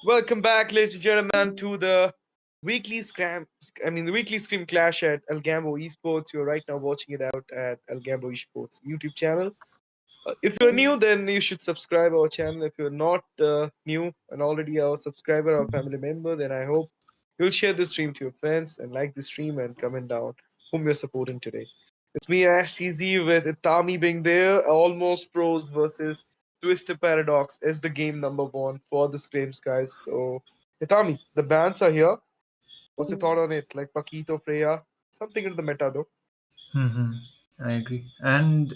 Welcome back, ladies and gentlemen, to the weekly scram. The weekly scrim clash at Algambo Esports. You're right now watching it out at Algambo Esports YouTube channel. If you're new, then you should subscribe our channel. If you're not new and already our subscriber or family member, then I hope you'll share this stream to your friends and like the stream and comment down whom you're supporting today. It's me, Ash Easy, with Itami being there. Almost Pros versus Twister Paradox is the game number 1 for the Scrims, guys. So, Itami, the bans are here. What's your thought on it? Like Paquito, Freya, something in the meta though. Mm-hmm. I agree. And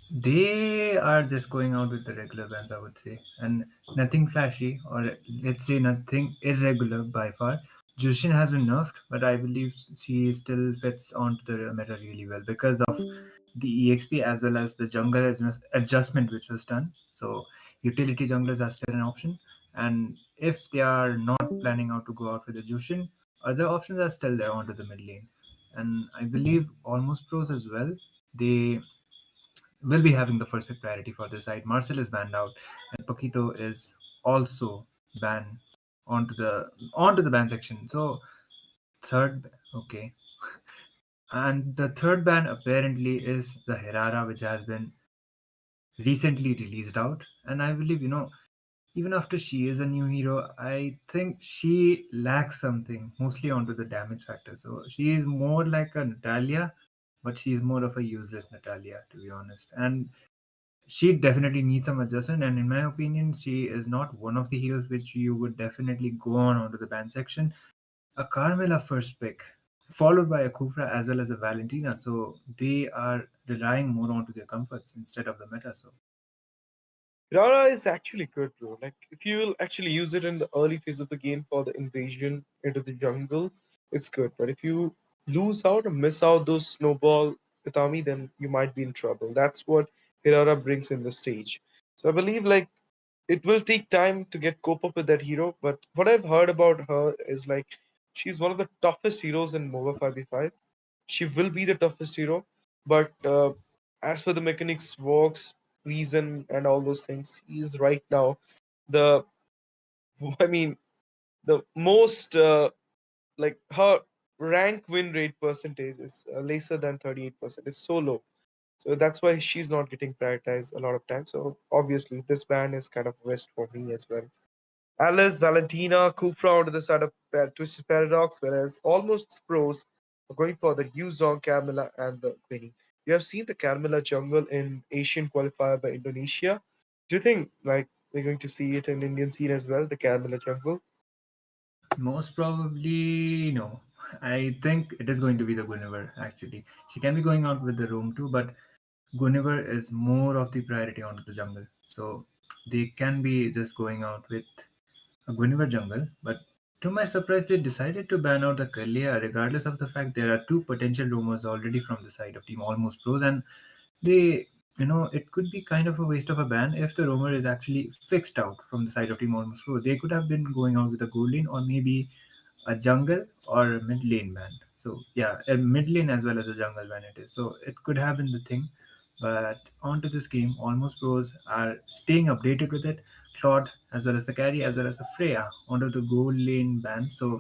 they are just going out with the regular bands, I would say. And nothing flashy, or let's say nothing irregular by far. Jushin has been nerfed, but I believe she still fits onto the meta really well because of the EXP as well as the jungle adjustment which was done. So utility junglers are still an option. And if they are not planning out to go out with the Jushin, other options are still there onto the mid lane. And I believe almost pros as well. They will be having the first pick priority for this side. Marcel is banned out, and Paquito is also banned onto the ban section. So third, okay, and the third ban apparently is the Herrera, which has been recently released out, and I believe even after she is a new hero, I think she lacks something, mostly onto the damage factor. So she is more like a Natalia, but she's more of a useless Natalia, to be honest. And she definitely needs some adjustment. And in my opinion, she is not one of the heroes which you would definitely go on onto the ban section. A Carmela first pick, followed by a Kufra as well as a Valentina. So they are relying more onto their comforts instead of the meta. So Rara is actually good, bro. Like, if you will actually use it in the early phase of the game for the invasion into the jungle, it's good. But if you lose out or miss out those snowball Itami, then you might be in trouble. That's what Hirara brings in the stage. So I believe, like, it will take time to get cope up with that hero. But what I've heard about her is like she's one of the toughest heroes in MOBA 5v5. She will be the toughest hero, but as for the mechanics, works, reason, and all those things, he is right now the I mean the most like her rank win rate percentage is lesser than 38%. It's so low, so that's why she's not getting prioritized a lot of times. So obviously this ban is kind of a waste for me as well. Alice, Valentina, Kufra onto the side of Twisted Paradox, whereas almost pros are going for the Yuzong, Carmilla, and the Queenie. You have seen the Carmilla jungle in Asian qualifier by Indonesia. Do you think like we're going to see it in Indian scene as well, the Carmilla jungle? most probably no. I think it is going to be the Guinevere actually. She can be going out with the roam too, but Guinevere is more of the priority onto the jungle. So they can be just going out with a Guinevere jungle, but to my surprise, they decided to ban out the Kalia, regardless of the fact there are two potential roamers already from the side of Team Almost Pros, and they, it could be kind of a waste of a ban if the roamer is actually fixed out from the side of Team Almost Pro. They could have been going out with a gold lane or maybe a jungle or a mid lane ban. So yeah, a mid lane as well as a jungle ban it is. So it could have been the thing. But onto this game, almost pros are staying updated with it. Claude as well as the carry as well as the Freya onto the gold lane ban. So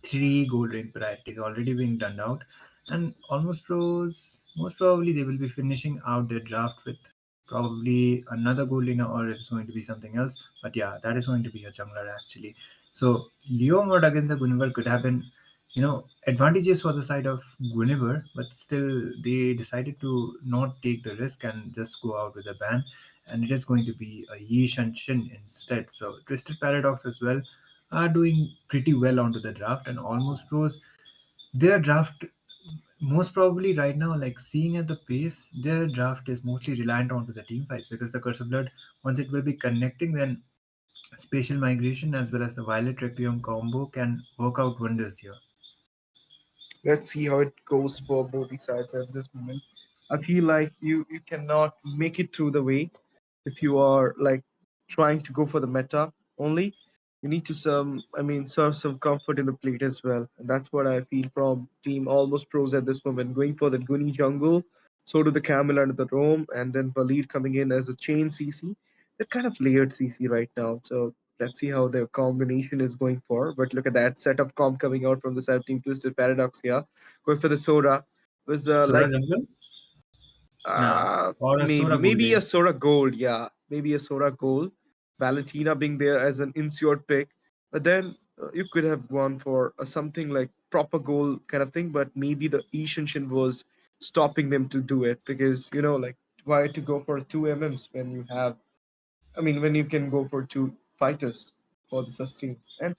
three gold lane priorities already being done out. And almost pros most probably they will be finishing out their draft with probably another gold laner or it's going to be something else. But yeah, that is going to be a jungler actually. So Leo mode against the Guinevere could have been, advantages for the side of Guinevere, but still they decided to not take the risk and just go out with a ban. And it is going to be a Yeesh and Shin instead. So Twisted Paradox as well are doing pretty well onto the draft and almost pros. Their draft most probably right now, like seeing at the pace, their draft is mostly reliant onto the team fights because the Curse of Blood, once it will be connecting, then spatial migration as well as the Violet Requiem combo can work out wonders here. Let's see how it goes for both the sides at this moment. I feel like you cannot make it through the way if you are like trying to go for the meta only. You need to serve some comfort in the plate as well, and that's what I feel from team almost pros at this moment, going for the Goonie jungle. So do the Camel under the Roam, and then Valid coming in as a chain CC. They're kind of layered CC right now, so Let's see how the combination is going for. But look at that setup comp coming out from the side of Team Twisted Paradox here. Going for the Sora. Was Sora like jungle? Nah. Or a maybe Sora maybe a golden. Sora Gold, yeah, maybe a Sora Gold. Valentina being there as an insured pick, but then you could have gone for something like proper goal kind of thing. But maybe the Ishinshin was stopping them to do it because like why to go for two MMs when you have, I mean, when you can go for two fighters for the sustain. And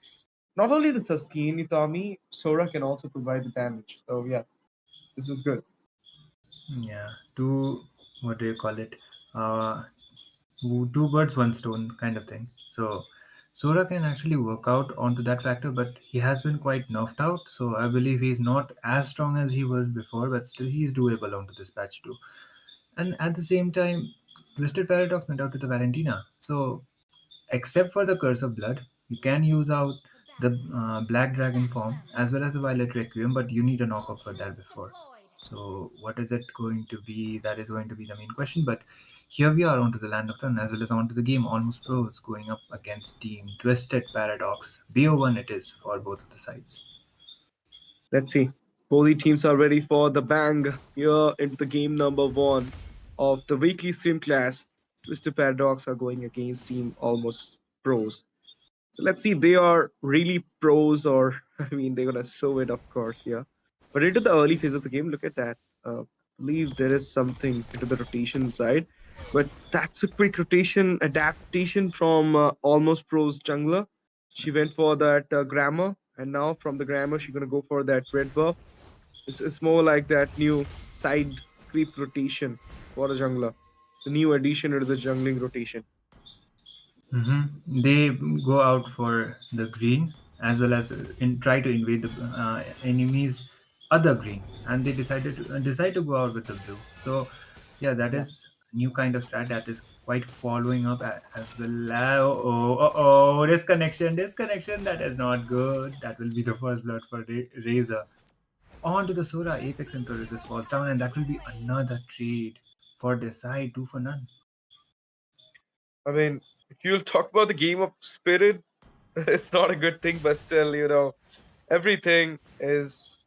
not only the sustain, Itami, Sora can also provide the damage. So yeah, this is good. Yeah. Two, what do you call it? Uh, two birds, one stone kind of thing. So Sora can actually work out onto that factor, but he has been quite nerfed out. So I believe he's not as strong as he was before, but still he's doable onto this patch too. And at the same time, Twisted Paradox went out to the Valentina. So except for the Curse of Blood, you can use out the Black Dragon form as well as the Violet Requiem, but you need a knockoff for that before. So, what is it going to be? That is going to be the main question. But here we are onto the Land of Turn as well as onto the game. Almost Pros going up against Team Twisted Paradox. BO1 it is for both of the sides. Let's see. Both teams are ready for the bang here into the game number one of the weekly stream class. Twisted Paradox are going against Team Almost Pros. So let's see if they are really pros or, I mean, they're going to show it, of course, yeah. But into the early phase of the game, look at that. I believe there is something into the rotation side. But that's a quick rotation adaptation from Almost Pros jungler. She went for that grammar, and now from the grammar, she's going to go for that red buff. It's more like that new side creep rotation for a jungler. The new addition into the jungling rotation. They go out for the green as well as try to invade the enemy's other green, and they decide to go out with the blue. So, yeah, that Yeah. is new kind of strat that is quite following up as well. Oh, disconnection. That is not good. That will be the first blood for Razor. On to the Sora. Apex Emperor just falls down, and that will be another trade for this side. Two for none. I mean, if you'll talk about the game of spirit, it's not a good thing, but still, everything is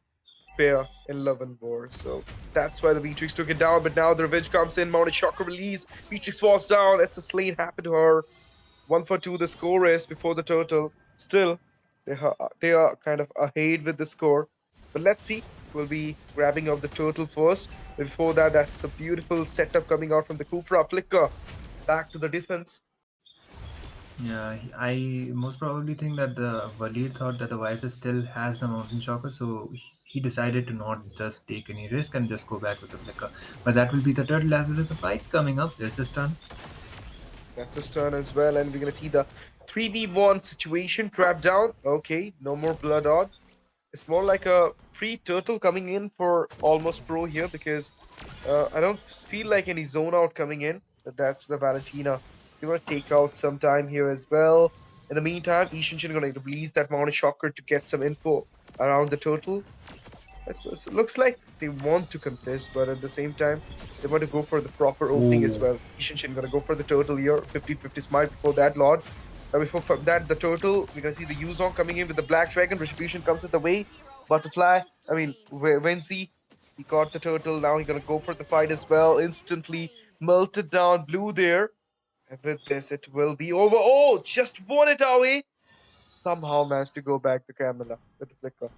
fair in love and war. So that's why the Beatrix took it down. But now the revenge comes in. Mounted shocker release. Beatrix falls down. It's a slain happened to her. 1-for-2 the score is before the total. Still, they are kind of ahead with the score. But let's see. We'll be grabbing up the total first. Before that, that's a beautiful setup coming out from the Kufra Flicker. Back to the defense. Yeah, I most probably think that the Waleed thought that the Visor still has the Mountain Shocker, so he decided to not just take any risk and just go back with the Flicker. But that will be the turtle as well as the fight coming up. There's this turn. That's his turn as well, and we're gonna see the 3v1 situation trap down. Okay, no more blood odd. It's more like a free turtle coming in for Almost Pro here because I don't feel like any zone out coming in. But that's the Valentina. We're gonna take out some time here as well. In the meantime, Ishinshin gonna release that Mounted Shocker to get some info around the turtle. It looks like they want to contest, but at the same time, they want to go for the proper opening as Oh. well. Ishinshin gonna go for the turtle here, 50-50 smite before that, Lord. Before that, the turtle, we're gonna see the Yuzong coming in with the Black Dragon. Retribution comes in the way. Butterfly, I mean, Wensi, he caught the turtle. Now he's gonna go for the fight as well. Instantly melted down blue there. And with this, it will be over. Oh, just won it away. Somehow managed to go back to Camilla with the flicker.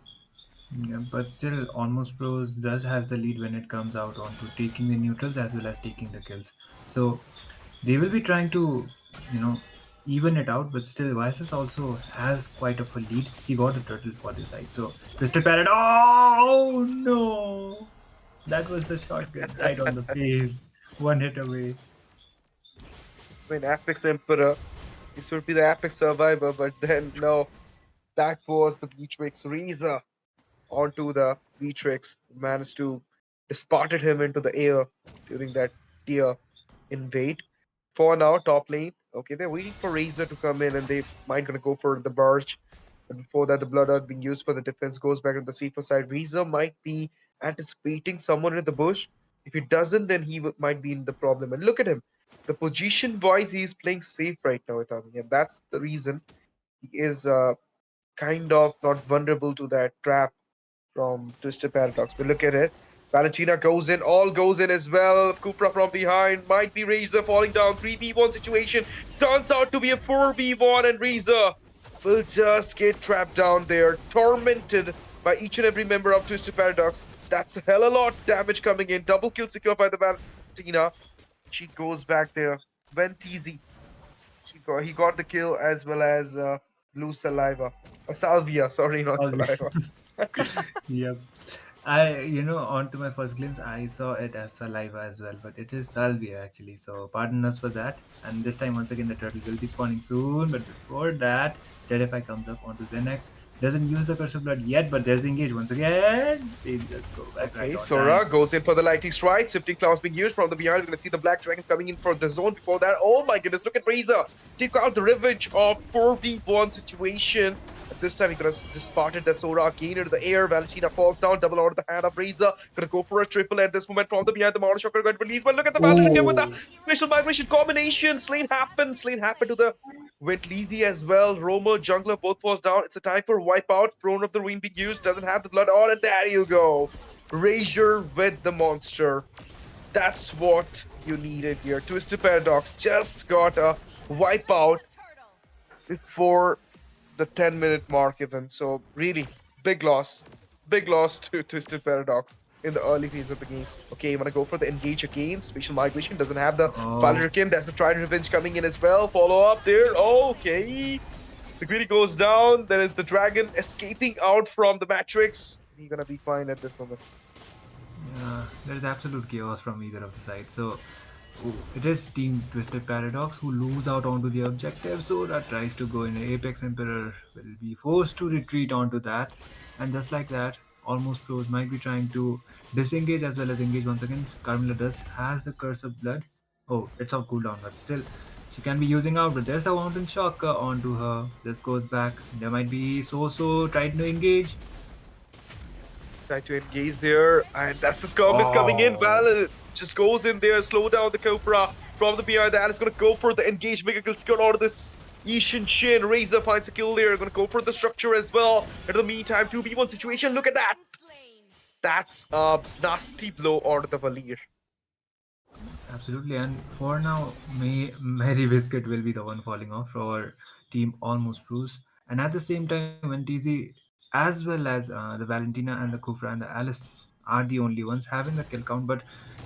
Yeah, but still, Almost Pros does has the lead when it comes out onto taking the neutrals as well as taking the kills. So they will be trying to, you know, even it out, but still, Visus also has quite of a lead. He got the turtle for this side. So Twisted Parrot. Oh no! That was the shotgun right on the face. One hit away. I mean, Apex Emperor. He should be the Apex Survivor, but then no, that was the Beatrix Razor onto the Beatrix. Managed to disparted him into the air during that tier invade. For now, top lane. Okay, they're waiting for Razor to come in and they might gonna go for the Barge. But before that, the Blood Earth being used for the defense goes back on the C4 side. Razor might be anticipating someone in the bush. If he doesn't, then he might be in the problem. And look at him. The position wise, he is playing safe right now, Itami, and that's the reason he is kind of not vulnerable to that trap from Twisted Paradox. But look at it. Valentina goes in, all goes in as well. Kupra from behind, might be Razor falling down. 3v1 situation turns out to be a 4v1, and Razor will just get trapped down there, tormented by each and every member of Twisted Paradox. That's a hell of a lot damage coming in. Double kill secured by the Valentina. She goes back there. Went easy. He got the kill as well as blue saliva. Salvia, sorry, not All saliva. Yep. Onto my first glimpse, I saw it as saliva as well, but it is salvia actually. So pardon us for that. And this time, once again, the turtle will be spawning soon. But before that, Terrify comes up onto Zenex. Doesn't use the curse of blood yet, but there's the engage once again. They just go back right Okay, on time. Sora goes in for the lightning strike. Sifting clouds being used from the behind. We're gonna see the black dragon coming in for the zone. Before that, oh my goodness, look at Razor. Take out the revenge of 4v1 situation. At this time, he could have just spotted that Sora again into the air. Valentina falls down, double out of the hand of Razor. Gonna go for a triple at this moment from the behind. The Mono Shocker going to release. But look at the Valor again with the Oh, special migration combination. Slain happened. Slain happened to the Went Leezy as well. Roamer, Jungler both was down. It's a time for wipeout. Throne of the Ruin being used. Doesn't have the blood on, and there you go. Razor with the monster. That's what you needed here. Twisted Paradox just got a wipeout before the 10-minute mark even. So really, big loss. Big loss to Twisted Paradox in the early phase of the game. Okay, you want to go for the engage again. Spatial migration doesn't have the oh, Valor. That's the Trident Revenge coming in as well. Follow up there. Okay. The greedy goes down. There is the dragon escaping out from the Matrix. He's gonna be fine at this moment. yeah. There's absolute chaos from either of the sides. So it is Team Twisted Paradox who lose out onto the objective. Sora tries to go in. Apex Emperor will be forced to retreat onto that. And just like that, Almost Pros might be trying to disengage as well as engage once again. Carmilla does has the Curse of Blood. Oh, it's on cooldown, but still, she can be using out. But there's a Mountain Shock onto her. This goes back. There might be So trying to engage. Try to engage there, and that's the skirmish coming in. Oh, Val just goes in there, slow down the Cobra from the behind. The Alice gonna go for the engage. Mega kill secure out of this. Ishin Shin, Razor finds a kill there. Gonna go for the structure as well. In the meantime, 2v1 situation. Look at that. That's a nasty blow onto the Valir. absolutely, and for now, Mary Biscuit will be the one falling off for team Almost Bruce. And at the same time, when TZ, as well as the Valentina and the Kufra and the Alice are the only ones having the kill count, but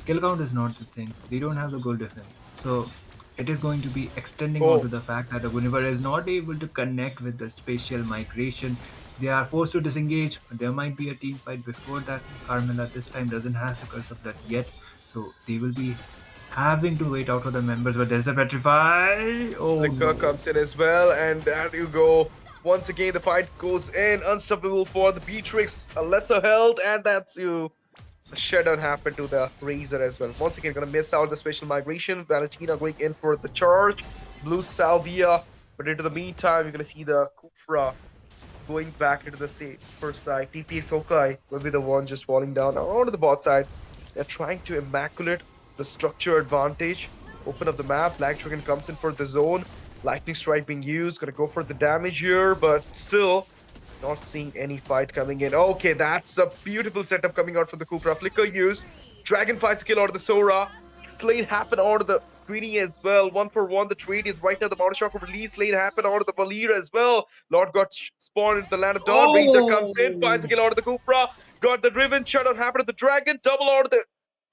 kill count is not the thing. They don't have the goal difference. So it is going to be extending Oh, onto the fact that the Gulliver is not able to connect with the spatial migration. They are forced to disengage. There might be a team fight before that. Carmilla this time doesn't have the curse of that yet, so they will be having to wait out for the members. But there's the petrify. Oh Flicker no! comes in as well, and there you go. Once again, the fight goes in. Unstoppable for the Beatrix, a lesser health, and that's you. A shutdown happened to the Razor as well. Once again, gonna miss out the special migration. Valentina going in for the charge. Blue Salvia. But into the meantime, you're gonna see the Kufra going back into the safer side. TPS Hokai will be the one just falling down. Now onto the bot side. They're trying to immaculate the structure advantage. Open up the map. Black Dragon comes in for the zone. Lightning Strike being used. Gonna go for the damage here, but still not seeing any fight coming in. Okay, that's a beautiful setup coming out from the Cupra. Flicker use. Dragon fights kill out of the Sora. Slain happen out of the Greeny as well. 1-for-1. The trade is right now. The Mono Shock release. Slain happen out of the Valir as well. Lord got spawned into the Land of Dawn. Razor comes in. Finds a Oh! kill out of the Cupra. Got the Riven. Shutdown happened to the Dragon. Double out of the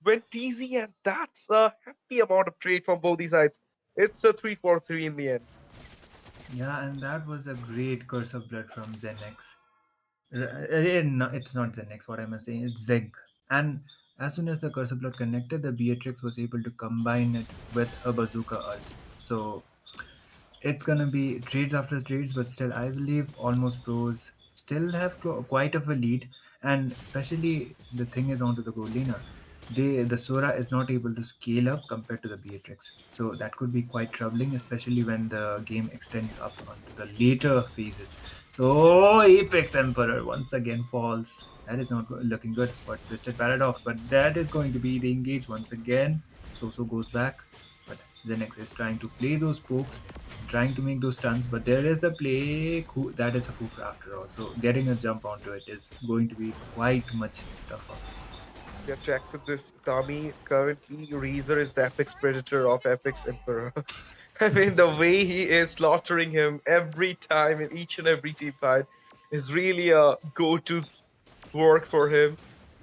went easy, and that's a hefty amount of trade from both these sides. It's a 3-4-3 in the end. Yeah, and that was a great curse of blood from Zenex. No, it's not Zenex. What am I saying? It's Zeg. And as soon as the cursor blood connected, the Beatrix was able to combine it with a bazooka ult. So it's gonna be trades after trades, but still, I believe Almost Pros still have quite of a lead, and especially the thing is onto the goal laner. The Sora is not able to scale up compared to the Beatrix, so that could be quite troubling, especially when the game extends up onto the later phases. So Apex Emperor once again falls. That is not looking good for Twisted Paradox, but that is going to be the engage once again. So goes back, but Zenix is trying to play those pokes, trying to make those stuns, but there is the play that is a Kufra after all. So getting a jump onto it is going to be quite much tougher. You have to accept this, Tommy. Currently, Razor is the apex predator of apex emperor. I mean, the way he is slaughtering him every time in each and every team fight is really a go-to work for him.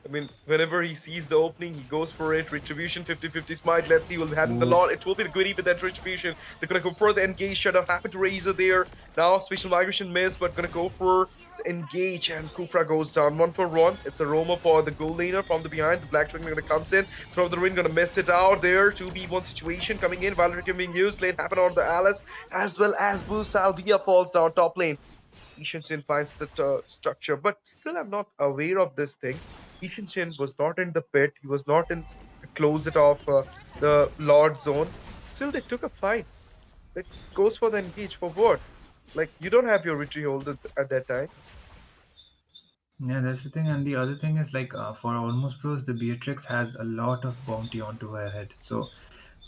I mean, whenever he sees the opening, he goes for it. Retribution 50-50 smite. Let's see what will happen. The Ooh. lot. It will be the Gwynny with that retribution. They're gonna go for the engage. Shadow happen to Razor there. Now special migration miss, but gonna go for the engage, and Kufra goes down 1-for-1. It's a Roma for the goal laner from the behind. The Black Dragon gonna comes in, throw the ring, gonna miss it out there. 2v1 situation coming in. Valerian being used. Lane happen on the Alice as well as Blue Salvia falls down top lane. Ishinshin finds the structure, but still I'm not aware of this thing. Ishinshin was not in the pit, he was not in the closet of the Lord zone. Still, they took a fight. It goes for the engage for what? Like, you don't have your retreat hold at that time. Yeah, that's the thing. And the other thing is like for Almost Pros, the Beatrix has a lot of bounty onto her head. So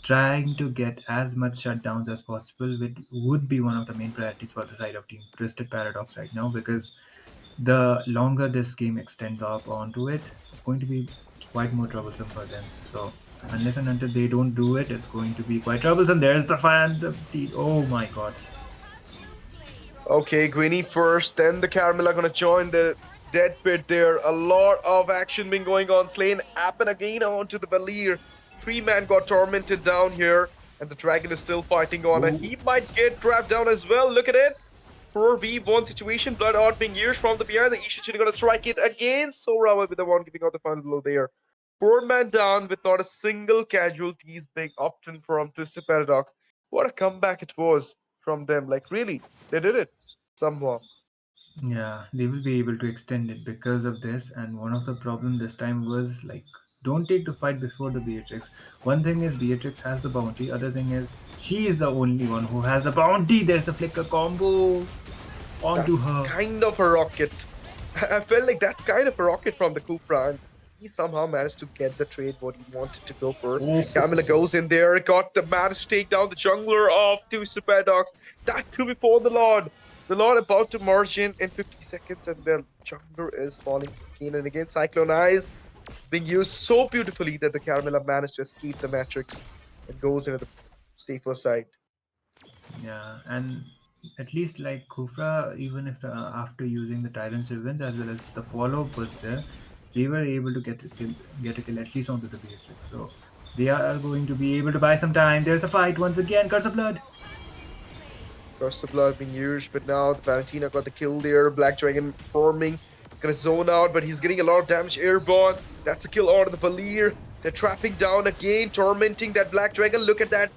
trying to get as much shutdowns as possible would be one of the main priorities for the side of Team Twisted Paradox right now, because the longer this game extends up onto it, it's going to be quite more troublesome for them. So unless and until they don't do it, it's going to be quite troublesome. There's the fire and the steed. Oh my god. Okay, Gwynny first, then the Caramel are gonna join the dead pit there. A lot of action been going on. Slane happen again onto the Valir. 3-man got tormented down here, and the dragon is still fighting on, and Ooh. he might get trapped down as well. Look at it. 4v1 situation, Blood Art being used from the behind. The Ishinshin gonna strike it again. Sora will be the one giving out the final blow there. 4-man down with not a single casualties being opted from Twisted Paradox. What a comeback it was from them. Like, really, they did it somehow. Yeah, they will be able to extend it because of this. And one of the problem this time was like, don't take the fight before the Beatrix. One thing is Beatrix has the bounty. Other thing is she is the only one who has the bounty. There's the flicker combo onto That's her. kind of a rocket. I felt like that's kind of a rocket from the Kufra, and he somehow managed to get the trade what he wanted to go for. Camilla Oh. goes in there, got the managed to take down the jungler of Twisted Paradox. That too before the Lord. The Lord about to merge in 50 seconds, and their jungler is falling again and again. Cyclone Eyes being used so beautifully that the Caramilla managed to escape the Matrix and goes into the safer side. Yeah, and at least like Kufra, even if after using the Tyrant's Revenge as well as the follow-up was there, they were able to get a kill at least onto the Beatrix. So they are going to be able to buy some time. There's the fight once again. Curse of Blood. Burst of Blood being used, but now the Valentina got the kill there. Black Dragon forming, gonna zone out, but he's getting a lot of damage airborne. That's a kill out of the Valir. They're trapping down again, tormenting that Black Dragon. Look at that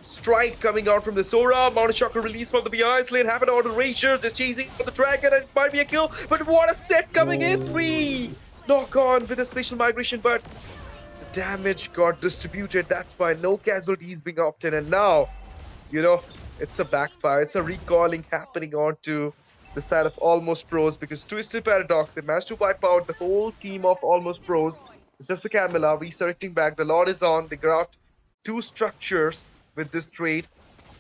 strike coming out from the Sora. Mountain Chakra released from the behind. Slane happened out of the Razor, just chasing the dragon, and it might be a kill. But what a set coming in! 3! Knock on with a special migration, but the damage got distributed. That's why no casualties being opted, and now, you know, it's a backfire. It's a recalling happening onto the side of Almost Pros, because Twisted Paradox, they managed to wipe out the whole team of Almost Pros. It's just the Camilla resurrecting back. The Lord is on. They got two structures with this trade.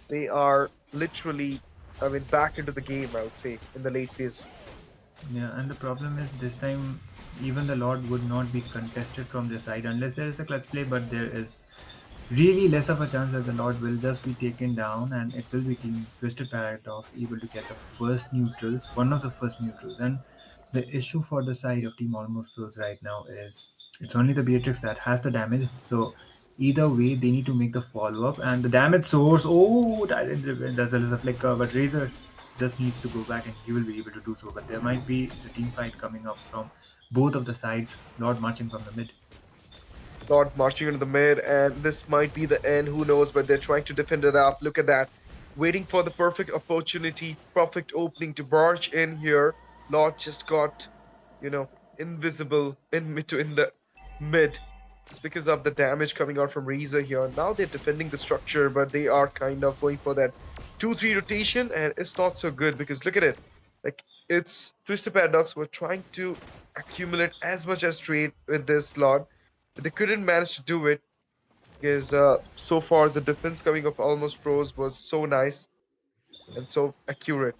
They are literally, I mean, back into the game, I would say, in the late phase. Yeah, and the problem is this time even the Lord would not be contested from their side unless there is a clutch play, but there is really less of a chance that the Lord will just be taken down, and it will be Team Twisted Paradox able to get the first neutrals, one of the first neutrals. And the issue for the side of Team Almost Pros right now is it's only the Beatrix that has the damage. So either way, they need to make the follow up, and the damage source. Oh, Tyrant's Revenge as well as a flicker, but Razor just needs to go back and he will be able to do so. But there might be the team fight coming up from both of the sides, Lord marching from the mid. Lord marching into the mid, and this might be the end, who knows, but they're trying to defend it up. Look at that. Waiting for the perfect opportunity, perfect opening to barge in here. Lord just got, you know, invisible in the mid. It's because of the damage coming out from Razor here. Now they're defending the structure, but they are kind of going for that 2-3 rotation, and it's not so good because look at it. Like, it's Twisted Paradox were trying to accumulate as much as trade with this Lord, but they couldn't manage to do it. because so far the defense coming of Almost Pros was so nice and so accurate.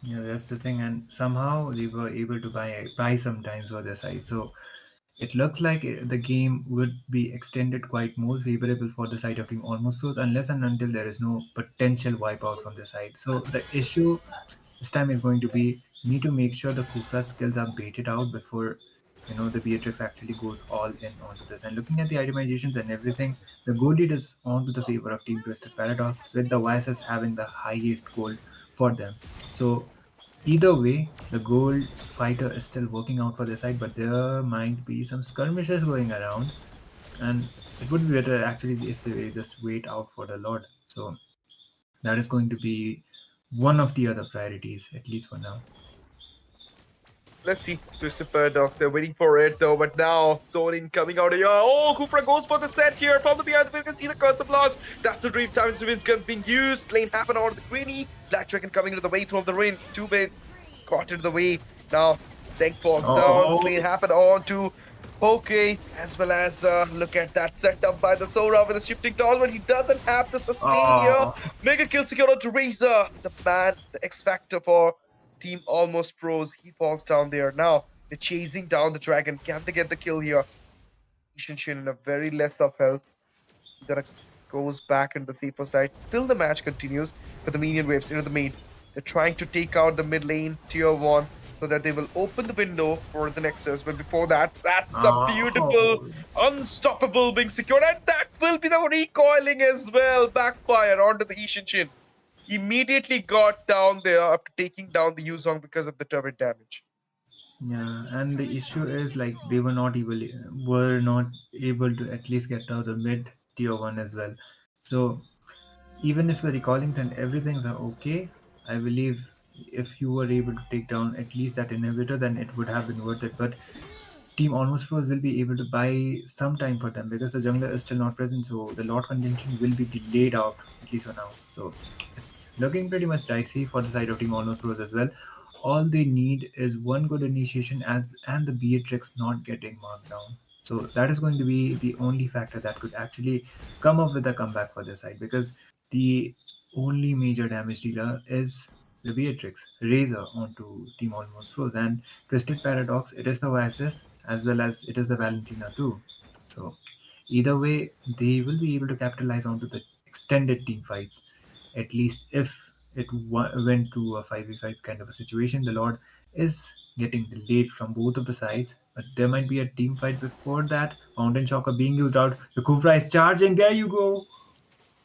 Yeah, that's the thing, and somehow they were able to buy sometimes for their side. So it looks like the game would be extended quite more favorable for the side of Team Almost Pros, unless and until there is no potential wipeout from the side. So the issue this time is going to be you need to make sure the Kufra skills are baited out before the Beatrix actually goes all in onto this. And looking at the itemizations and everything, the gold lead is onto the favor of Team Twisted Paradox, with the YSS having the highest gold for them. So either way, the gold fighter is still working out for their side, but there might be some skirmishes going around, and it would be better actually if they just wait out for the Lord. So that is going to be one of the other priorities, at least for now. Let's see. Twisted Paradox, they're waiting for it though, but now zoning coming out of here. Oh, Kufra goes for the set here from the behind. We can see the curse of loss. That's the Dream Time Syringe gun being used. Lane happen out of the greeny. Black Dragon coming into the way through the ring. 2-bit caught into the way. Now, Zeng falls down. Oh, Lane happen on to Poke, as well as look at that setup by the Sora with a shifting toss, but he doesn't have the sustain here. oh, Mega kill secured onto Razor, the man, the X Factor for Team Almost Pros. He falls down there. Now they're chasing down the dragon. Can they get the kill here? Ishinshin in a very less of health. He gonna goes back in the safer side till the match continues. But the minion waves into the mid. They're trying to take out the mid lane tier 1 so that they will open the window for the Nexus. But before that, that's a beautiful oh. unstoppable being secured, and that will be the recoiling as well. Backfire onto the Ishinshin. Immediately got down there after taking down the Yuzong because of the turret damage. Yeah, and the issue is like they were not able to at least get out the mid tier one as well. So even if the recallings and everything's are okay, I believe if you were able to take down at least that inhibitor, then it would have been worth it. But Team Almost Pros will be able to buy some time for them because the jungler is still not present, so the Lord contention will be delayed out, at least for now. So it's looking pretty much dicey for the side of Team Almost Pros as well. All they need is one good initiation and the Beatrix not getting marked down. So that is going to be the only factor that could actually come up with a comeback for their side, because the only major damage dealer is the Beatrix, Razor onto Team Almost Pros, and Twisted Paradox, it is the YSS as well as it is the Valentina too. So either way, they will be able to capitalize onto the extended team fights. At least if went to a 5v5 kind of a situation, the Lord is getting delayed from both of the sides, but there might be a team fight before that. Mountain Shocker being used out. The Kufra is charging. There you go.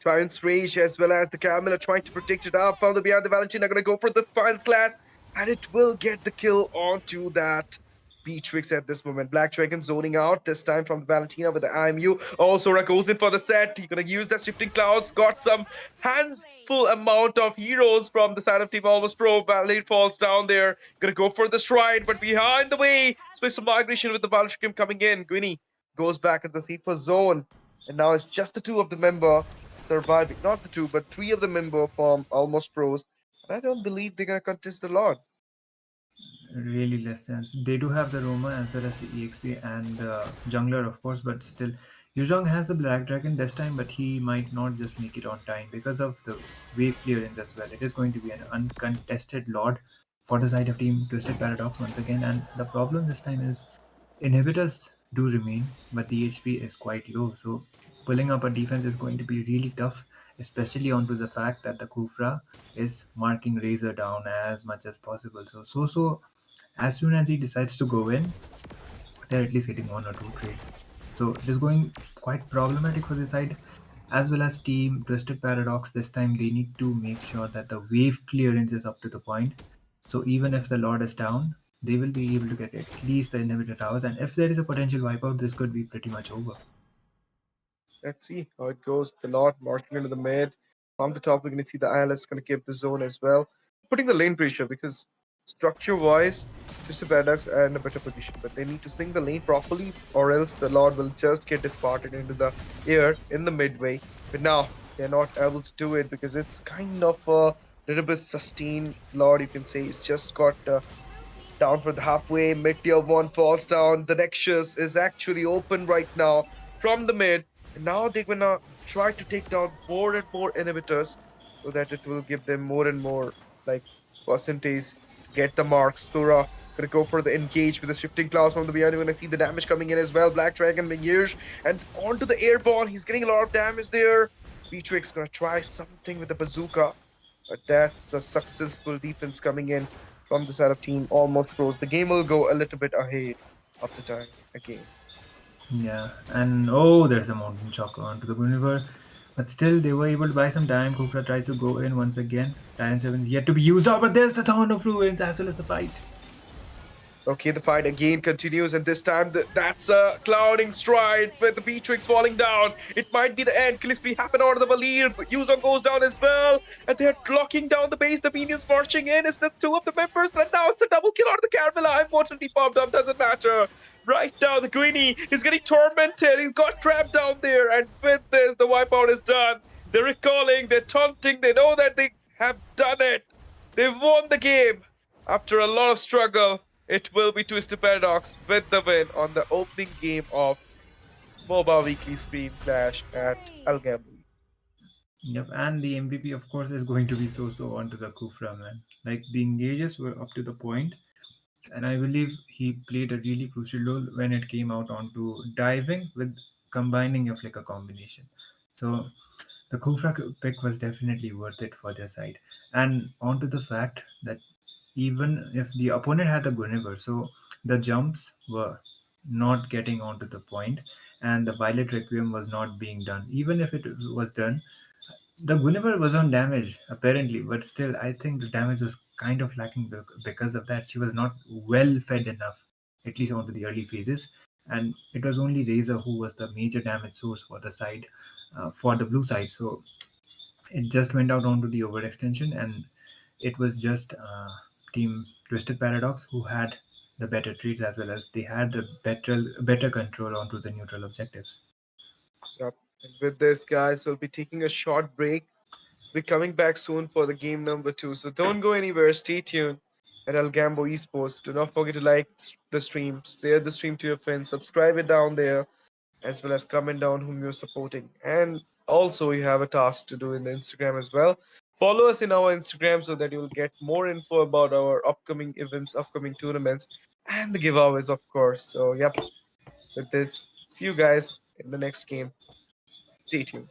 Tyrant's Rage as well as the Camel are trying to protect it up. From the behind, the Valentina gonna go for the Fire Slash, and it will get the kill onto that Beatrix at this moment. Black Dragon zoning out, this time from the Valentina with the IMU. Oh, Sora goes in for the set. He's gonna use that Shifting Clouds. Got some handful amount of heroes from the side of Team Almost Pro. Ballet falls down there. Gonna go for the stride, but behind the way, Space of Migration with the Scrim coming in. Gwynny goes back into the safer zone. And now it's just the two of the member surviving. Not the two, but three of the member from Almost Pros. And I don't believe they're gonna contest the Lord. Really less chance. They do have the Roma as well as the EXP and the jungler, of course, but still, Yuzhong has the Black Dragon this time, but he might not just make it on time because of the wave clearance as well. It is going to be an uncontested Lord for the side of Team Twisted Paradox once again, and the problem this time is inhibitors do remain, but the HP is quite low, so pulling up a defense is going to be really tough, especially onto the fact that the Kufra is marking Razor down as much as possible. So as soon as he decides to go in, they're at least getting one or two trades. So it is going quite problematic for this side, as well as Team Twisted Paradox. This time they need to make sure that the wave clearance is up to the point. So even if the Lord is down, they will be able to get at least the inhibitor towers. And if there is a potential wipeout, this could be pretty much over. Let's see how it goes. The Lord marching into the mid. From the top, we're gonna see the ILS gonna give the zone as well. Putting the lane pressure because structure wise, Twisted Paradox are in a better position. But they need to sing the lane properly, or else the Lord will just get disparted into the air in the midway. But now they're not able to do it because it's kind of a little bit sustained Lord, you can say. It's just got down for the halfway. Mid tier 1 falls down. The Nexus is actually open right now. from the mid. And now they're gonna try to take down more and more inhibitors so that it will give them more and more like percentage to get the marks. Sura gonna go for the engage with the shifting claws from the behind. You're gonna see the damage coming in as well. Black Dragon being used and onto the airborne. He's getting a lot of damage there. Beatrix gonna try something with the bazooka, but that's a successful defense coming in from the side of team Almost Pros. The game will go a little bit ahead of the time again. Yeah, and oh, there's a mountain shock onto the Guinevere. But still, they were able to buy some time. Kufra tries to go in once again. Tyrant 7 is yet to be used out, but there's the Thorn of Ruins as well as the fight. Okay, the fight again continues, and this time that's a clouding stride with the Beatrix falling down. It might be the end. Killispy happen out of the Valir, but Yuzon goes down as well, and they're locking down the base. The minions marching in. It's the two of the members, and now it's a double kill on the Caramella. I'm mortally popped up, doesn't matter. Right now, the Queenie is getting tormented. He's got trapped down there, and with this, the wipeout is done. They're recalling, they're taunting, they know that they have done it. They've won the game after a lot of struggle. It will be Twisted Paradox with the win on the opening game of MOBA Weekly Stream Clash at Algambo. Yep, and the MVP, of course, is going to be so onto the Kufra, man. Like, the engages were up to the point, and I believe he played a really crucial role when it came out onto diving with combining of like a combination. So the Kufra pick was definitely worth it for their side. And onto the fact that even if the opponent had a Guinevere, so the jumps were not getting onto the point, and the Violet Requiem was not being done. Even if it was done, the Guinevere was on damage apparently, but still, I think the damage was kind of lacking because of that. She was not well fed enough, at least onto the early phases, and it was only Razor who was the major damage source for the side, for the blue side. So it just went out onto the overextension, and it was just Team Twisted Paradox who had the better trades as well as they had the better control onto the neutral objectives. Yep. And with this, guys, we'll be taking a short break. We'll be coming back soon for the game number two. So don't go anywhere. Stay tuned at Algambo Esports. Do not forget to like the stream, share the stream to your friends, subscribe it down there, as well as comment down whom you're supporting. And also, you have a task to do in the Instagram as well. Follow us in our Instagram so that you'll get more info about our upcoming events, upcoming tournaments, and the giveaways, of course. So, yep, with this, see you guys in the next game. Stay tuned.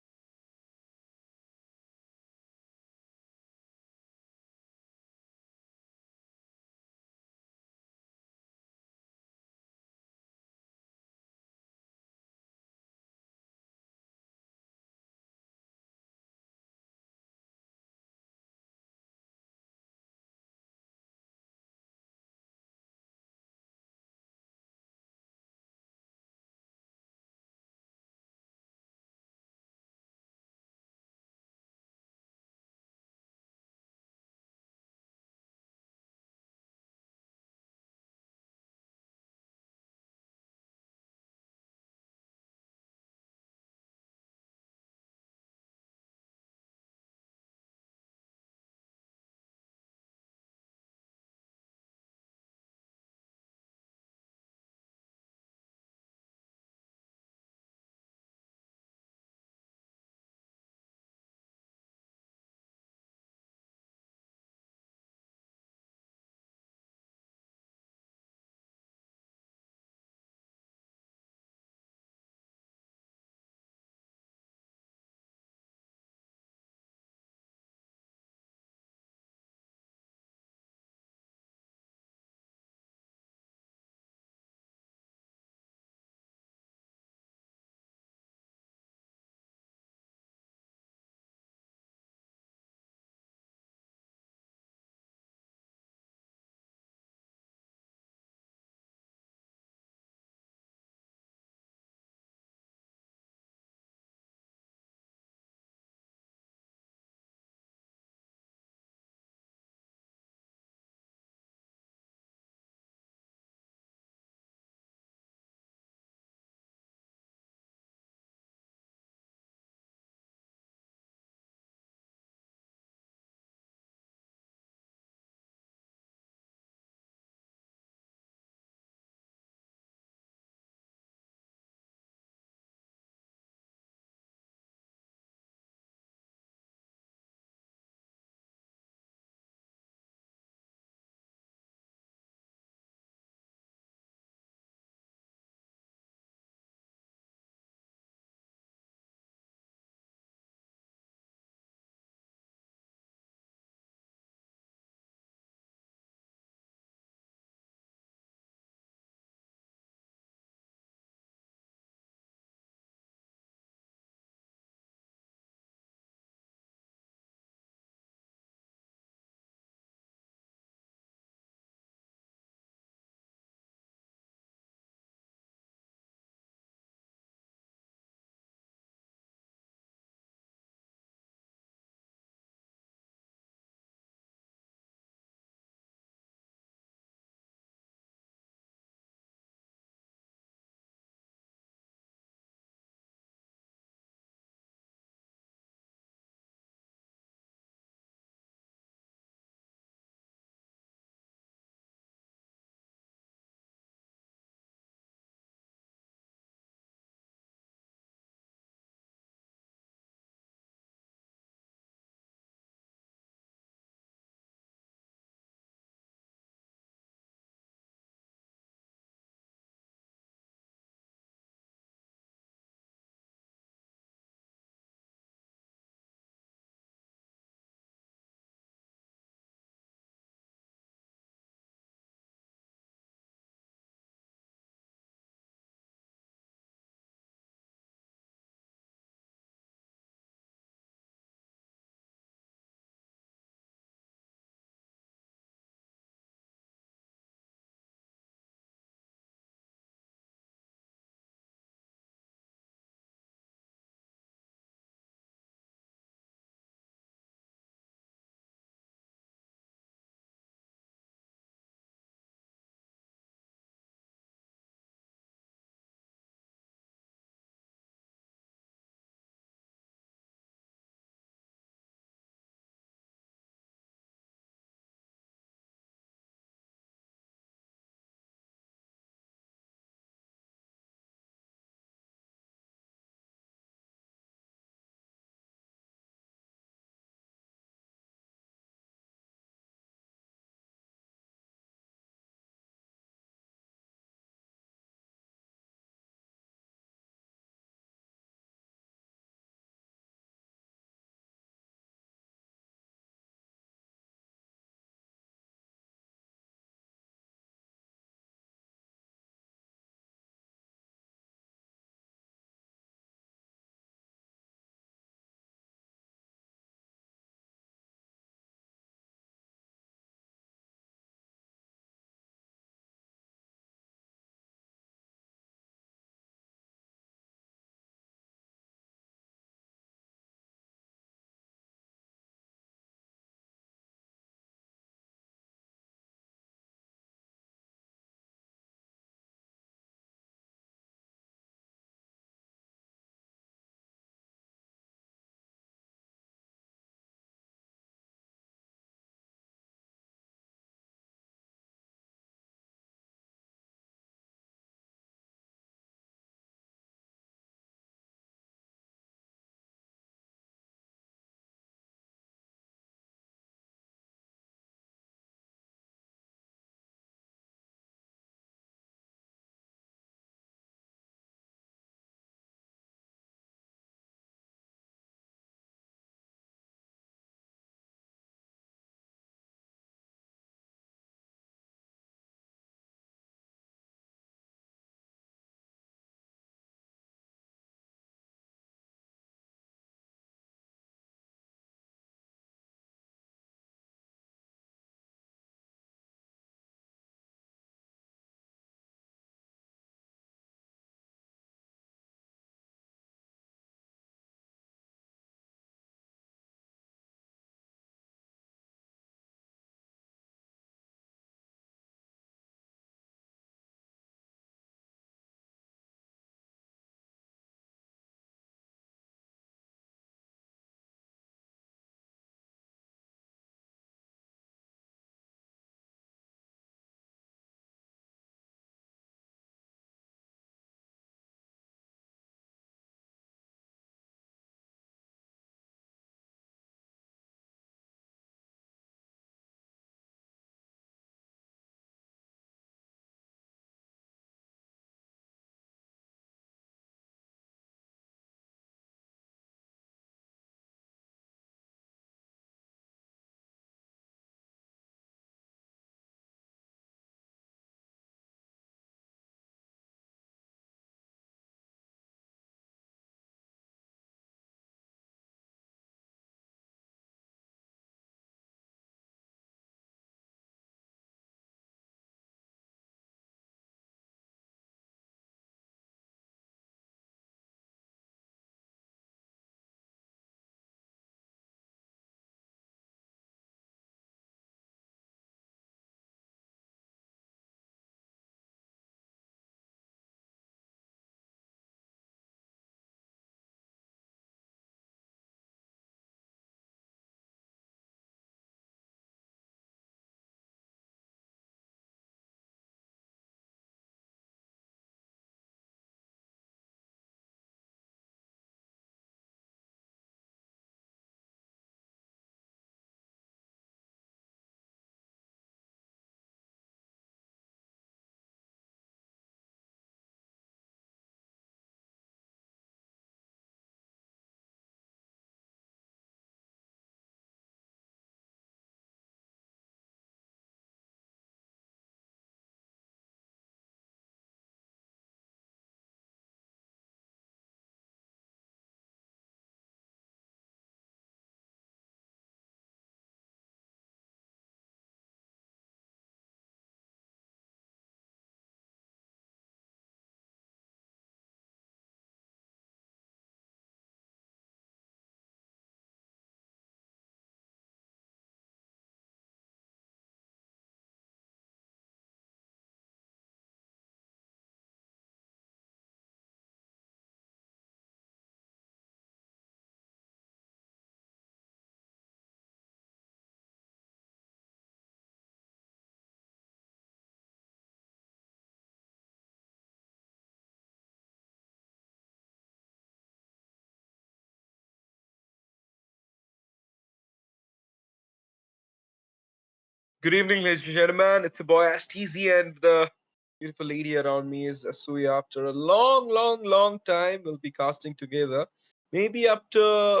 Good evening, ladies and gentlemen. It's your boy STZ, and the beautiful lady around me is Asuya. After a long, long, long time, we'll be casting together. Maybe after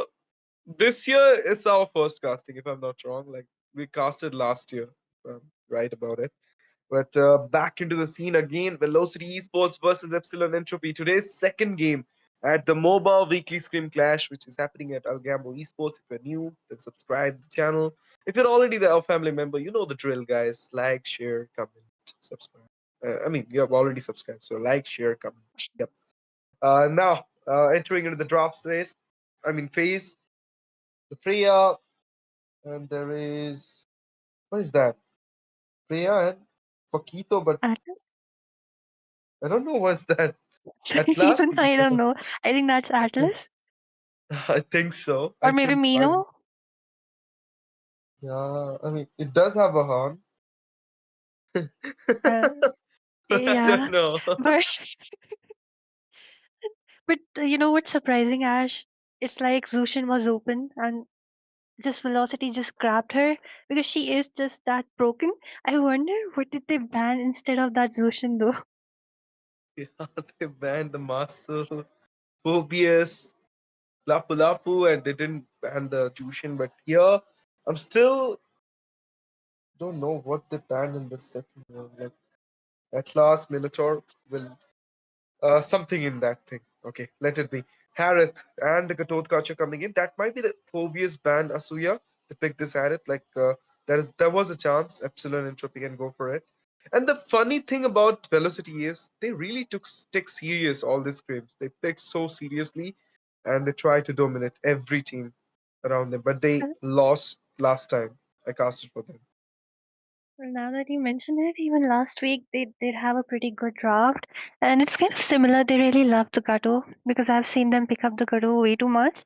this year, it's our first casting, if I'm not wrong. Like, we casted last year, if I'm right about it. But back into the scene again. Velocity Esports versus Epsilon Entropy. Today's second game at the MOBA Weekly Scrim Clash, which is happening at Algambo Esports. If you're new, then subscribe to the channel. If you're already the our family member, you know the drill, guys. Like, share, comment, subscribe. I mean, you have already subscribed, so like, share, comment. Yep. Now, entering into the draft phase. Phase. The Freya, and there is what is that? Freya and Paquito, but Atlas? I don't know what's that. At last, Even I don't know. I think that's Atlas. I think so. I Or maybe couldn't find. Mino. Yeah, I mean, it does have a horn. Uh, I don't yeah. know. But you know what's surprising, Ash? It's like Zushin was open and just Velocity just grabbed her because she is just that broken. I wonder what did they ban instead of that Zushin though? Yeah, they banned the Muscle, Phobius, Lapu Lapu, and they didn't ban the Jushin. But here, I'm still don't know what they banned in the second one. Like, at last, Minotaur will something in that thing. Okay, let it be. Harith and the Gatotkacha coming in. That might be the Phobius ban Asuya to pick this Harith. Like there was a chance Epsilon Entropy can go for it. And the funny thing about Velocity is they really take serious all these scrims. They pick so seriously, and they try to dominate every team around them. But they lost last time. I casted for them. Well, now that you mention it, even last week they did have a pretty good draft, and it's kind of similar. They really love the Gato because I've seen them pick up the Gato way too much.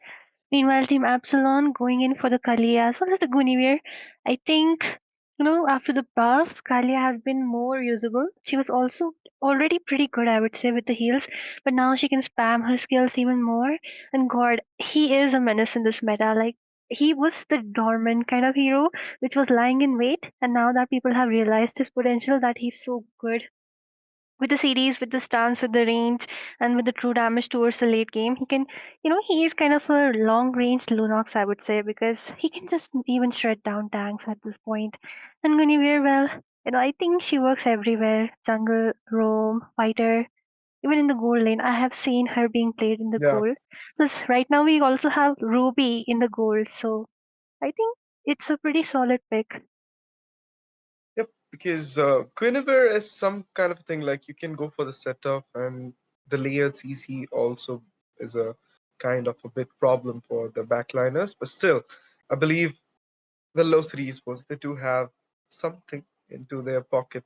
Meanwhile, Team Absalon going in for the Kalia as well as the Guinevere. I think, after the buff, Kalia has been more usable. She was also already pretty good, I would say, with the heals, but now she can spam her skills even more. And God, he is a menace in this meta. Like, he was the dormant kind of hero, which was lying in wait, and now that people have realized his potential, that he's so good with the series, with the stance, with the range, and with the true damage towards the late game. He can, he is kind of a long range Lunox, I would say, because he can just even shred down tanks at this point. And Guinevere, well, I think she works everywhere jungle, roam, fighter, even in the gold lane. I have seen her being played in the Yeah. gold. Plus, right now we also have Ruby in the gold, so I think it's a pretty solid pick. Yep, because Guinevere is some kind of thing like you can go for the setup, and the layered CC also is a kind of a bit problem for the backliners. But still, I believe Velocity Esports, they do have something into their pocket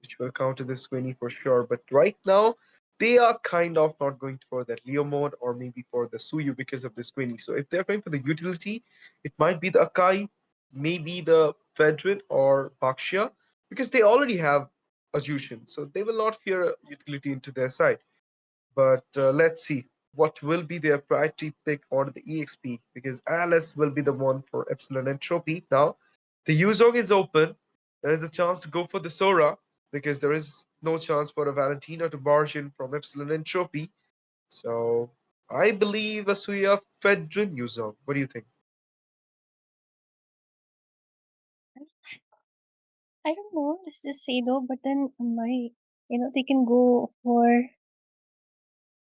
which will counter this Sweeney for sure. But right now, they are kind of not going for that Leo mode or maybe for the Suyu because of the Sweeney. So if they're going for the utility, it might be the Akai, maybe the Fedrin or Bakshia, because they already have a Jushin. So they will not fear utility into their side. But let's see what will be their priority pick on the EXP because Alice will be the one for Epsilon Entropy. Now, the Yuzong is open. There is a chance to go for the Sora because there is no chance for a Valentina to barge in from Epsilon Entropy. So I believe Asuya Fedrin Yuzong. What do you think? I don't know, let's just say though, but then they can go for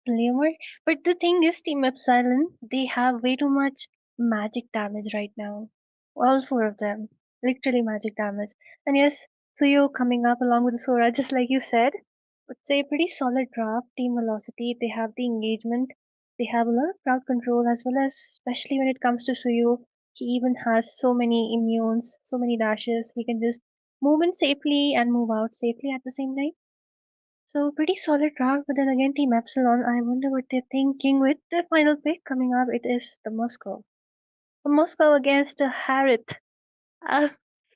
Leomord. But the thing is, Team Epsilon, they have way too much magic damage right now. All four of them. Literally magic damage. And yes, Suyo coming up along with Sora, just like you said. Would say pretty solid draft, team velocity, they have the engagement, they have a lot of crowd control as well as especially when it comes to Suyu, he even has so many immunes, so many dashes, he can just move in safely and move out safely at the same time. So pretty solid draft, but then again, Team Epsilon, I wonder what they're thinking with their final pick coming up. It is the Moscow. The Moscow against the Harith. Uh,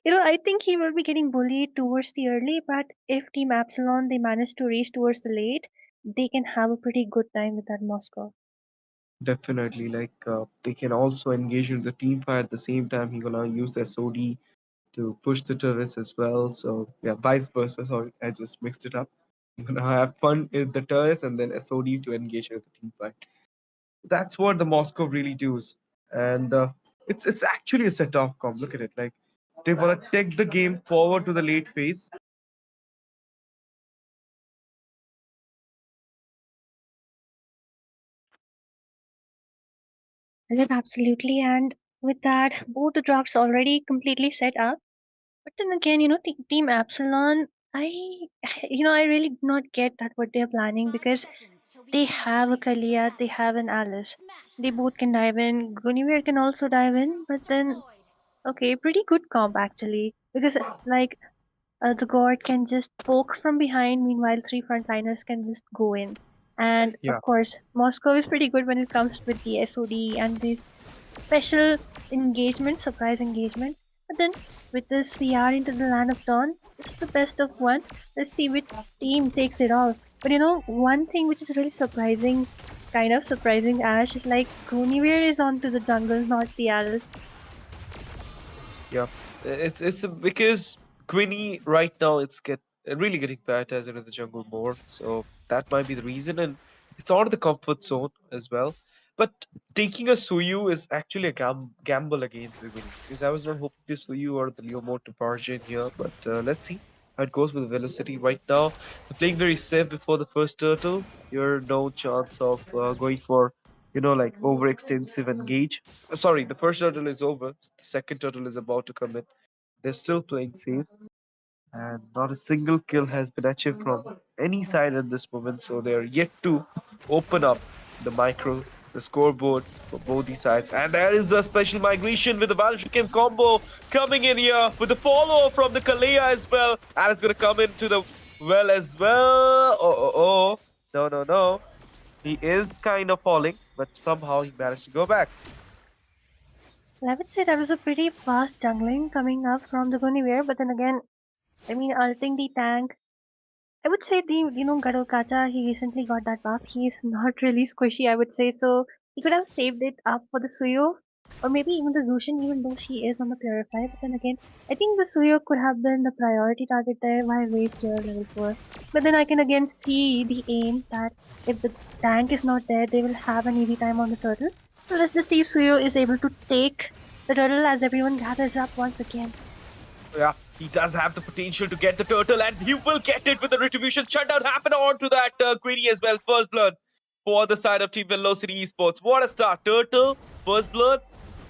I think he will be getting bullied towards the early, but if Team Epsilon they manage to reach towards the late, they can have a pretty good time with that Moscow. Definitely, like they can also engage in the team fight at the same time. He gonna use SOD to push the turrets as well. So yeah, vice versa. Sorry, I just mixed it up. I'm gonna have fun with the turrets and then SOD to engage with the team fight. That's what the Moscow really does, and it's actually a set off comp. Look at it, like they wanna take the game forward to the late phase. Yep, absolutely. And with that, both the drops already completely set up. But then again, Team Epsilon, I, I really do not get that what they're planning because they have a Kalia, they have an Alice. They both can dive in. Guinevere can also dive in, but then, okay, pretty good comp actually. Because, like, the guard can just poke from behind, meanwhile, three frontliners can just go in. And Yeah, of course, Moscow is pretty good when it comes with the SOD and these special engagements, surprise engagements. But then with this, we are into the land of dawn. This is the best of one. Let's see which team takes it all. But one thing which is really surprising, kind of surprising, Ash, is like Guinevere is onto the jungle, not the Alice. yeah. It's because Quinny right now it's really getting prioritized into the jungle more, so that might be the reason, and it's out of the comfort zone as well. But taking a Suyu is actually a gamble against the Quinny because I was not hoping the Suyu or the Leo mode to barge in here, but let's see how it goes with the Velocity right now. They're playing very safe before the first turtle. You're no chance of going for like overextensive engage. Sorry, the first turtle is over. The second turtle is about to come in. They're still playing safe, and not a single kill has been achieved from any side at this moment. So they're yet to open up the micro, the scoreboard for both these sides. And there is a special migration with the Valshkim combo coming in here with the follow from the Kalea as well. And it's gonna come into the well as well. Oh. No. He is kind of falling, but somehow he managed to go back. Well, I would say that was a pretty fast jungling coming up from the Guinevere, but then again, I mean, ulting the tank. I would say Garukacha, he recently got that buff. He's not really squishy, I would say. So he could have saved it up for the Suyo. Or maybe even the Zushin, even though she is on the Purify. But then again, I think the Suyo could have been the priority target there. Why waste your level 4? But then I can again see the aim that if the tank is not there, they will have an easy time on the turtle. So let's just see if Suyo is able to take the turtle as everyone gathers up once again. Yeah, he does have the potential to get the turtle, and he will get it with the retribution shutdown happen onto that greedy as well. First blood for the side of Team Velocity Esports. What a start! Turtle, first blood.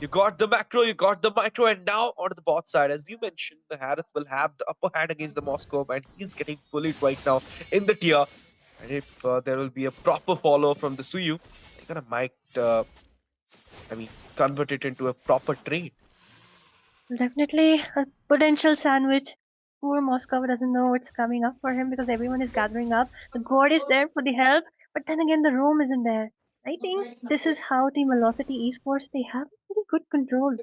You got the macro, you got the micro, and now onto the bot side. As you mentioned, the Harith will have the upper hand against the Moscow, and he's getting bullied right now in the tier. And if there will be a proper follow from the Suyu, they're gonna convert it into a proper trade. Definitely a potential sandwich. Poor Moscow doesn't know what's coming up for him because everyone is gathering up. The god is there for the help, but then again the roam isn't there. I think this is how Team Velocity Esports they have pretty good control.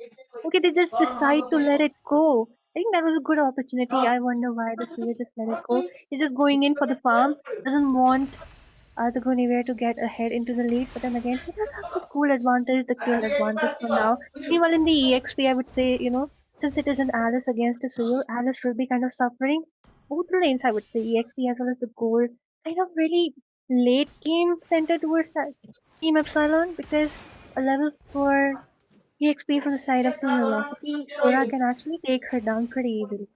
Okay, they just decide to let it go. I think that was a good opportunity. I wonder why the Suya just let it go. He's just going in for the farm, doesn't want the Guinevere to get ahead into the lead, but then again, he does have the cool advantage, the kill advantage for now. Meanwhile, in the EXP, I would say, since it is an Alice against a Suyo, Alice will be kind of suffering. Both the lanes, I would say, EXP as well as the gold, kind of really late game centered towards that Team Epsilon because a level 4 EXP from the side of Team Velocity, Sora can actually take her down pretty easily.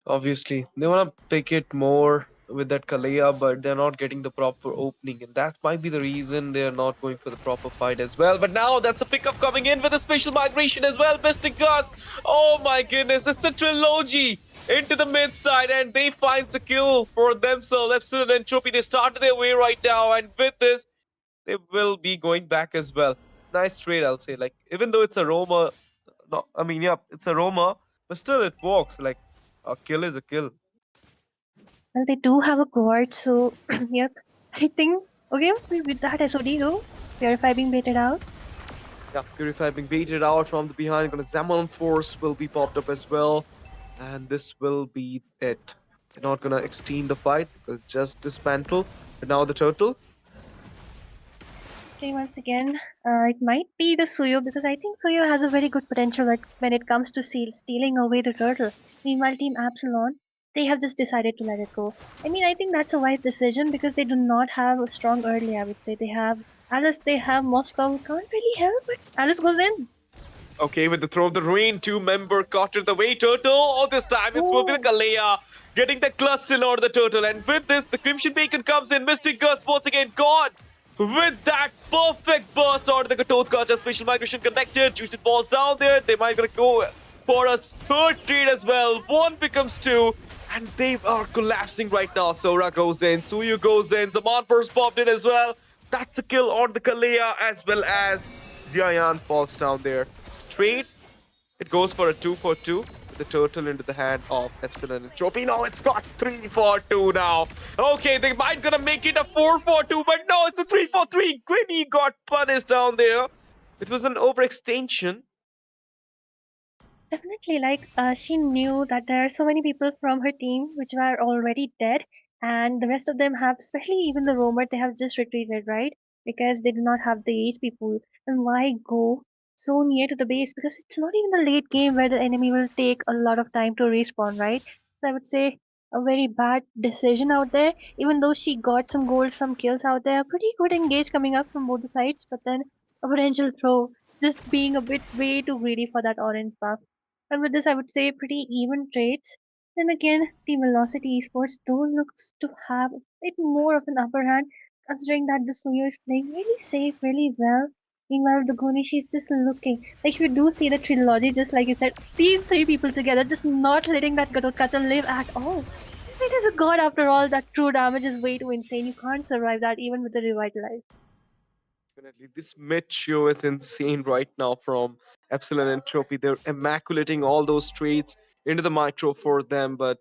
Obviously, they want to pick it more with that Kalea, but they're not getting the proper opening, and that might be the reason they're not going for the proper fight as well. But now that's a pickup coming in with a special migration as well. Mystic Gust. Oh my goodness, it's a trilogy into the mid side, and they find a kill for themselves. Epsilon and Trophy, they started their way right now, and with this, they will be going back as well. Nice trade, I'll say. Like, even though it's a Roma, no, I mean, yeah, it's a Roma, but still it works. Like, a kill is a kill. Well, they do have a guard, so yep. I think okay with that SOD though, Purify being baited out. Yeah, Purify being baited out from the behind. Gonna Zaman Force will be popped up as well. And this will be it. They're not gonna extend the fight, just dismantle. But now the turtle. say once again, it might be the Suyo because I think Suyo has a very good potential when it comes to stealing away the turtle. Meanwhile, Team Absalon, they have just decided to let it go. I mean, I think that's a wise decision because they do not have a strong early, I would say. They have Alice, they have Moscow, who can't really help, but Alice goes in. Okay, with the throw of the rain, two-member caught the way turtle. Oh, this time it's moving the Kalea, getting the cluster out of the turtle. And with this, the Crimson Bacon comes in. Mystic Gust once again gone. With that perfect burst out of the Gatotkacha, special migration connected. Juiced balls down there. They might gonna go for a third trade as well. One becomes two. And they are collapsing right now. Sora goes in. Suyu goes in. Zaman burst popped in as well. That's a kill on the Kalea as well as Xiayan falls down there. Trade. It goes for a 2-for-2 with the turtle into the hand of Epsilon and Trophy. No, it's got 3-for-2 now. Okay, they might gonna make it a 4-for-2, but no, it's a 3-for-3. Gwynny got punished down there. It was an overextension. Definitely, she knew that there are so many people from her team which were already dead, and the rest of them have, especially even the roamer, they have just retreated, right? Because they do not have the ace people. And why go so near to the base? Because it's not even the late game where the enemy will take a lot of time to respawn, right? So I would say a very bad decision out there. Even though she got some gold, some kills out there, pretty good engage coming up from both the sides, but then a potential throw, just being a bit way too greedy for that orange buff. And with this, I would say pretty even trades. Then again, the Velocity Esports though looks to have a bit more of an upper hand, considering that the Suyo is playing really safe, really well. Meanwhile, the Gonishi is just looking. Like, you do see the trilogy, just like you said, these three people together, just not letting that Gatotkacha live at all. It is a god after all, that true damage is way too insane. You can't survive that even with the revitalize. Definitely. This mid show is insane right now from Epsilon and Trophy. They're immaculating all those trades into the micro for them, but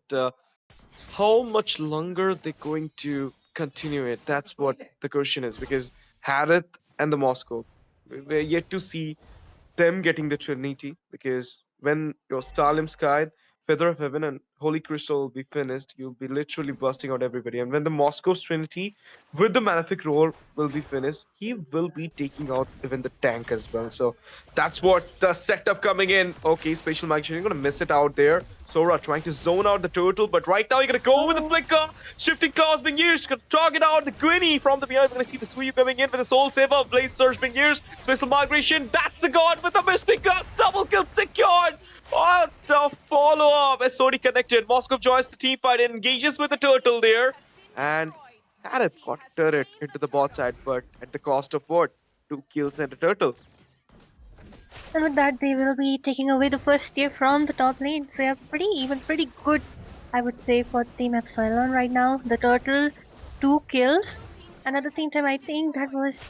how much longer they're going to continue it? That's what the question is, because Harith and the Moscow, we're yet to see them getting the Trinity, because when your Stalim Sky, Feather of Heaven, and Holy Crystal will be finished, you'll be literally busting out everybody. And when the Moscow's Trinity with the Malefic Roar will be finished, he will be taking out even the tank as well. So that's what the setup coming in. Okay, spatial migration, you're gonna miss it out there. Sora trying to zone out the turtle, but right now you're gonna go with the flicker. Shifting cars being used, gonna target out the Gwynny from the behind. We're gonna see the Suyu coming in with the Soul Saver, Blaze Surge being used. Spatial migration, that's a god with a Mystic Gun, double kill secured. What the follow-up? SOD connected. Moscow joins the team fight and engages with the turtle there. And Harith got a turret into the bot side, but at the cost of what? 2 kills and a turtle. And with that, they will be taking away the first tier from the top lane. So yeah, pretty good, I would say, for Team Epsilon right now. The turtle, 2 kills. And at the same time, I think that was,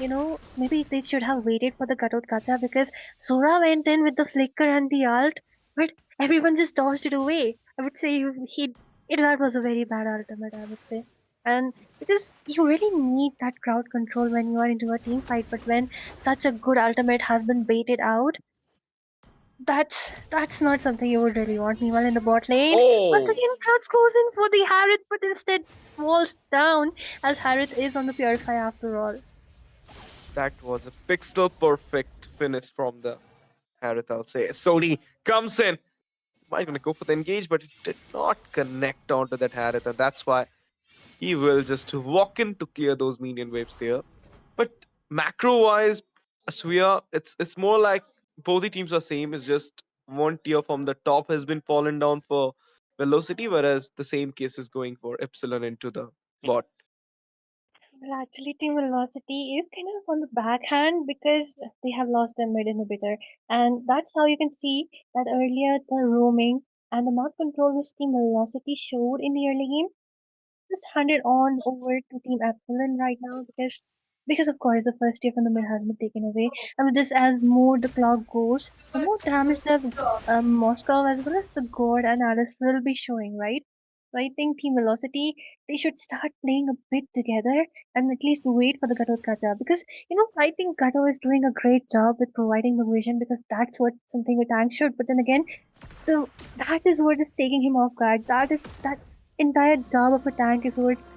maybe they should have waited for the Gatotkacha because Sora went in with the flicker and the ult, but everyone just dodged it away. I would say that was a very bad ultimate, I would say. And because you really need that crowd control when you are into a team fight, but when such a good ultimate has been baited out, that's not something you would really want. Meanwhile, in the bot lane, once Oh, again, crowds goes in for the Harith, but instead falls down as Harith is on the Purify after all. that was a pixel perfect finish from the Harith, I'll say. Sony comes in. Might gonna go for the engage, but it did not connect onto that Harith, and that's why he will just walk in to clear those minion waves there. But macro-wise, Asuya, it's more like both the teams are same. It's just one tier from the top has been fallen down for Velocity, whereas the same case is going for Epsilon into the bot. Well, actually, Team Velocity is kind of on the backhand because they have lost their mid inhibitor, and that's how you can see that earlier the roaming and the map control which Team Velocity showed in the early game just hand it on over to Team Epsilon right now because of course the first year from the mid has been taken away. And with this, as more the clock goes, the more damage the Moscow as well as the God and Alice will be showing, right? So I think Team Velocity, they should start playing a bit together and at least wait for the Gatotkacha because I think Gato is doing a great job with providing the vision because that's what something a tank should. But then again, so that is what is taking him off guard. That entire job of a tank is what's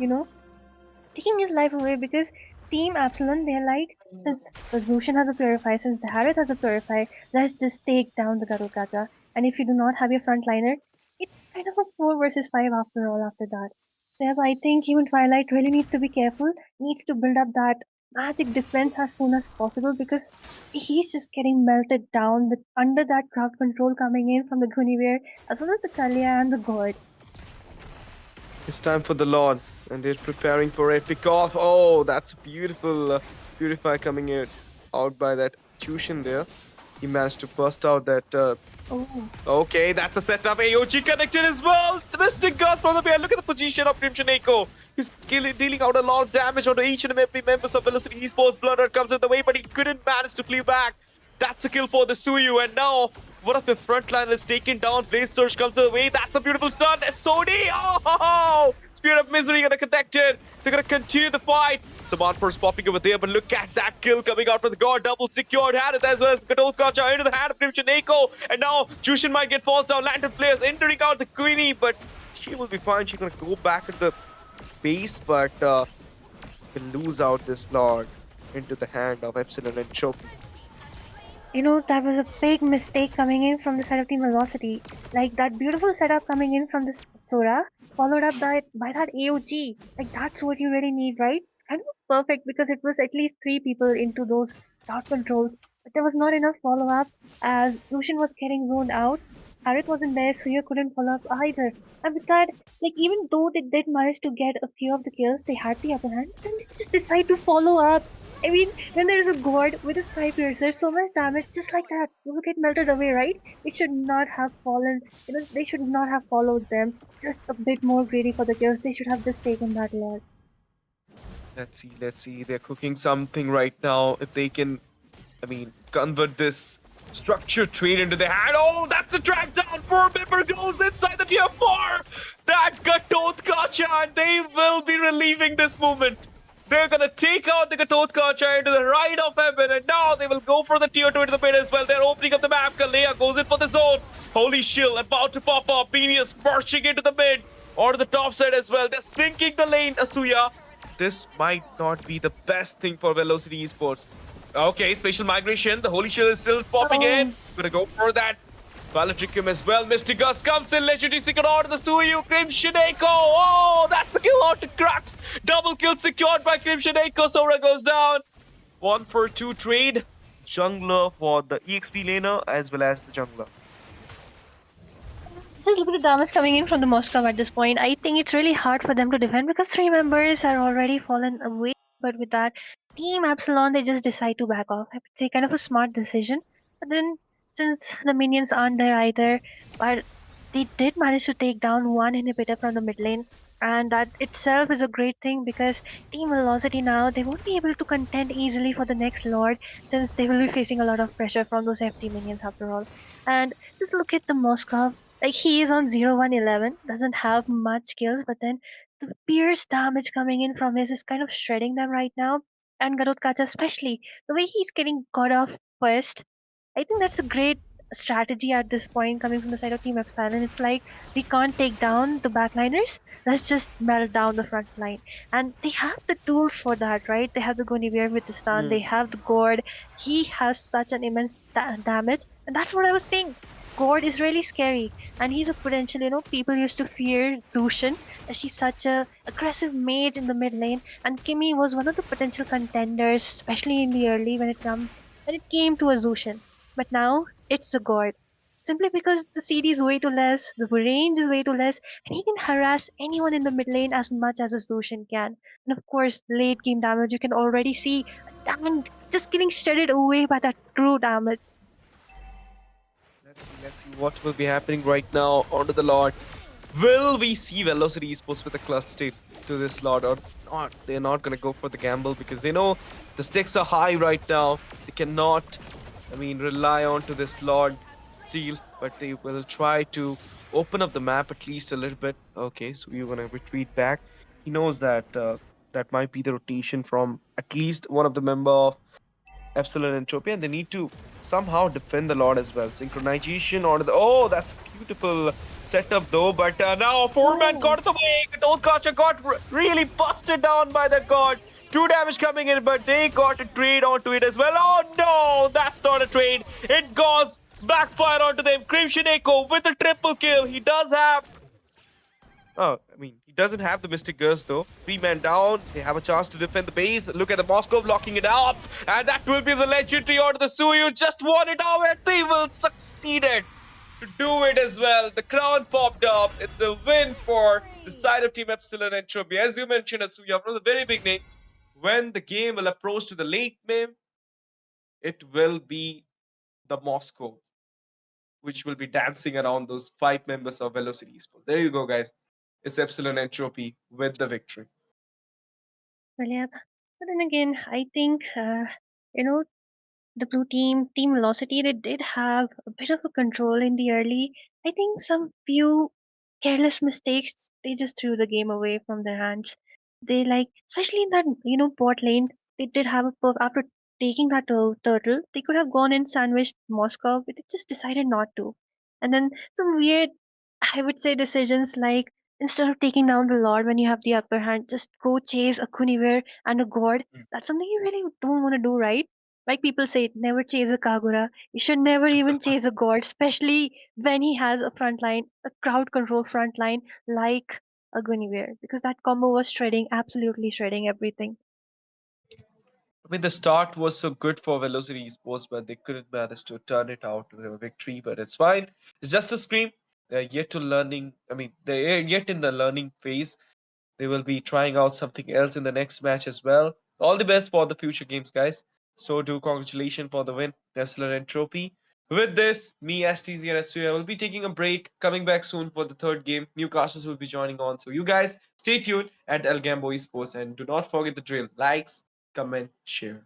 taking his life away because Team Epsilon, they're like, since the Zushin has a Purify, since the Harith has a Purify, let's just take down the Garukacha. And if you do not have your frontliner, it's kind of a 4 versus 5 after all after that. So I think even Twilight really needs to be careful, needs to build up that magic defense as soon as possible because he's just getting melted down with under that crowd control coming in from the Guinevere as well as the Kalia and the God. It's time for the Lord, and they're preparing for it. Pick off. Oh, that's a beautiful Purify coming out by that Tushin there. He managed to burst out that. Okay, that's a setup. AOG connected as well. The Mystic Gust from the pair. Look at the position of Crimson Echo. He's dealing out a lot of damage onto each and every members of Velocity Esports. Blooder comes in the way, but he couldn't manage to flee back. That's a kill for the Suyu, and now one of the frontliners is taken down. Blaze Surge comes the way. That's a beautiful stun. Sony! Oh! Spirit of Misery gonna connect it. They're gonna continue the fight. Saman first popping over there, but look at that kill coming out from the God. Double secured Harith as well as Katolkacha into the hand of Crimson Echo. And now Jushin might get falls down. Lantern players entering out the Queenie, but she will be fine. She's gonna go back into the base, but will lose out this Lord into the hand of Epsilon and Choke. You know, that was a big mistake coming in from the side of Team Velocity. Like, that beautiful setup coming in from the Sora, followed up by that AOG. Like, that's what you really need, right? It's kind of perfect because it was at least 3 people into those dot controls. But there was not enough follow-up as Lucian was getting zoned out. Harith wasn't there, so you couldn't follow up either. And with that, like, even though they did manage to get a few of the kills, they had the upper hand, then they just decide to follow up. I mean, when there is a god with a Sky Piercer, so much damage, just like that, you will get melted away, right? It should not have fallen, you know, they should not have followed them. Just a bit more greedy for the kills, they should have just taken that lot. Let's see. They're cooking something right now. If they can, convert this structured trade into their hand. Oh, that's a track down. 4-member goes inside the tier 4. That Gatotkacha, and they will be relieving this moment. They're gonna take out the Gatotkacha into the right of heaven, and now they will go for the tier 2 into the mid as well. They're opening up the map. Kalea goes in for the zone. Holy Shield about to pop up. Beanius marching into the mid or to the top side as well. They're sinking the lane, Asuya. This might not be the best thing for Velocity Esports. Okay, spatial migration. The Holy Shield is still popping in. Gonna go for that. Valatricum as well. Mystic Gust comes in. Legendary secret order. The Suyu. Crimson Echo. Oh, that's a kill out to Crux. Double kill secured by Crimson Echo. Sora goes down. 1 for 2 trade. Jungler for the EXP laner as well as the jungler. Just look at the damage coming in from the Moscow at this point. I think it's really hard for them to defend because 3 members are already fallen away. But with that, Team Epsilon, they just decide to back off. I would say kind of a smart decision. But then, since the minions aren't there either, but they did manage to take down 1 inhibitor from the mid lane. And that itself is a great thing because Team Velocity now, they won't be able to contend easily for the next Lord since they will be facing a lot of pressure from those FT minions after all. And just look at the Moskov. Like, he is on 0-1-11, doesn't have much skills, but then the pierce damage coming in from his is kind of shredding them right now. And Garotkacha especially, the way he's getting caught off first, I think that's a great strategy at this point coming from the side of Team Epsilon. It's like, we can't take down the backliners, let's just melt down the front line. And they have the tools for that, right? They have the Guinevere with the stun, they have the Gord. He has such an immense damage, and that's what I was saying. Gord is really scary, and he's a potential, you know, people used to fear Zushin, as she's such a aggressive mage in the mid lane, and Kimmy was one of the potential contenders, especially in the early when it came to a Zushin. But now it's a Gord. Simply because the CD is way too less, the range is way too less, and he can harass anyone in the mid lane as much as a Zushin can. And of course, late game damage, you can already see a tank just getting shredded away by that true damage. Let's see what will be happening right now onto the Lord. Will we see Velocity Esports with a cluster to this Lord or not? They're not going to go for the gamble because they know the stakes are high right now. They cannot, rely on to this Lord seal, but they will try to open up the map at least a little bit. Okay, so you're going to retreat back. He knows that that might be the rotation from at least one of the member of Epsilon and Tropia, and they need to somehow defend the Lord as well. Synchronization on the... Oh, that's a beautiful setup though, but now a 4-man got the way. Gatotkacha got really busted down by that god. 2 damage coming in, but they got a trade onto it as well. Oh no, that's not a trade. It goes backfire onto them. Krimshineko with a triple kill. He does have... Oh, I mean, he doesn't have the Mystic Girls though. 3 man down. They have a chance to defend the base. Look at the Moscow blocking it up. And that will be the legendary onto the Suyu. Just won it out and they will succeeded to do it as well. The crown popped up. It's a win for the side of Team Epsilon Entropy. As you mentioned, Asuya, from the very beginning, when the game will approach to the late game, it will be the Moscow which will be dancing around those 5 members of Velocity Esports. There you go, guys. It's Epsilon Entropy with the victory. Well, yeah. But then again, I think, you know, the blue team, Team Velocity, they did have a bit of a control in the early. I think some few careless mistakes, they just threw the game away from their hands. They like, especially in that, bot lane, they did have after taking that turtle, they could have gone and sandwiched Moscow, but they just decided not to. And then some weird, I would say, decisions like instead of taking down the Lord when you have the upper hand, just go chase a Kuniver and a God. That's something you really don't want to do, right? Like people say, never chase a Kagura. You should never even chase a god, especially when he has a front line, a crowd control front line like a Guinevere, because that combo was shredding, absolutely shredding everything. I mean, the start was so good for Velocity Esports, but they couldn't manage to turn it out to a victory. But it's fine. It's just a scream. They're yet to learning. I mean, they're yet in the learning phase. They will be trying out something else in the next match as well. All the best for the future games, guys. So do congratulations for the win, Epsilon Entropy. With this, me, STZ, and SUA will be taking a break, coming back soon for the third game. Newcasters will be joining on. So you guys stay tuned at Algambo Esports and do not forget the drill. Likes, comment, share.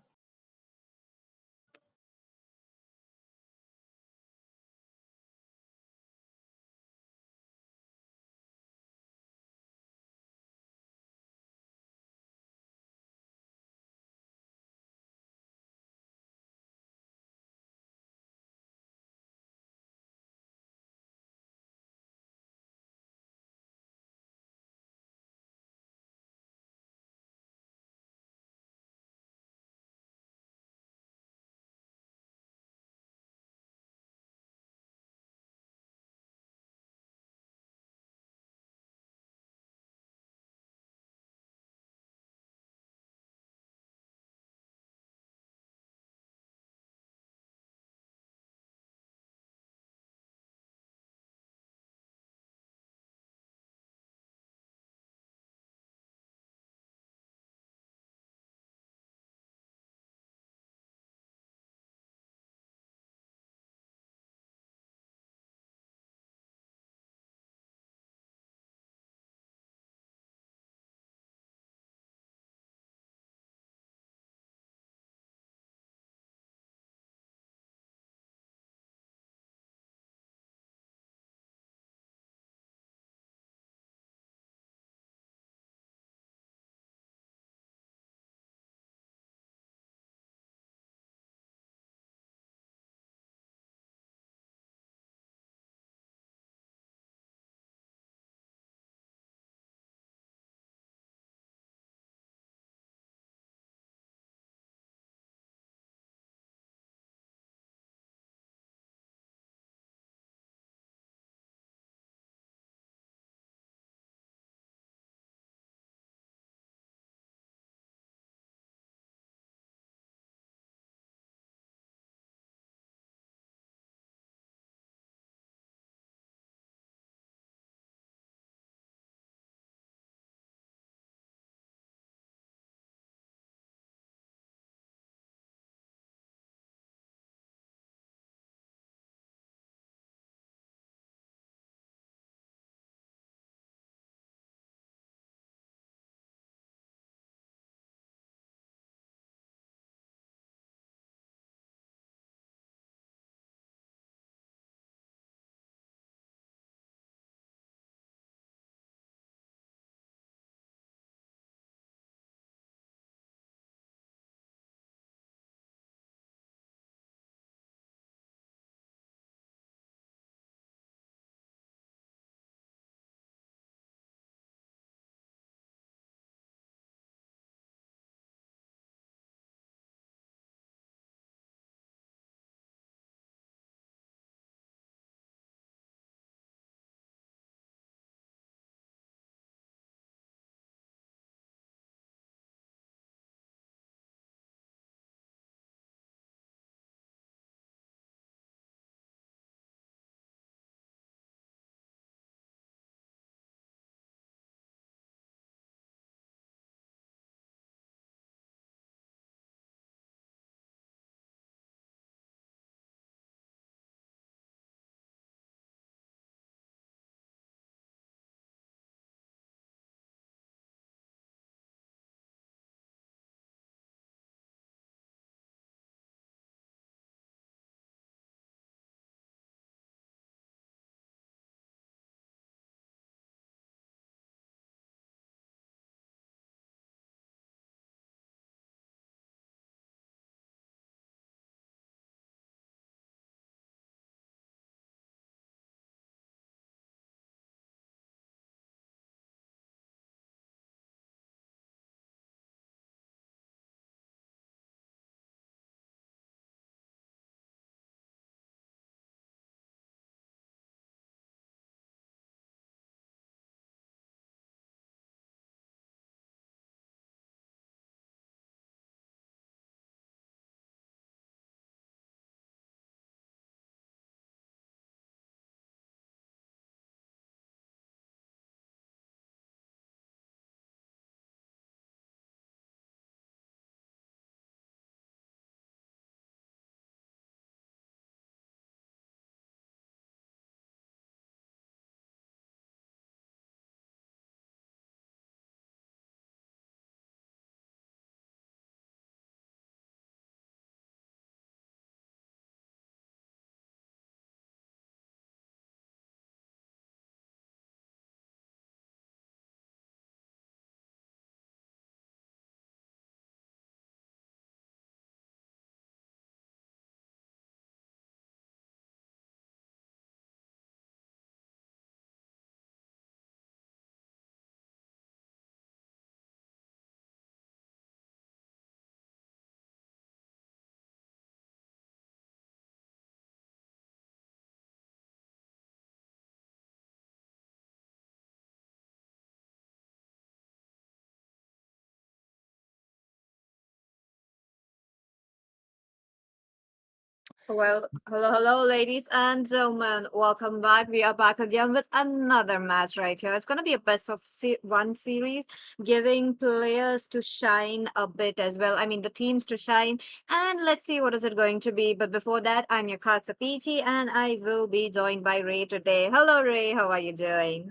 Well, hello, ladies and gentlemen. Welcome back. We are back again with another match right here. It's going to be a best of one series, giving players to shine a bit as well. I mean, the teams to shine. And let's see what is it going to be. But before that, I'm your Casa Peachy, and I will be joined by Ray today. Hello, Ray. How are you doing?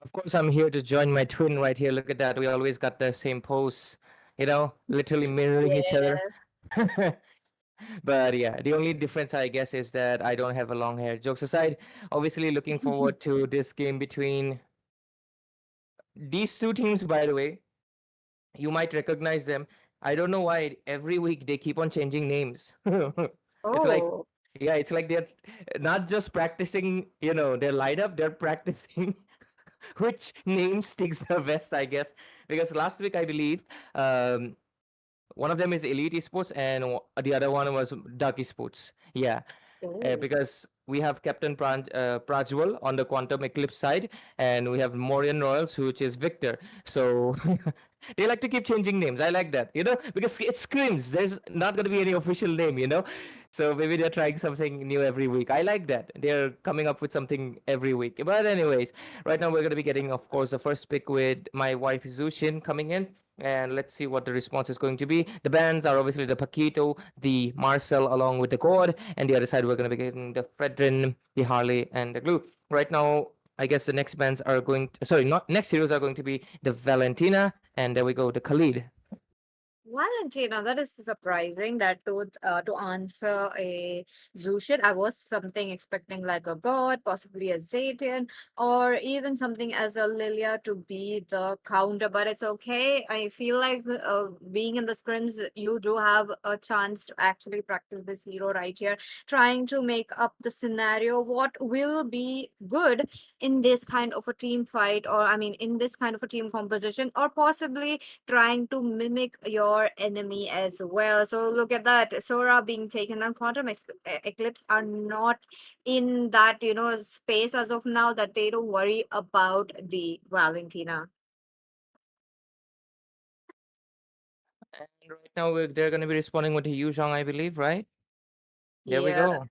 Of course, I'm here to join my twin right here. Look at that. We always got the same pose, literally mirroring each other. Yeah. But yeah, the only difference, I guess, is that I don't have a long hair. Jokes aside, obviously looking forward to this game between these two teams, by the way. You might recognize them. I don't know why every week they keep on changing names. It's like, Oh. yeah, it's like they're not just practicing, their lineup, they're practicing which name sticks the best, I guess. Because last week, I believe, one of them is Elite Esports and the other one was Duck Esports. Yeah, Oh. because we have Captain Prajwal on the Quantum Eclipse side, and we have Morian Royals, which is Victor. So they like to keep changing names. I like that, because it's Scrims. There's not going to be any official name. So maybe they're trying something new every week. I like that. They're coming up with something every week. But anyways, right now we're going to be getting, of course, the first pick with my wife Zushin coming in. And let's see what the response is going to be. The bands are obviously the Paquito, the Marcel, along with the God, and the other side we're going to be getting the Fredrin, the Harley, and the Glue. Right now, I guess the next bands are going to, sorry, not next heroes are going to be the Valentina, and there we go, the Khalid. Valentina, that is surprising that to answer a Zushin, I was something expecting like a god, possibly a Zaytian, or even something as a Lilia to be the counter, but it's okay. I feel like being in the scrims, you do have a chance to actually practice this hero right here, trying to make up the scenario, what will be good in this kind of a team fight, or I mean, in this kind of a team composition, or possibly trying to mimic your enemy as well. So look at that. Sora being taken and Eclipse are not in that, space as of now that they don't worry about the Valentina. And right now they're going to be responding with the Yuzhong, I believe, right? There we Yeah. go.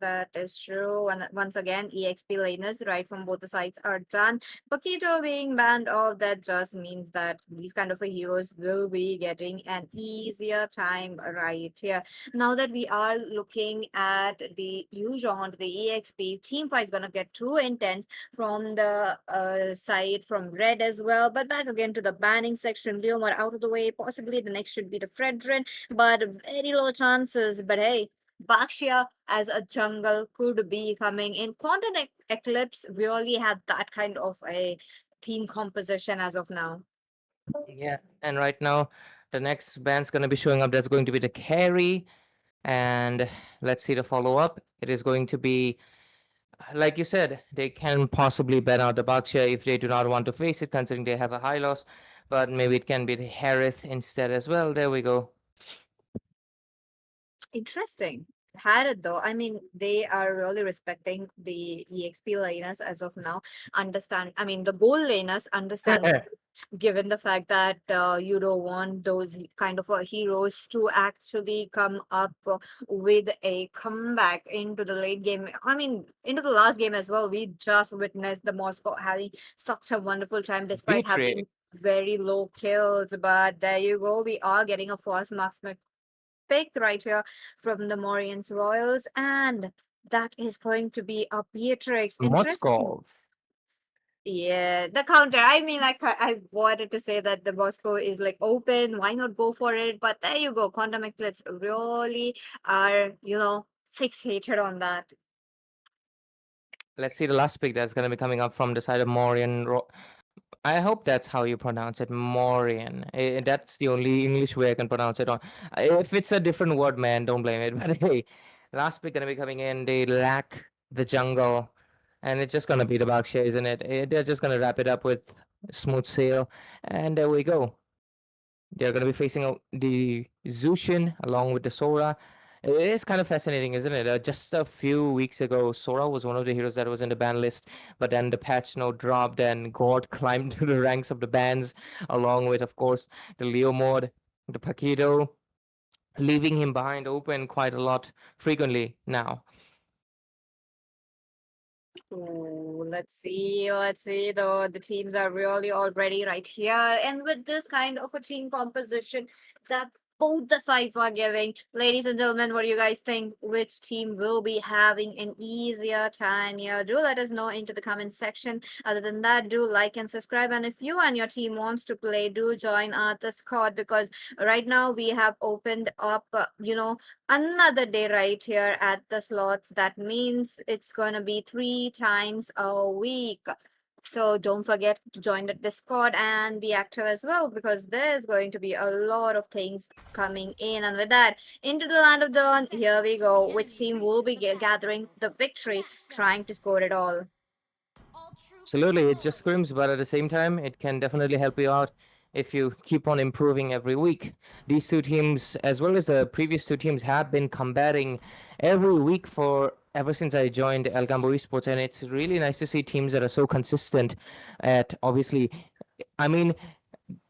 That is true. And once again, EXP laners right from both the sides are done. Paquito being banned off, that just means that these kind of a heroes will be getting an easier time right here. Now that we are looking at the Yuzhong, the EXP, team fight is gonna get too intense from the side from red as well. But back again to the banning section. Leomar out of the way. Possibly the next should be the Fredrin, but very low chances. But hey, Bakshia as a jungle could be coming in. Quantum Eclipse really have that kind of a team composition as of now. Yeah, and right now the next band's going to be showing up. That's going to be the Carry. And let's see the follow up. It is going to be, like you said, they can possibly ban out the Baksha if they do not want to face it, considering they have a high loss. But maybe it can be the Harith instead as well. There we go. Interesting. Had it though. I mean, they are really respecting the EXP laners as of now. Understand. I mean, the goal laners understand. Given the fact that you don't want those kind of heroes to actually come up with a comeback into the late game. I mean, into the last game as well. We just witnessed the Moscow having such a wonderful time despite having very low kills. But there you go. We are getting a first marksman pick right here from the Morians Royals, and that is going to be a Beatrix. Interesting. Moskov. Yeah, the counter. I mean, I wanted to say that the Bosco is like open. Why not go for it? But there you go. Quantum Eclipse really are, fixated on that. Let's see the last pick that's going to be coming up from the side of Morian. I hope that's how you pronounce it, Morian. That's the only English way I can pronounce it on. If it's a different word, man, don't blame it. But hey, last pick going to be coming in. They lack the jungle. And it's just going to be the Baksha, isn't it? They're just going to wrap it up with smooth sail. And there we go. They're going to be facing the Zushin along with the Sora. It is kind of fascinating, isn't it? Just a few weeks ago, Sora was one of the heroes that was in the ban list, but then the patch note dropped and God climbed to the ranks of the bans, along with, of course, the Leo mode, the Paquito, leaving him behind open quite a lot frequently now. Ooh, let's see. Let's see. The teams are really already right here. And with this kind of a team composition that both the sides are giving, ladies and gentlemen, what do you guys think? Which team will be having an easier time here? Do let us know into the comment section. Other than that, do like and subscribe. And if you and your team wants to play, do join our Discord, because right now we have opened up, another day right here at the slots. That means it's going to be 3 times a week. So don't forget to join the Discord and be active as well, because there's going to be a lot of things coming in. And with that, into the land of dawn, here we go. Which team will be gathering the victory, trying to score it all? Absolutely, it just scrims, but at the same time, it can definitely help you out if you keep on improving every week. These two teams, as well as the previous two teams, have been combating every week for ever since I joined Algambo Esports, and it's really nice to see teams that are so consistent at obviously. I mean,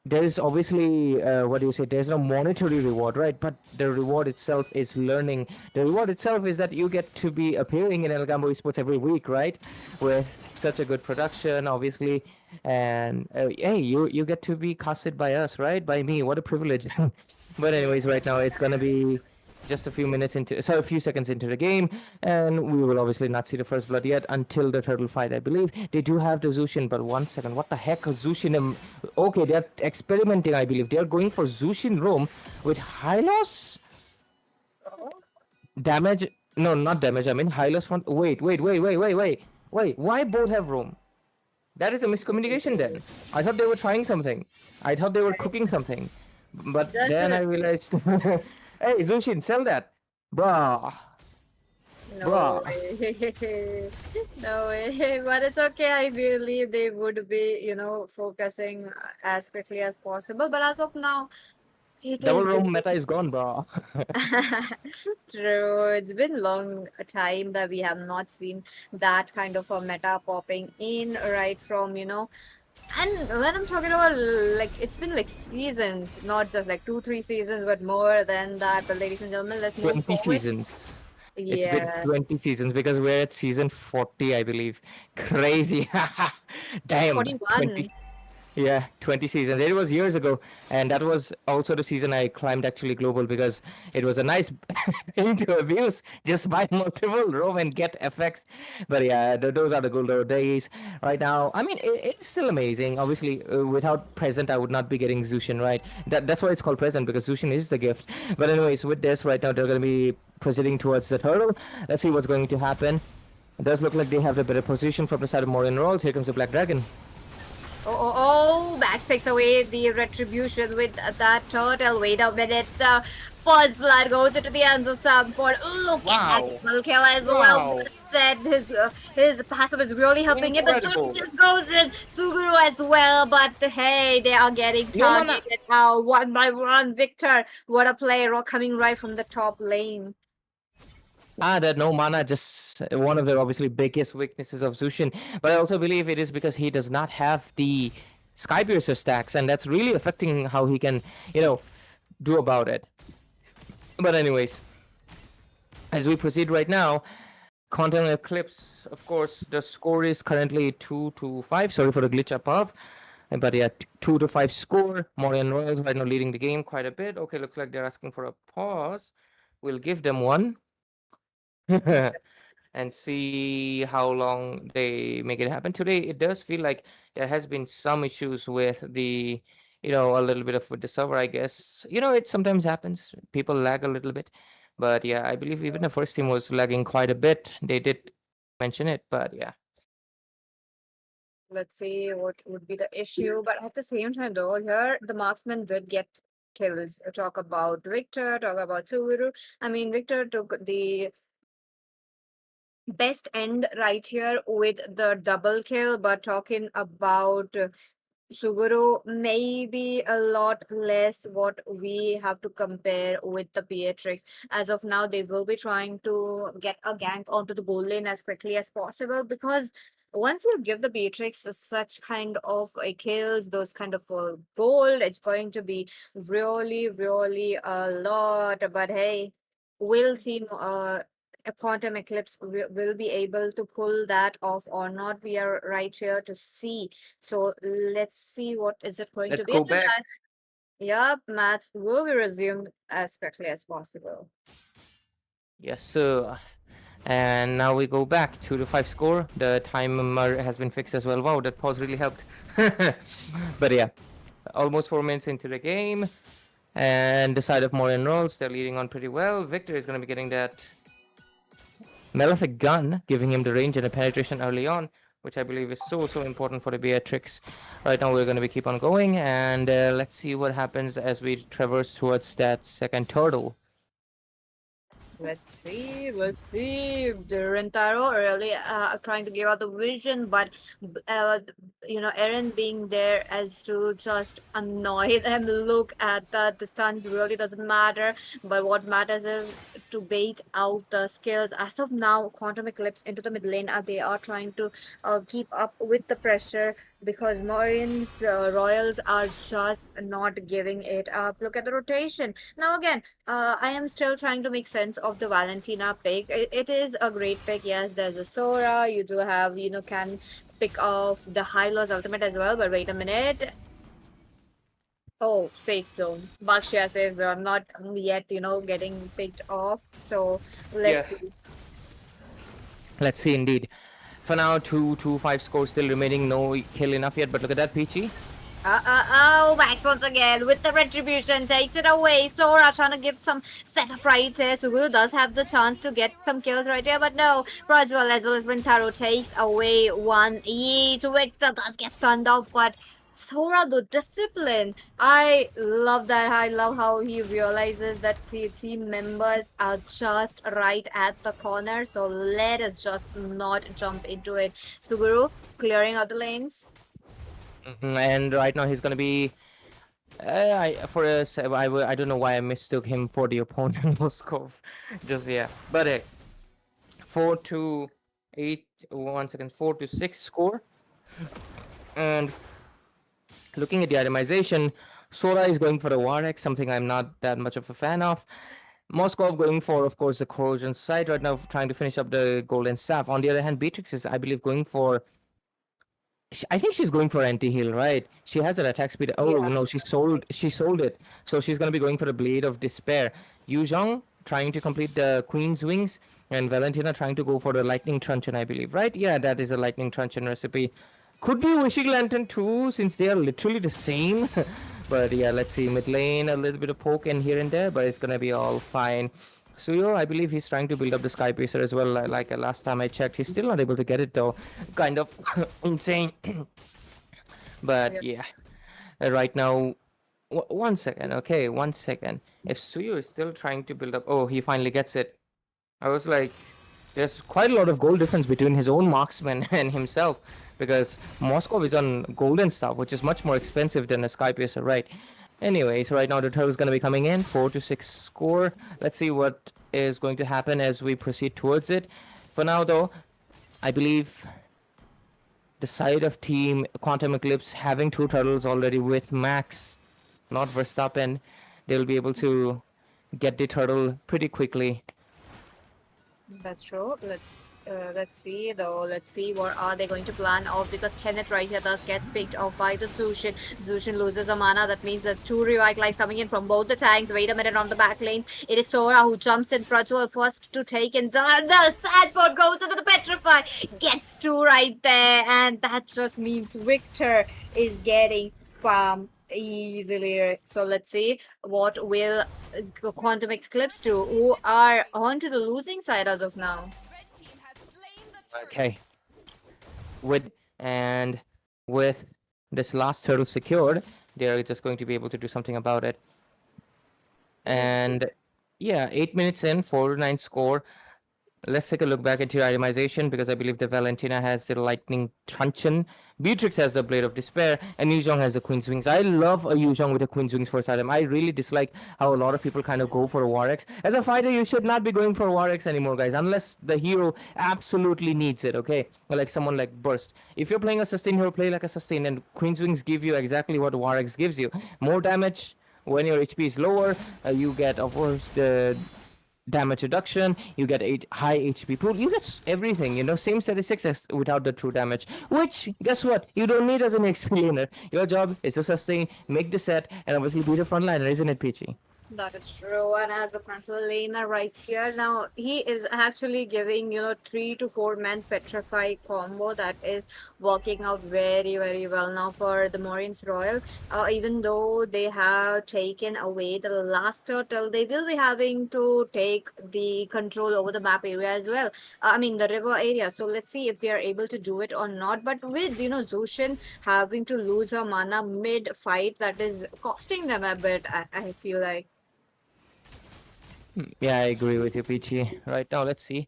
there's obviously what do you say, there's no monetary reward, right? But the reward itself is learning. The reward itself is that you get to be appearing in Algambo Esports every week, right? With such a good production, obviously. And hey, you get to be casted by us, right? By me. What a privilege. But anyways, right now it's gonna be just a few seconds into the game, and we will obviously not see the first blood yet until the turtle fight, I believe. They do have the Zushin, but 1 second, what the heck? Zushin, okay, they're experimenting, I believe. They're going for Zushin Roam with high loss damage. No, not damage, I mean high loss front. Wait, why both have Roam? That is a miscommunication then. I thought they were trying something. I thought they were cooking something. But then I realized, hey, Zushin, sell that. Bruh. No Bruh. way. No way. But it's okay. I believe they would be, focusing as quickly as possible. But as of now, it Double is roam meta is gone, bro. true. It's been long a time that we have not seen that kind of a meta popping in, right from, and when I'm talking about, like, it's been like seasons, not just like 2, 3 seasons, but more than that. But ladies and gentlemen, let's move 20 forward. seasons. It's been Yeah. 20 seasons because we're at season 40, I believe. Crazy. Damn. 41. 20. Yeah, 20 seasons. It was years ago, and that was also the season I climbed actually global, because it was a nice thing to abuse. Just buy multiple roam and get effects. But yeah, those are the good old days. Right now, I mean, it's still amazing. Obviously, without present, I would not be getting Zushin, right? That's why it's called present, because Zushin is the gift. But anyways, with this right now, they're going to be proceeding towards the turtle. Let's see what's going to happen. It does look like they have the better position from the side of Morian Rolls. Here comes the Black Dragon. Oh, Max takes away the retribution with that turtle. Wait a minute. The first blood goes into the hands of Samford. Look at that double kill as well. But said his passive is really helping him. The turtle just goes in. Suguru as well. But hey, they are getting targeted now one by one. Victor, what a play coming right from the top lane. That no mana, just one of the obviously biggest weaknesses of Zushin. But I also believe it is because he does not have the Skypiercer stacks, and that's really affecting how he can, do about it. But anyways, as we proceed right now, Quantum Eclipse, of course, the score is currently 2-5. Sorry for the glitch above. But yeah, 2-5 score. Morian Royals right now leading the game quite a bit. Okay, looks like they're asking for a pause. We'll give them one. And see how long they make it happen. Today, it does feel like there has been some issues with the, a little bit of with the server, I guess. It sometimes happens. People lag a little bit. But yeah, I believe even the first team was lagging quite a bit. They did mention it, but yeah. Let's see what would be the issue. But at the same time, though, here the marksman did get kills. Talk about Victor, talk about Suguru. I mean, Victor took the best end right here with the double kill, but talking about Suguru, maybe a lot less what we have to compare with the Beatrix. As of now, they will be trying to get a gank onto the goal lane as quickly as possible, because once you give the Beatrix such kind of kills, those kind of gold, it's going to be really, really a lot. But hey, will team a Quantum Eclipse will be able to pull that off or not? We are right here to see. So let's see what is it going to Let's be. go back. Yep, match will be resumed as quickly as possible. Yes, sir. And now we go back to the 5 score. The timer has been fixed as well. Wow, that pause really helped. But yeah, almost 4 minutes into the game. And the side of Morian rolls, they're leading on pretty well. Victor is going to be getting that malefic gun, giving him the range and the penetration early on, which I believe is so important for the Beatrix. Right now we're going to be keep on going, and let's see what happens as we traverse towards that second turtle. Let's see. The Rentaro really trying to give out the vision, but Eren being there as to just annoy them. Look at the distance really doesn't matter, but what matters is to bait out the skills. As of now, Quantum Eclipse into the mid lane, they are trying to keep up with the pressure because Morian's royals are just not giving it up. Look at the rotation. Now again, I am still trying to make sense of the Valentina pick. It is a great pick. Yes, there's a Sora. You do have, can pick off the high loss ultimate as well. But wait a minute. Oh, safe zone. Bakshia safe zone. I'm not yet, getting picked off. So let's see. Let's see indeed. For now, 2-5 scores still remaining. No kill enough yet, but look at that, Peachy. Oh, Max once again with the retribution takes it away. Sora trying to give some setup right there. Suguru does have the chance to get some kills right here, but no. Prajwal as well as Rintaro takes away one each. Victor does get stunned off, but Sora, the discipline. I love that. I love how he realizes that the team members are just right at the corner. So let us just not jump into it. Suguru clearing out the lanes. And right now he's gonna be. I don't know why I mistook him for the opponent Moskov. Just yeah, but hey, 4-8. 1 second, 4-6 score. And looking at the itemization, Sora is going for the Warek, something I'm not that much of a fan of. Moskov going for, of course, the corrosion side right now, trying to finish up the golden staff. On the other hand, Beatrix is, I believe, going for. I think she's going for anti-heal, right? She has an attack speed. Oh no, she sold it. So she's gonna be going for the Blade of Despair. Yu Zhong trying to complete the Queen's Wings, and Valentina trying to go for the Lightning Truncheon, I believe, right? Yeah, that is a Lightning Truncheon recipe. Could be Wishing Lantern too, since they are literally the same. But yeah, let's see. Mid lane, a little bit of poke in here and there, but it's gonna be all fine. Suyo, I believe he's trying to build up the Sky Pacer as well. Like last time I checked, he's still not able to get it though. Kind of insane. But yeah, right now, 1 second. Okay, 1 second. If Suyo is still trying to build up, oh, he finally gets it. I was like, there's quite a lot of gold difference between his own marksman and himself, because Moskov is on golden stuff, which is much more expensive than a Sky Pacer, right? Anyways, right now the turtle is going to be coming in, 4-6 score. Let's see what is going to happen as we proceed towards it. For now, though, I believe the side of Team Quantum Eclipse having 2 turtles already with Max, not Verstappen, they'll be able to get the turtle pretty quickly. That's true. Let's see though. Let's see what are they going to plan off, because Kenneth right here does gets picked off by the Zushin. Zushin loses a mana. That means there's 2 revitalize coming in from both the tanks. Wait a minute on the back lanes. It is Sora who jumps in. Prajwal first to take in. The Sadford goes into the Petrify. Gets 2 right there, and that just means Victor is getting farmed easily. So let's see what will Quantum Eclipse do, who are onto the losing side as of now. Okay. With this last turtle secured, they're just going to be able to do something about it. And yeah, 8 minutes in, 4-9 score. Let's take a look back at your itemization because I believe that Valentina has the lightning truncheon, Beatrix has the blade of despair, and Yuzhong has the queen's wings. I love a Yuzhong with a queen's wings first item. I really dislike how a lot of people kind of go for a War X. As a fighter, you should not be going for a War X anymore, guys, unless the hero absolutely needs it, okay? Or like someone like Burst. If you're playing a sustain hero, play like a sustain, and queen's wings give you exactly what War X gives you. More damage when your HP is lower, you get, of course, the damage reduction, you get a high HP pool, you get everything, you know, same statistics as without the true damage, which, guess what, you don't need as an explainer. Your job is to sustain, make the set, and obviously be the frontliner, isn't it, Peachy? That is true. And as a front laner right here, now he is actually giving, 3 to 4 man petrify combo that is working out very, very well now for the Morians Royal. Even though they have taken away the last turtle, they will be having to take the control over the map area as well. I mean, the river area. So let's see if they are able to do it or not. But with, Zushin having to lose her mana mid fight, that is costing them a bit, I feel like. Yeah, I agree with you, Peachy. Right now, let's see.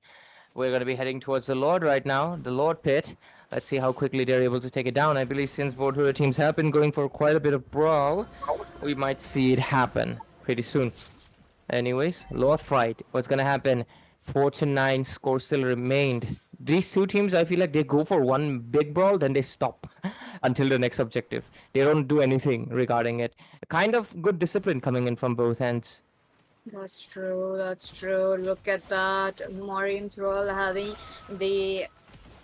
We're going to be heading towards the Lord right now, the Lord pit. Let's see how quickly they're able to take it down. I believe since both of the teams have been going for quite a bit of brawl, we might see it happen pretty soon. Anyways, Lord fight. What's going to happen? 4-9 score still remained. These two teams, I feel like they go for one big brawl, then they stop until the next objective. They don't do anything regarding it. Kind of good discipline coming in from both ends. That's true. That's true. Look at that. Morians Royal having the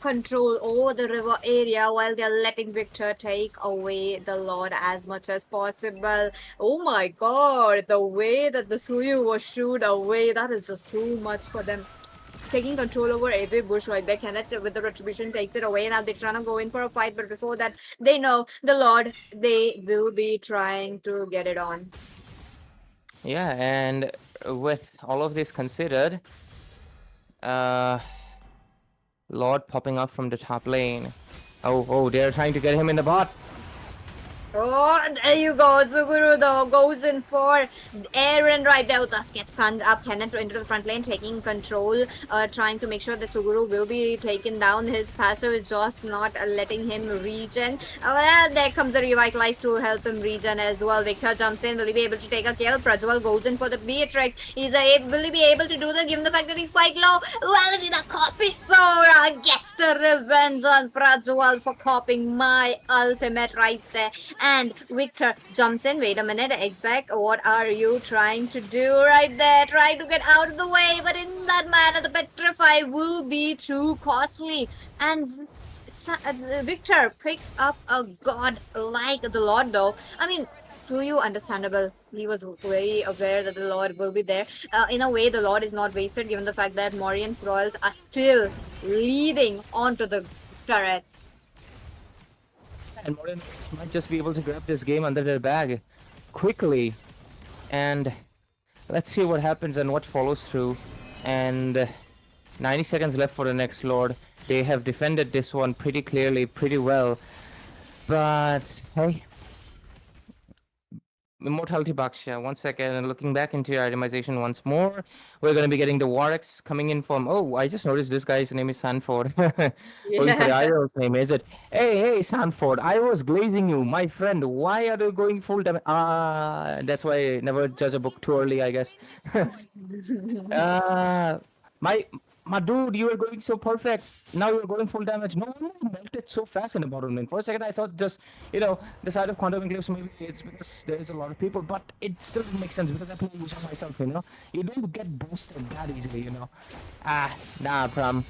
control over the river area while they're letting Victor take away the Lord as much as possible. Oh my god, the way that the Suyu was shooed away, that is just too much for them. Taking control over every bush right there. Kenneth with the retribution takes it away. Now they're trying to go in for a fight, but before that, they know the Lord, they will be trying to get it on. Yeah, and with all of this considered, Lord popping up from the top lane. Oh, they're trying to get him in the bot. Oh, there you go. Suguru though goes in for Aaron right there. Thus gets stunned up. Kenneth into the front lane, taking control, trying to make sure that Suguru will be taken down. His passive is just not letting him regen. Well, there comes the revitalize to help him regen as well. Victor jumps in. Will he be able to take a kill? Prajwal goes in for the Beatrix. Will he be able to do that given the fact that he's quite low? Valentina copy Sora gets the revenge on Prajwal for copying my ultimate right there. And Victor jumps in. Wait a minute, X-Back, what are you trying to do right there? Trying to get out of the way, but in that manner, the Petrify will be too costly. And Victor picks up a god like the Lord, though. I mean, Suyu, understandable. He was very aware that the Lord will be there. In a way, the Lord is not wasted, given the fact that Morians Royals are still leading onto the turrets. And Modern might just be able to grab this game under their bag quickly. And let's see what happens and what follows through. And 90 seconds left for the next Lord. They have defended this one pretty clearly, pretty well. But, hey. Immortality Baksha, 1 second, and looking back into your itemization once more, we're going to be getting the Warx coming in from, oh, I just noticed this guy's name is Sanford. Going for the IO's name, is it? Hey, Sanford, I was glazing you, my friend, why are you going full damage? That's why I never judge a book too early, I guess. My dude, you were going so perfect. Now you're going full damage. No one melted so fast in the bottom lane. For a second, I thought just, the side of Quantum Eclipse, maybe it's because there's a lot of people, but it still makes sense because I play Yusha myself, You don't get boosted that easily, Nah, fam.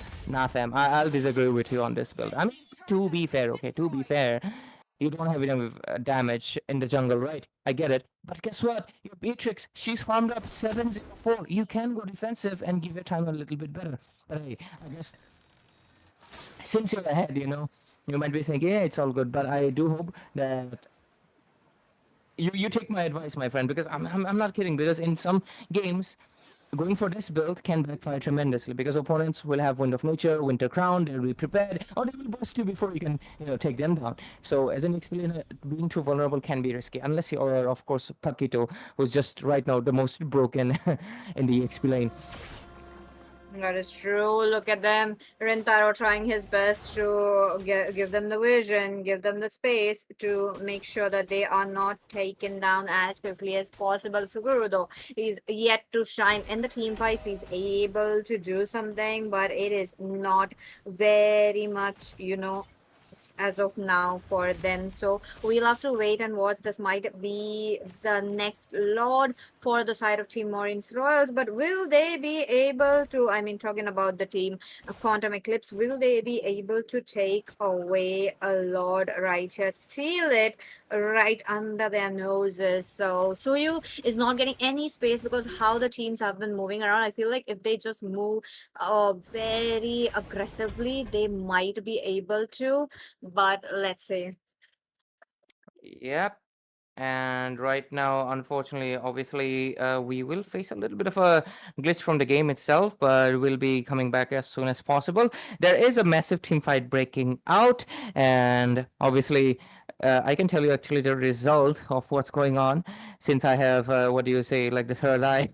I'll disagree with you on this build. I mean, to be fair, you don't have enough damage in the jungle, right? I get it. But guess what? Your Beatrix, she's farmed up 704. You can go defensive and give your time a little bit better. But hey, I guess since you're ahead, you might be thinking, yeah, it's all good. But I do hope that you take my advice, my friend, because I'm not kidding. Because in some games, going for this build can backfire tremendously because opponents will have Wind of Nature, Winter Crown, they'll be prepared, or they will burst you before you can, take them down. So as an explainer, being too vulnerable can be risky, unless you are, of course, Pakito, who's just right now the most broken in the XP lane. That is true. Look at them. Rintaro trying his best to give them the vision, give them the space to make sure that they are not taken down as quickly as possible. Suguru, though, is yet to shine in the team fights. He's able to do something, but it is not very much, as of now for them. So we'll have to wait and watch. This might be the next Lord for the side of Team Maureen's Royals, but will they be able to, I mean, talking about the team Quantum Eclipse, will they be able to take away a Lord right here, steal it right under their noses? So Suyu is not getting any space because how the teams have been moving around. I feel like if they just move very aggressively, they might be able to, but let's see. Yep. And right now, unfortunately, obviously, we will face a little bit of a glitch from the game itself, but we'll be coming back as soon as possible. There is a massive team fight breaking out, and obviously, I can tell you actually the result of what's going on since I have, what do you say, like the third eye.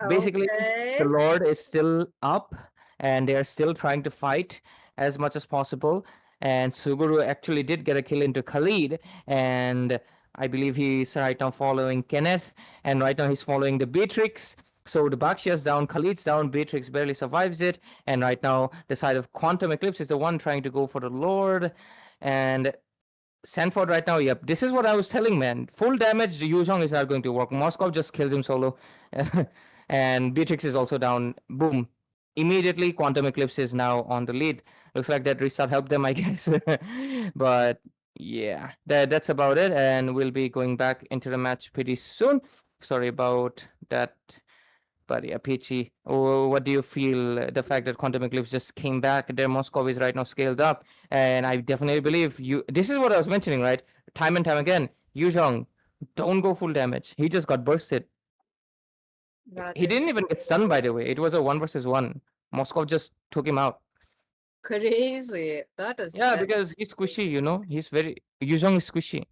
Basically, the Okay. Lord is still up, and they are still trying to fight as much as possible. And Suguru actually did get a kill into Khalid, and I believe he's right now following Kenneth, and right now he's following the Beatrix. So the Bakshia's down, Khalid's down, Beatrix barely survives it, and right now the side of Quantum Eclipse is the one trying to go for the Lord, and Sanford right now, yep. This is what I was telling, man. Full damage, Yuzhong is not going to work. Moskov just kills him solo. And Beatrix is also down. Boom. Immediately, Quantum Eclipse is now on the lead. Looks like that restart helped them, I guess. But yeah, that's about it. And we'll be going back into the match pretty soon. Sorry about that. But yeah, Peachy, what do you feel the fact that Quantum Eclipse just came back? Their Moscow is right now scaled up, and I definitely believe you. This is what I was mentioning, right? Time and time again, Yu Zhong, don't go full damage. He just got bursted. That He is didn't even get stunned, by the way. It was a 1 versus 1. Moscow just took him out. crazy. That is Yeah, because he's squishy, He's very Yu Zhong is squishy.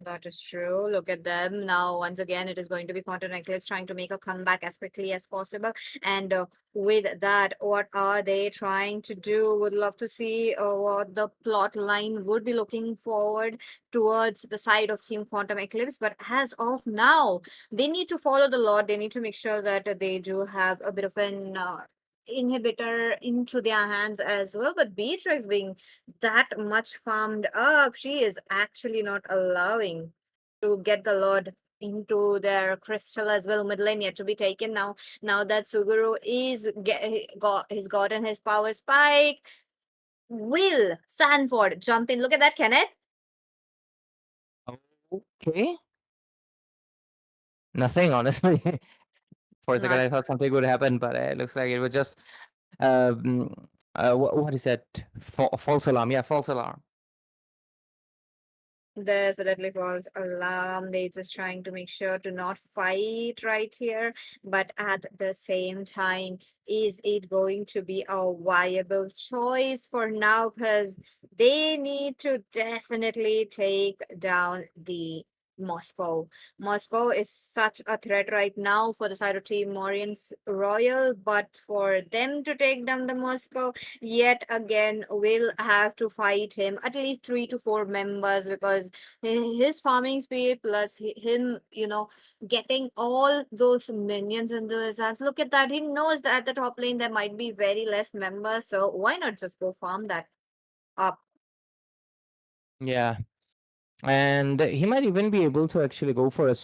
That is true. Look at them now. Once again, it is going to be Quantum Eclipse trying to make a comeback as quickly as possible. And with that, what are they trying to do? Would love to see what the plot line would be looking forward towards the side of Team Quantum Eclipse. But as of now, they need to follow the law. They need to make sure that they do have a bit of an inhibitor into their hands as well. But Beatrix being that much farmed up, she is actually not allowing to get the Lord into their crystal as well. Mid lane yet to be taken now. Now that Suguru is he's gotten his power spike. Will Sanford jump in? Look at that, Kenneth. Okay. Nothing, honestly. For a second, Not I thought something would happen, but it looks like it was just what is that? False alarm. Yeah, false alarm. definitely false alarm. They just trying to make sure to not fight right here. But at the same time, is it going to be a viable choice for now? Because they need to definitely take down the Moscow. Moscow is such a threat right now for the side of Team Morian's Royal, but for them to take down the Moscow, yet again will have to fight him at least 3 to 4 members, because his farming speed plus him getting all those minions into his hands. Look at that, he knows that at the top lane there might be very less members, so why not just go farm that up? Yeah. And he might even be able to actually go for a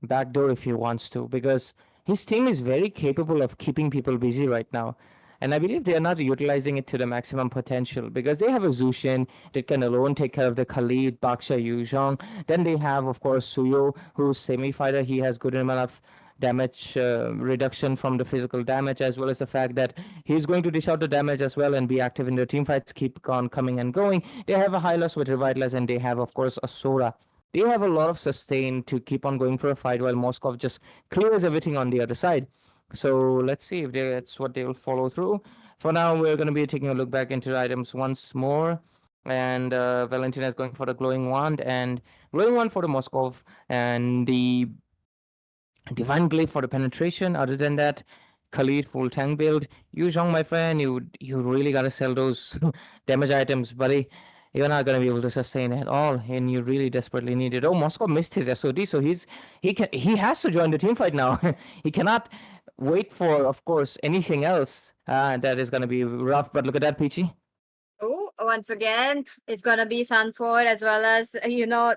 backdoor if he wants to, because his team is very capable of keeping people busy right now. And I believe they are not utilizing it to the maximum potential, because they have a Zushin that can alone take care of the Khalid, Baksha, Yuzhong. Then they have, of course, Suyo, who's semi-fighter. He has good amount of damage reduction from the physical damage, as well as the fact that he's going to dish out the damage as well and be active in the team fights, keep on coming and going. They have a Hylos with Revitalize, and they have, of course, a Sora. They have a lot of sustain to keep on going for a fight, while Moskov just clears everything on the other side. So let's see if that's what they'll follow through. For now, we're going to be taking a look back into the items once more. And Valentina is going for the glowing wand, and glowing wand for the Moskov, and the divine glaive for the penetration. Other than that, Khalid full tank build. Yu Zhong, my friend, you really gotta sell those damage items, buddy. You're not gonna be able to sustain at all, and you really desperately need it. Oh, Moscow missed his SOD, so he has to join the team fight now. He cannot wait for, of course, anything else. That is gonna be rough. But look at that, Peachy. Oh, once again, it's gonna be Sanford as well as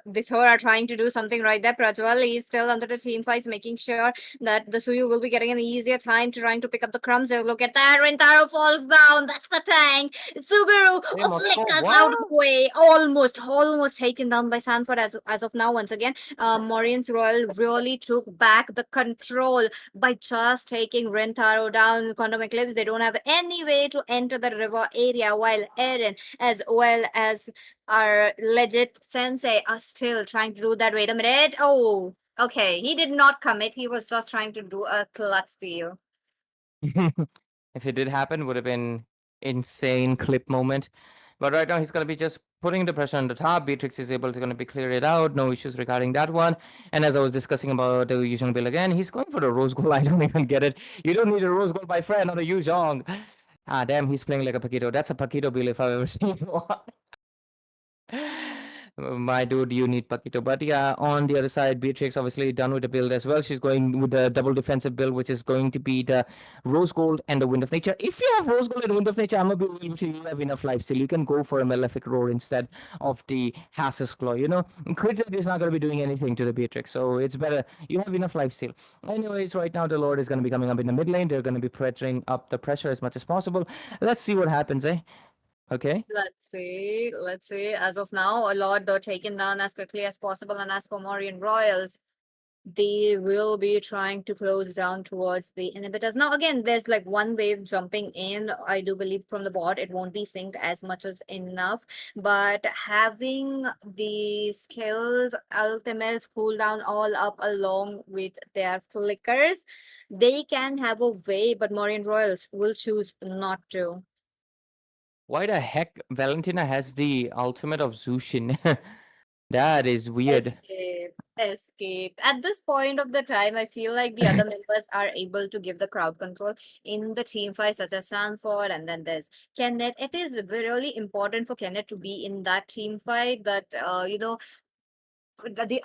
this whole are trying to do something right there. Prajwal is still under the team fights, making sure that the Suyu will be getting an easier time to trying to pick up the crumbs. Look at that, Rintaro falls down. That's the tank. Suguru Hey, Moscow, flickers what? out of the way. Almost taken down by Sanford as of now. Once again, Morian's Royal really took back the control by just taking Rentaro down. Quantum Eclipse, they don't have any way to enter the river area, while Eren as well as our legit sensei are still trying to do that. Wait a minute. Oh, okay. He did not commit. He was just trying to do a clutch steal. If it did happen, would have been insane clip moment. But right now he's gonna be just putting the pressure on the top. Beatrix is able to gonna be clear it out. No issues regarding that one. And as I was discussing about the Yuzhong build again, he's going for the rose gold. I don't even get it. You don't need a rose gold, my friend, on a Yuzhong. Ah, damn, he's playing like a Paquito. That's a Paquito build if I've ever seen one. My dude, you need Paquito. But yeah, on the other side, Beatrix obviously done with the build as well. She's going with the double defensive build, which is going to be the Rose Gold and the Wind of Nature. If you have Rose Gold and Wind of Nature, I'm gonna be able to you have enough life still. You can go for a Malefic Roar instead of the Hass's Claw. Crit rate is not gonna be doing anything to the Beatrix, so it's better. You have enough life steal. Anyways, right now the Lord is gonna be coming up in the mid lane. They're gonna be pressuring up the pressure as much as possible. Let's see what happens, eh? Okay. Let's see. As of now, a lot they're taken down as quickly as possible. And as for Morian Royals, they will be trying to close down towards the inhibitors. Now, again, there's like one wave jumping in. I do believe from the bot, it won't be synced as much as enough. But having the skilled ultimates cooldown all up along with their flickers, they can have a way, but Morian Royals will choose not to. Why the heck Valentina has the ultimate of Zushin? That is weird. Escape. At this point of the time, I feel like the other members are able to give the crowd control in the team fight, such as Sanford, and then there's Kenneth. It is really important for Kenneth to be in that team fight. That the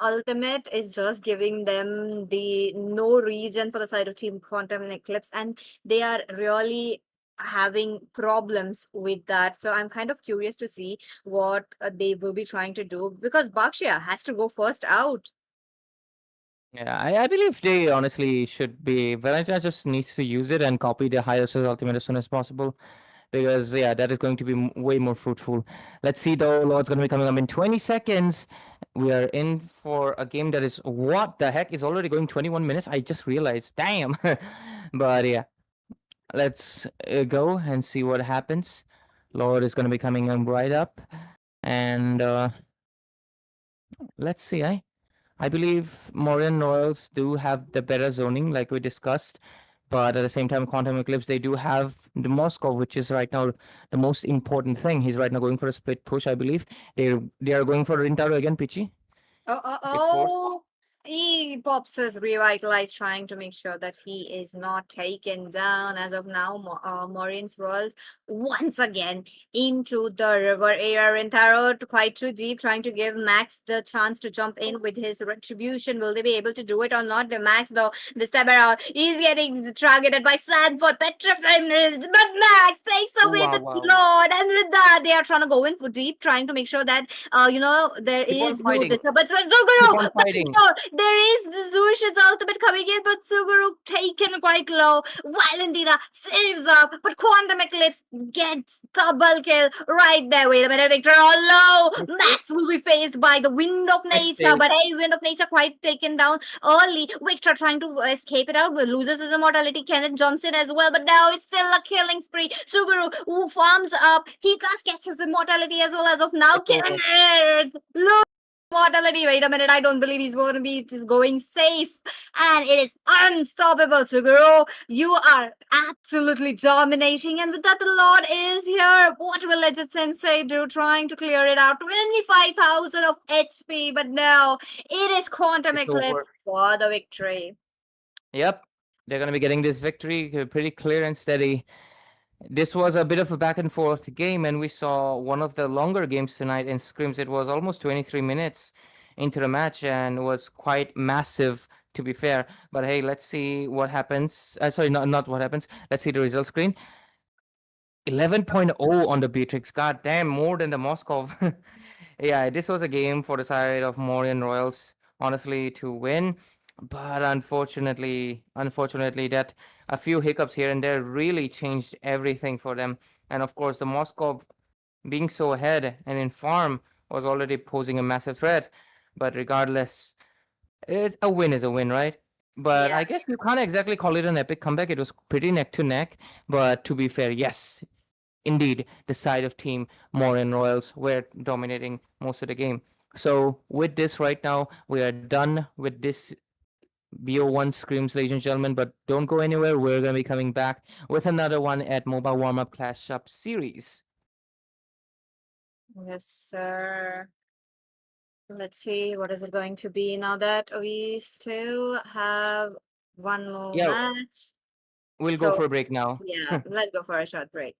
ultimate is just giving them the no region for the side of Team Quantum and Eclipse, and they are really having problems with that. So I'm kind of curious to see what they will be trying to do, because Bakshia has to go first out. Yeah, I believe they honestly should be. Valentina just needs to use it and copy the highest ultimate as soon as possible. Because, yeah, that is going to be way more fruitful. Let's see, though. Lord's going to be coming up in 20 seconds. We are in for a game that is, what the heck, is already going 21 minutes. I just realized. Damn. But, yeah. Let's go and see what happens. Lord is going to be coming right up. And let's see, I believe Morian Royals do have the better zoning, like we discussed. But at the same time, Quantum Eclipse, they do have the Moscow, which is right now the most important thing. He's right now going for a split push, I believe. They are going for Rintaro again, Pichi. Oh. He pops his revitalize, trying to make sure that he is not taken down. As of now, Morian's World once again into the river area. Rintaro quite too deep, trying to give Max the chance to jump in with his retribution. Will they be able to do it or not? The Max, though, this time around, he's getting targeted by Sanford, petrified, but Max takes away the Lord. And with that, they are trying to go in for deep, trying to make sure that there Keep on is no fighting. disturbance. But Keep on Suguru, fighting. there is the Zushin's ultimate coming in, but Suguru taken quite low. Valentina saves up, but Quantum Eclipse gets double kill right there. Wait a minute, Victor, all low. Max will be faced by the Wind of Nature, but hey, Wind of Nature quite taken down early. Victor trying to escape it out, but loses his immortality. Kenneth jumps in as well, but now it's still a killing spree. Suguru, who farms up, he just gets his immortality as well. As of now. Kenneth, look. Mortality. Wait a minute, I don't believe he's going to be going safe. And it is unstoppable, Suguru. You are absolutely dominating. And with that, the Lord is here. What will Legend Sensei do? Trying to clear it out. 25,000 of HP. But no, it is Quantum Eclipse for the victory. Yep. They're going to be getting this victory pretty clear and steady. This was a bit of a back and forth game, and we saw one of the longer games tonight in scrims. It was almost 23 minutes into the match and was quite massive, to be fair. But hey, let's see what happens. Sorry, not what happens. Let's see the result screen. 11.0 on the Beatrix. God damn, more than the Moscow. Yeah, this was a game for the side of Morian Royals, honestly, to win. But unfortunately, that a few hiccups here and there really changed everything for them. And of course, the Moscow being so ahead and in farm was already posing a massive threat. But regardless, a win is a win, right? But Yeah. I guess you can't exactly call it an epic comeback. It was pretty neck to neck. But to be fair, yes, indeed, the side of Team Morin Royals were dominating most of the game. So with this right now, we are done with this BO1 scrims, ladies and gentlemen, but don't go anywhere. We're going to be coming back with another one at MOBA Warmup Clash Up series. Yes, sir. Let's see, what is it going to be now that we still have one more Yeah, match? we'll go So, for a break now. yeah, let's go for a short break.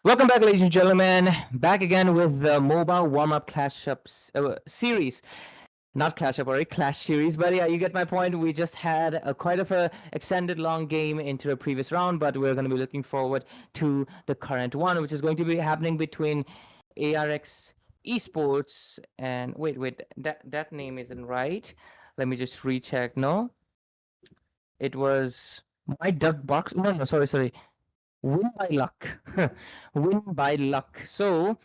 Welcome back, ladies and gentlemen. Back again with the mobile warm-up clash ups series. Not clash up, or clash series, but yeah, you get my point. We just had a quite of a extended long game into the previous round, but we're going to be looking forward to the current one, which is going to be happening between ARX Esports and wait, that name isn't right. Let me just recheck. No, it was my duck box. No, sorry. Win by luck. Win by luck. So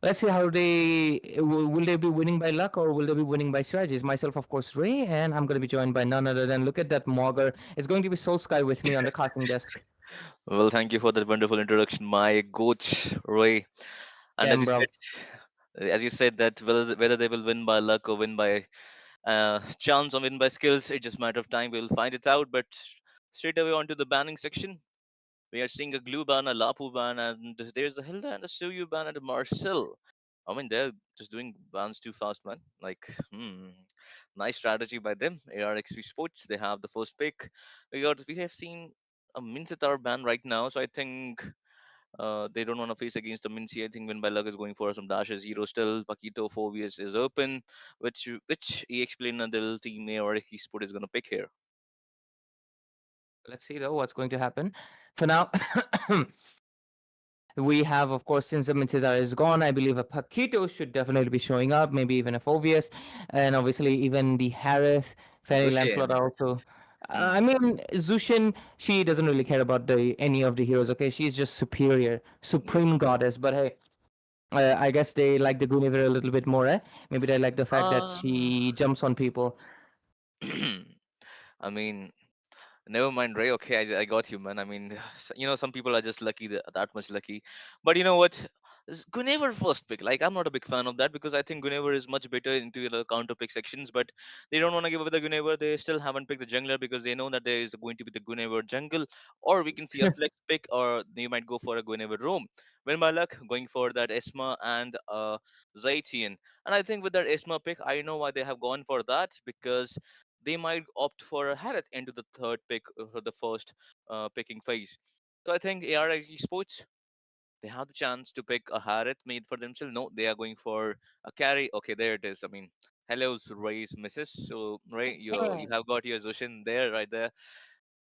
let's see how will they be winning by luck or will they be winning by strategies? Myself, of course, Ray, and I'm going to be joined by none other than look at that Mogger. It's going to be Soul Sky with me on the casting desk. Well, thank you for that wonderful introduction, my coach Roy. And Damn, bro. as you said that whether they will win by luck or win by chance or win by skills, it's just a matter of time. We'll find it out. But straight away onto the banning section, we are seeing a glue ban, a Lapu ban, and there's a Hilda and a Suyu ban and a Marcel. I mean, they're just doing bans too fast, man. Like, nice strategy by them. ARXV Sports, they have the first pick. We have seen a Mincetar ban right now, so I think they don't want to face against the Mincy. I think Win by Luck is going for some dashes. Zero still. Paquito 4vs is open. Which EX Player Nadal team or Esport is going to pick here? Let's see, though, what's going to happen. For now, we have, of course, since the Mintidar is gone, I believe a Paquito should definitely be showing up, maybe even a Fovius, and obviously even the Harith, Fanny Lancelot Zushin. are also. Hmm. I mean, Zushin, she doesn't really care about the any of the heroes. Okay, she's just superior, supreme Yes. goddess. But hey, I guess they like the Guinevere a little bit more. Maybe they like the fact that Uh, she jumps on people. I mean, never mind, Ray. Okay, I got you, man. I mean, some people are just lucky, that much lucky. But you know what? Guinevere first pick. Like, I'm not a big fan of that because I think Guinevere is much better into the counter pick sections. But they don't want to give away the Guinevere. They still haven't picked the jungler because they know that there is going to be the Guinevere jungle, or we can see a flex pick, or they might go for a Guinevere roam. Well, my luck going for that Esma and Zaitian. And I think with that Esma pick, I know why they have gone for that because they might opt for a Harith into the third pick for the first picking phase. So I think ARX Sports, they have the chance to pick a Harith made for themselves. No, they are going for a carry. Okay, there it is. I mean, hello, Ray's missus. So Ray, you have got your Zushin there, right there.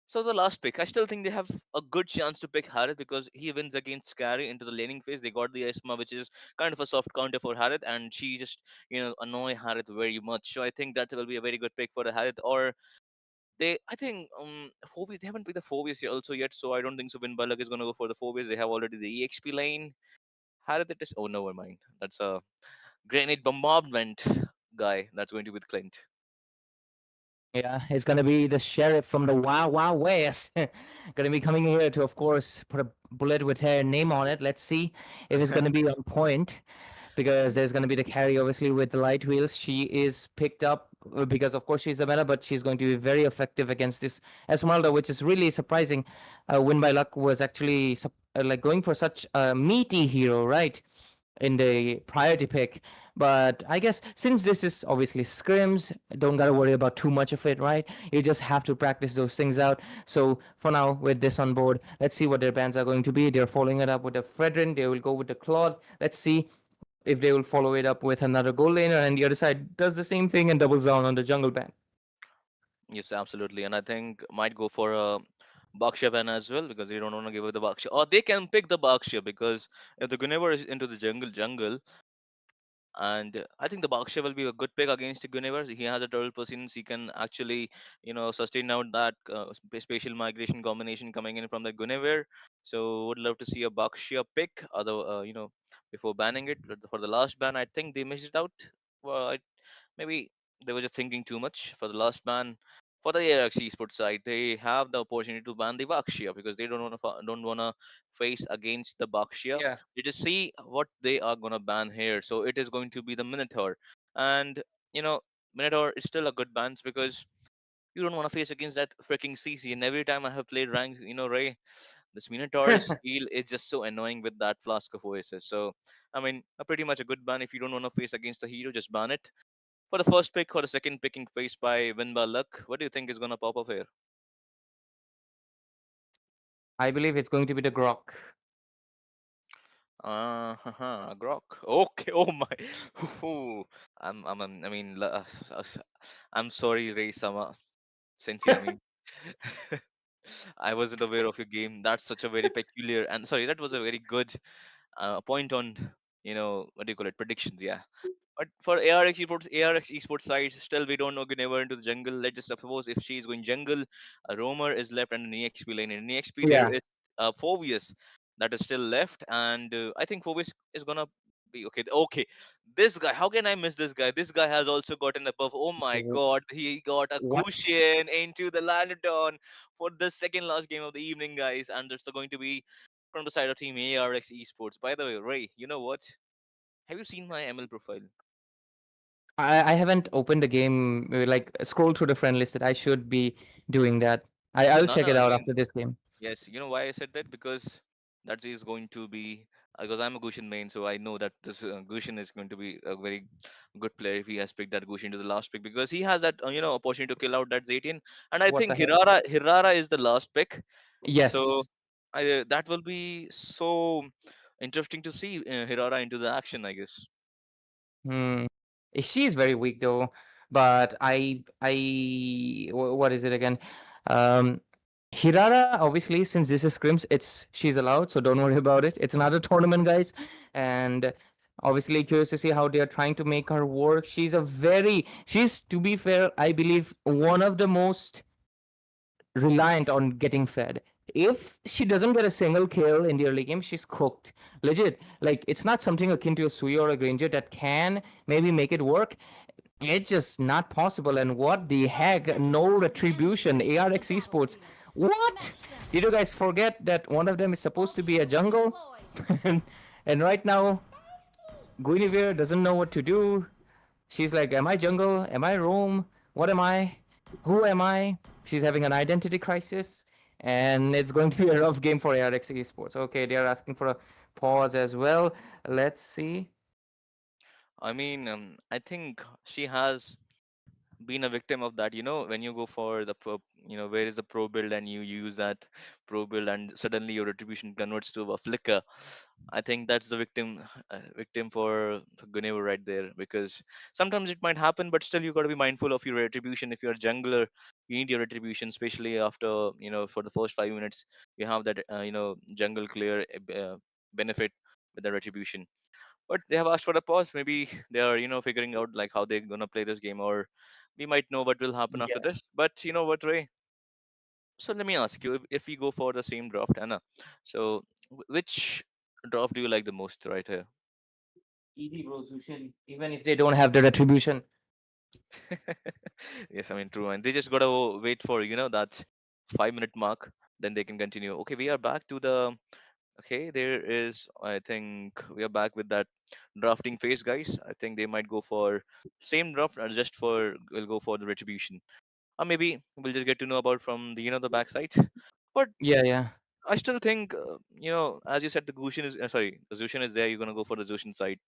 So the last pick, I still think they have a good chance to pick Harith because he wins against Scary into the laning phase. They got the Esma, which is kind of a soft counter for Harith, and she just annoy Harith very much. So I think that will be a very good pick for the Harith. Or I think Phobias, they haven't picked the Phobias also yet, so I don't think so. Win Balak is gonna go for the Phobias. They have already the EXP lane. Harith it is. Oh, never mind. That's a grenade bombardment guy. That's going to be with Clint. Yeah, it's gonna be the sheriff from the Wild Wild West. Gonna be coming here to, of course, put a bullet with her name on it. Let's see if it's gonna be on point, because there's gonna be the carry, obviously, with the light wheels. She is picked up because, of course, she's a meta, but she's going to be very effective against this Esmeralda, which is really surprising. Win by Luck was actually like going for such a meaty hero, right? In the priority pick. But I guess since this is obviously scrims, don't gotta worry about too much of it, right? You just have to practice those things out. So for now, with this on board, let's see what their bans are going to be. They're following it up with the Fredrin. They will go with the Claude. Let's see if they will follow it up with another gold laner, and the other side does the same thing and doubles down on the jungle ban. Yes, absolutely. And I think might go for a Baksha ban as well because they don't want to give away the Baksha. Or they can pick the Baksha because if the Guinevere is into the jungle, and I think the Baksha will be a good pick against the Guinevere. He has a turtle presence. He can actually, sustain out that spatial migration combination coming in from the Guinevere. So would love to see a Baksha pick. Although, before banning it for the last ban, I think they missed it out. Well, maybe they were just thinking too much for the last ban. For the ARX esports side, they have the opportunity to ban the Bakshia because they don't wanna face against the Bakshia. Yeah. You just see what they are gonna ban here. So it is going to be the Minotaur, and you know Minotaur is still a good ban because you don't want to face against that freaking CC. And every time I have played rank, Ray, this Minotaur's heal is just so annoying with that flask of Oasis. So I mean, pretty much a good ban if you don't want to face against the hero, just ban it. For the first pick or the second picking faced by Win by Luck, what do you think is gonna pop up here? I believe it's going to be the Grok. Grok. Okay. Oh my. Ooh. I mean, I'm sorry, Ray Sama. Sensei, I mean, I wasn't aware of your game. That's such a very peculiar and sorry, that was a very good point on, what do you call it, predictions. Yeah. But for ARX Esports sides, still we don't know Guinevere into the jungle. Let's just suppose if she is going jungle, a roamer is left and an EXP lane. In EXP there Yeah. is Phoveus that is still left, and I think Phoveus is gonna be okay. Okay, this guy, how can I miss this guy? This guy has also gotten a buff. Oh my W- god, he got a What? cushion into the Lantern for the second last game of the evening, guys, and it's going to be from the side of team ARX Esports. By the way, Ray, you know what? Have you seen my ML profile? I haven't opened the game, like scroll through the friend list. That I should be doing that. I'll No, check no, it I out mean, after this game. yes. You know why I said that? Because that is going to be because I'm a Gushin main, so I know that this Gushin is going to be a very good player if he has picked that Gushin to the last pick because he has that opportunity to kill out that Zetian, and I What the think heck? Hirara is the last pick, so Yes. that will be so interesting to see Hirara into the action, I guess. Hmm. She is very weak though, but what is it again? Um, Hirara, obviously, since this is scrims, she's allowed, so don't worry about it. It's another tournament, guys, and obviously curious to see how they are trying to make her work. She's, to be fair, I believe one of the most reliant on getting fed. If she doesn't get a single kill in the early game, she's cooked. Legit. Like, it's not something akin to a Sui or a Granger that can maybe make it work. It's just not possible. And what the heck? No retribution. ARX Esports. What? Did you guys forget that one of them is supposed to be a jungle? and right now, Guinevere doesn't know what to do. She's like, am I jungle? Am I roam? What am I? Who am I? She's having an identity crisis, and it's going to be a rough game for ARX Esports. Okay, they are asking for a pause as well. Let's see. I mean, I think she has been a victim of that. When you go for the where is the pro build and you use that pro build and suddenly your retribution converts to a flicker. I think that's the victim for Gunevo right there, because sometimes it might happen, but still you got to be mindful of your retribution. If you're a jungler, you need your retribution, especially after for the first 5 minutes you have that jungle clear benefit with the retribution. But they have asked for a pause. Maybe they are figuring out like how they're gonna play this game, or we might know what will happen after Yeah. this. But you know what, Ray? So let me ask you, if we go for the same draft, Anna. So which draft do you like the most right here? Easy, bro, Zushin. Even if they don't have the retribution. Yes, I mean true, and they just gotta wait for that 5 minute mark, then they can continue. Okay, we are back to the. Okay, there is. I think we are back with that drafting phase, guys. I think they might go for same draft, or just for will go for the retribution, or maybe we'll just get to know about from the the backside. But Yeah, yeah. I still think as you said, the Gushin is sorry, the Zushin is there. You're gonna go for the Zushin side.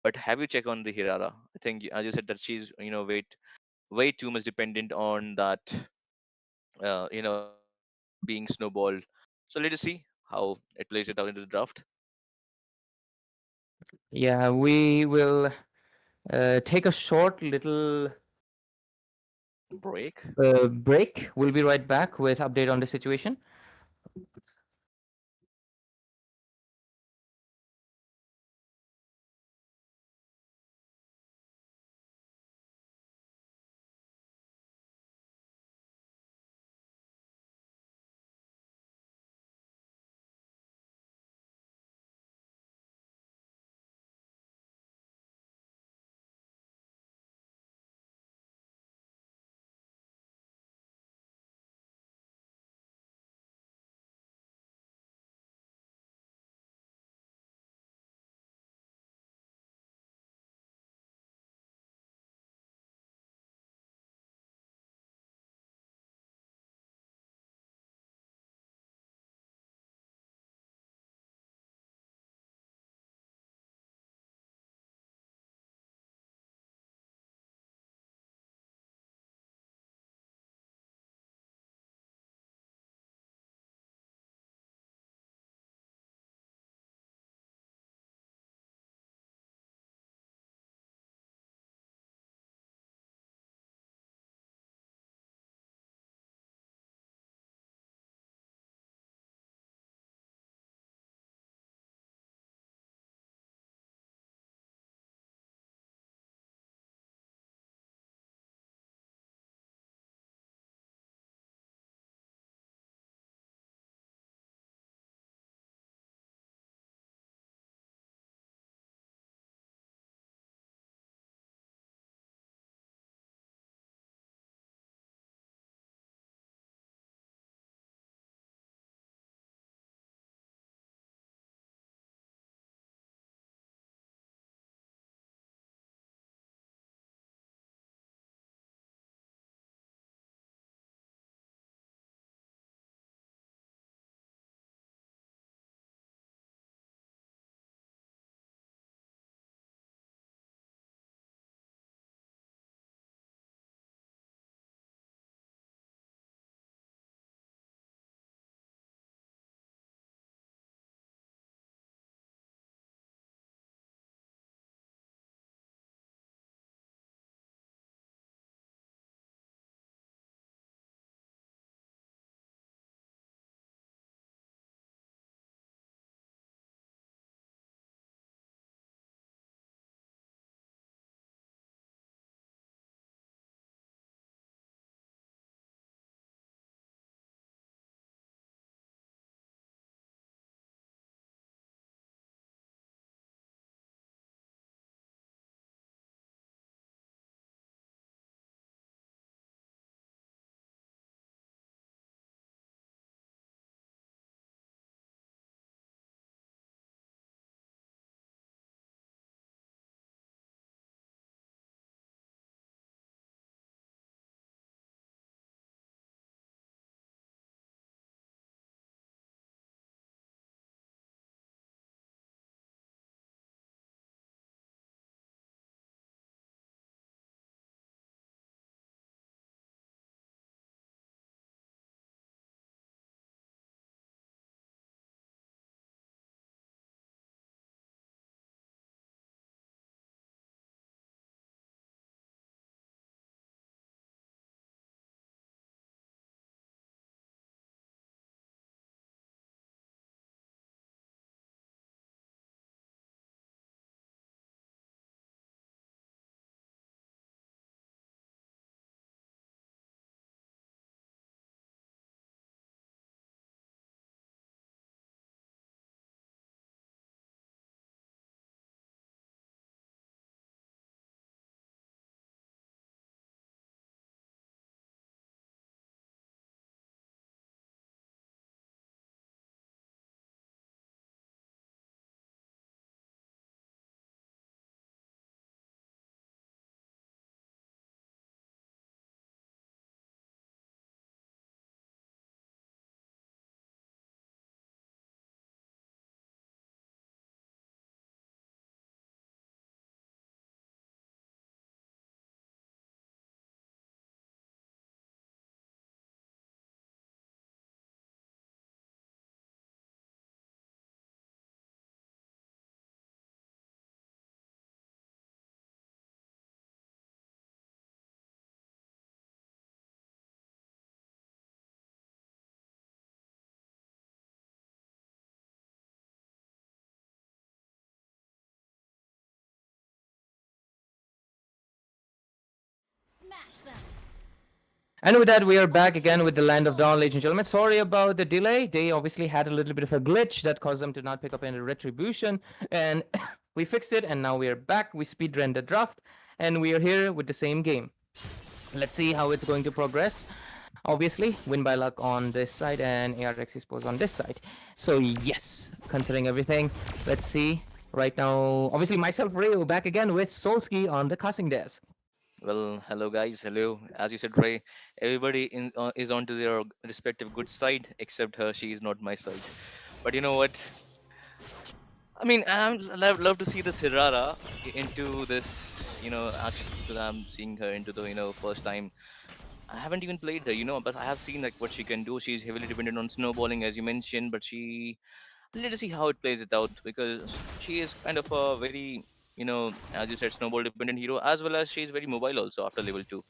But have you checked on the Hirara? I think as you said that she's way too much dependent on that being snowballed. So let us see how it plays it out into the draft. Yeah, we will take a short little Break. break. We'll be right back with update on the situation. And with that, we are back again with the Land of Dawn, ladies and gentlemen. Sorry about the delay. They obviously had a little bit of a glitch that caused them to not pick up any retribution. And we fixed it, and now we are back. We speed ran the draft, and we are here with the same game. Let's see how it's going to progress. Obviously, win by luck on this side and ARX Esports on this side. So yes, considering everything, let's see. Right now, obviously myself, Ray, back again with Solski on the casting desk. Well, hello guys, hello. As you said, Ray, everybody is onto their respective good side except her. She is not my side. But you know what? I mean, love to see this Hirara into this, actually, because I'm seeing her into the, first time. I haven't even played her, but I have seen like what she can do. She's heavily dependent on snowballing, as you mentioned, but let us see how it plays it out because she is kind of a very, as you said, snowball dependent hero, as well as she's very mobile also after level 2.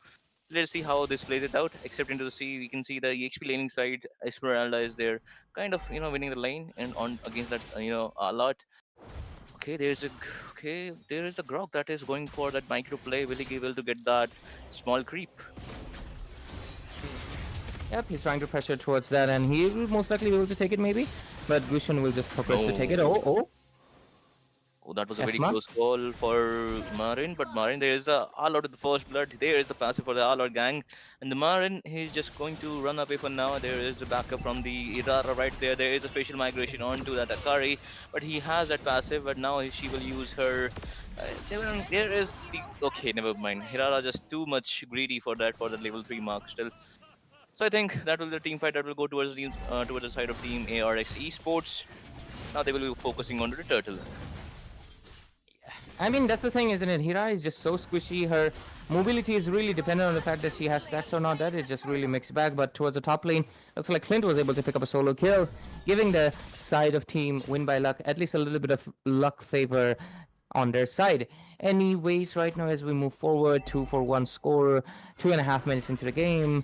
So let's see how this plays it out. Except into the sea, we can see the EXP laning side. Esmeralda is there, kind of, winning the lane and on against that, a lot. Okay, there is the Grog that is going for that micro play. Will he be able to get that small creep? Yep, he's trying to pressure towards that, and he will most likely be able to take it maybe. But Gushan will just progress to take it. Oh. Oh, that was a very Esma? close call for Marin, but Marin, there is the all-out of the first blood. There is the passive for the all-out gang, and the Marin, he's just going to run away for now. There is the backup from the Irara right there. There is a spatial migration onto that Akari, but he has that passive, but now she will use her. There is the okay, never mind. Hirara just too much greedy for that level 3 mark still. So I think that will be the team fight that will go towards towards the side of team ARX Esports. Now they will be focusing on the turtle. I mean, that's the thing, isn't it? Hira is just so squishy. Her mobility is really dependent on the fact that she has stacks or not. That is just really mixed bag. But towards the top lane, looks like Clint was able to pick up a solo kill, giving the side of team win by luck at least a little bit of luck favor on their side. Anyways, right now as we move forward, 2-for-1 score, 2.5 minutes into the game.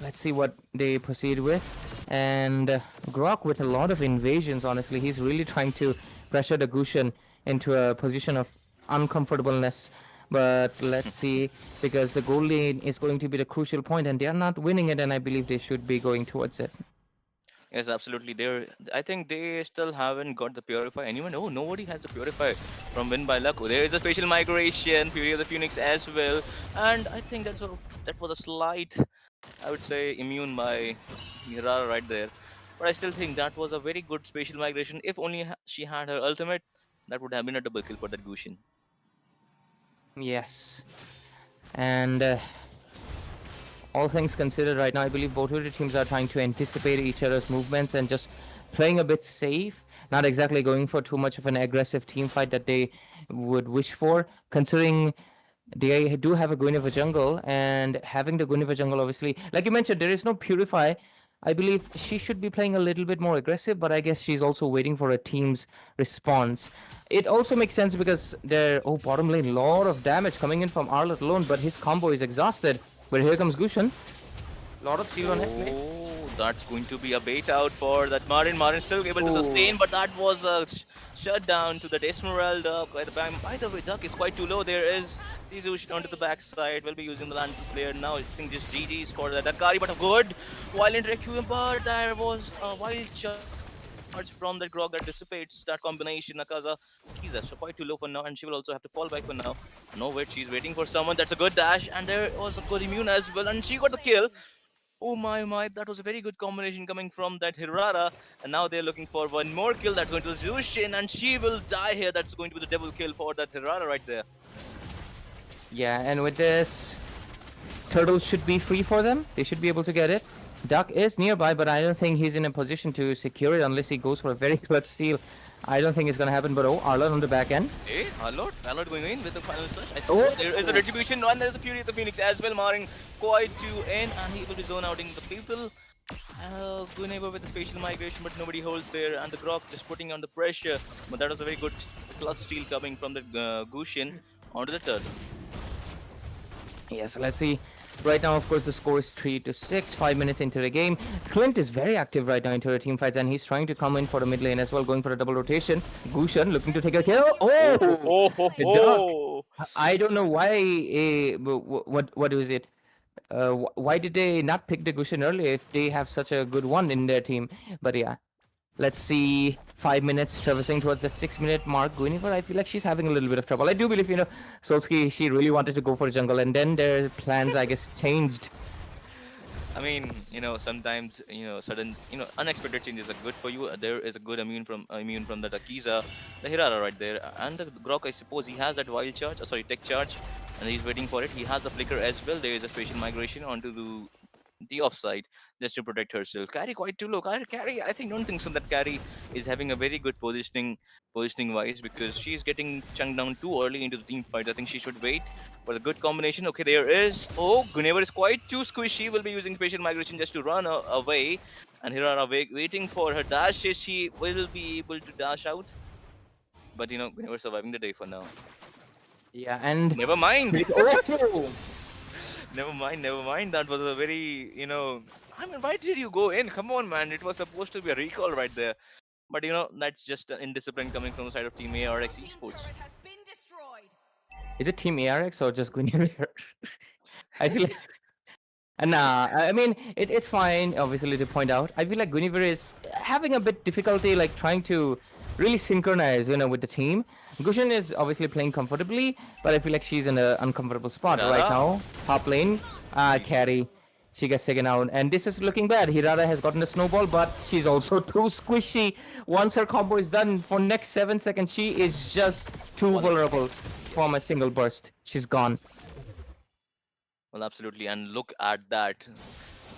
Let's see what they proceed with. And Grok with a lot of invasions, honestly. He's really trying to pressure the Gushan into a position of uncomfortableness. But let's see, because the goal lane is going to be the crucial point, and they are not winning it, and I believe they should be going towards it. Yes, absolutely. I think they still haven't got the Purify. Anyone? Oh, nobody has the Purify from Win by Luck. There is a spatial migration, Fury of the Phoenix as well. And I think that was a slight, I would say, immune by Mirara right there. But I still think that was a very good spatial migration. If only she had her ultimate, that would have been a double kill for that Gushin. Yes. And all things considered right now, I believe both of the teams are trying to anticipate each other's movements and just playing a bit safe, not exactly going for too much of an aggressive team fight that they would wish for, considering they do have a Guinevere jungle, and having the Guinevere jungle, obviously, like you mentioned, there is no Purify. I believe she should be playing a little bit more aggressive, but I guess she's also waiting for a team's response. It also makes sense because bottom lane, lot of damage coming in from Arlott alone, but his combo is exhausted. But here comes Gushan. Lot of shield on his plate. Oh, that's going to be a bait out for that Marin. Marin still able to sustain, but that was a shutdown to the Esmeralda. By the way, Duck is quite too low. There is Tizush onto the backside. Will be using the land player now. I think just GG's for that Akari, but a good violent requiem. But there was a wild charge from that Grog that dissipates that combination. Nakaza, he's so quite too low for now, and she will also have to fall back for now. No, wait, she's waiting for someone. That's a good dash, and there was a good immune as well, and she got the kill. Oh my, that was a very good combination coming from that Hirara. And now they're looking for one more kill that's going to Zushin, and she will die here. That's going to be the double kill for that Hirara right there. Yeah, and with this, Turtle should be free for them. They should be able to get it. Duck is nearby, but I don't think he's in a position to secure it unless he goes for a very clutch steal. I don't think it's going to happen, but Arlott on the back end. Hey, Arlott going in with the final touch. There is a retribution, and there is a Fury of the Phoenix as well, Maring quite to end, and he will be zone outing the people. Guinevere with the spatial migration, but nobody holds there, and the Grok just putting on the pressure. But that was a very good clutch steal coming from the Gushin onto the turtle. Yes, let's see. Right now, of course, the score is 3-6, 5 minutes into the game. Clint is very active right now into the team fights, and he's trying to come in for the mid lane as well, going for a double rotation. Gushan looking to take a kill. I don't know why. What was it? Why did they not pick the Gushin earlier if they have such a good one in their team? But yeah, let's see. 5 minutes traversing towards the 6 minute mark. Guinevere, I feel like she's having a little bit of trouble. I do believe, Solski, she really wanted to go for jungle, and then their plans, I guess, changed. I mean, sometimes sudden, unexpected changes are good for you. There is a good immune from that Akiza, the Hirara right there, and the Grok. I suppose he has that wild charge, sorry, tech charge, and he's waiting for it. He has the flicker as well. There is a spatial migration onto the offside just to protect herself. Carry quite too low. Carry, I think don't think so that Carry is having a very good positioning wise because she's getting chunked down too early into the team fight. I think she should wait for a good combination. Okay, there is. Oh, Guinevere is quite too squishy. Will be using spatial migration just to run away. And Hirara waiting for her dash. She will be able to dash out. But Guinevere surviving the day for now. Yeah, and Never mind. oh, Never mind. That was a very. I mean, why did you go in? Come on, man. It was supposed to be a recall right there. But that's just indiscipline coming from the side of Team ARX Esports. is it Team ARX or just Guinevere? I feel like. Nah, I mean it's fine. Obviously, to point out, I feel like Guinevere is having a bit difficulty, like trying to really synchronize, with the team. Gushin is obviously playing comfortably, but I feel like she's in an uncomfortable spot right Hirara? now. Top lane, carry, she gets taken out, and this is looking bad. Hirara has gotten a snowball, but she's also too squishy. Once her combo is done, for next 7 seconds, she is just too vulnerable from a single burst. She's gone. Well, absolutely. And look at that.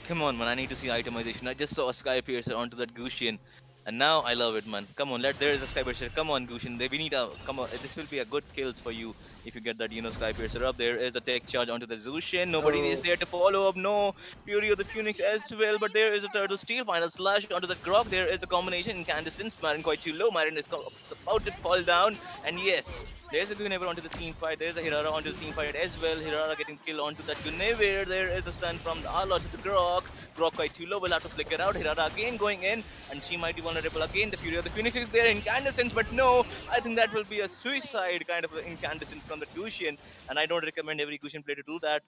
Come on, man. I need to see itemization. I just saw a Sky Piercer onto that Gusian. And now I love it, man. Come on, there is a Sky Piercer. Come on, Gusian. We need a. Come on. This will be a good kills for you if you get that, Sky Piercer up. There is a tech charge onto the Zushin. Nobody is there to follow up. No. Fury of the Phoenix as well. But there is a Turtle Steel. Final slash onto that Grog. There is a combination. Incandescence. Marin quite too low. Marin is about to fall down. And yes. There's a Guinevere onto the team fight. There's a Hirara onto the team fight as well. Hirara getting killed onto that Guinevere. There is a stun from the Arla to the Grok. Grok quite too low. Will have to flicker out. Hirara again going in. And she might be vulnerable again. The Fury of the Phoenix is there. Incandescence. But no. I think that will be a suicide kind of incandescence from the Gusian. And I don't recommend every Gusian player to do that.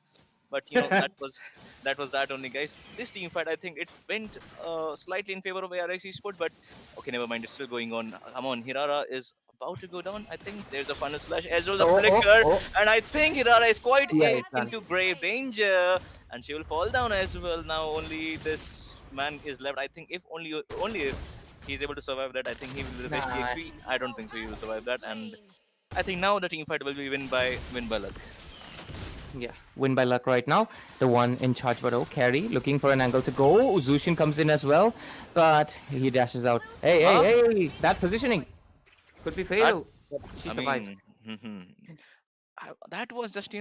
But that was only, guys. This team fight, I think it went slightly in favor of ARX Esports, but okay, never mind. It's still going on. Come on, Hirara is about to go down. I think there's a final slash as well, the flicker, and I think Hirara is quite into grave danger, and she will fall down as well. Now only this man is left. I think if only if he's able to survive that, I think he will be the best TXP. I don't think so. He will survive that, and I think now the team fight will be win by luck. Yeah, win by luck right now. The one in charge, but carry, looking for an angle to go. Zushin comes in as well, but he dashes out. Hey, that positioning could be fatal. But she survives. That was just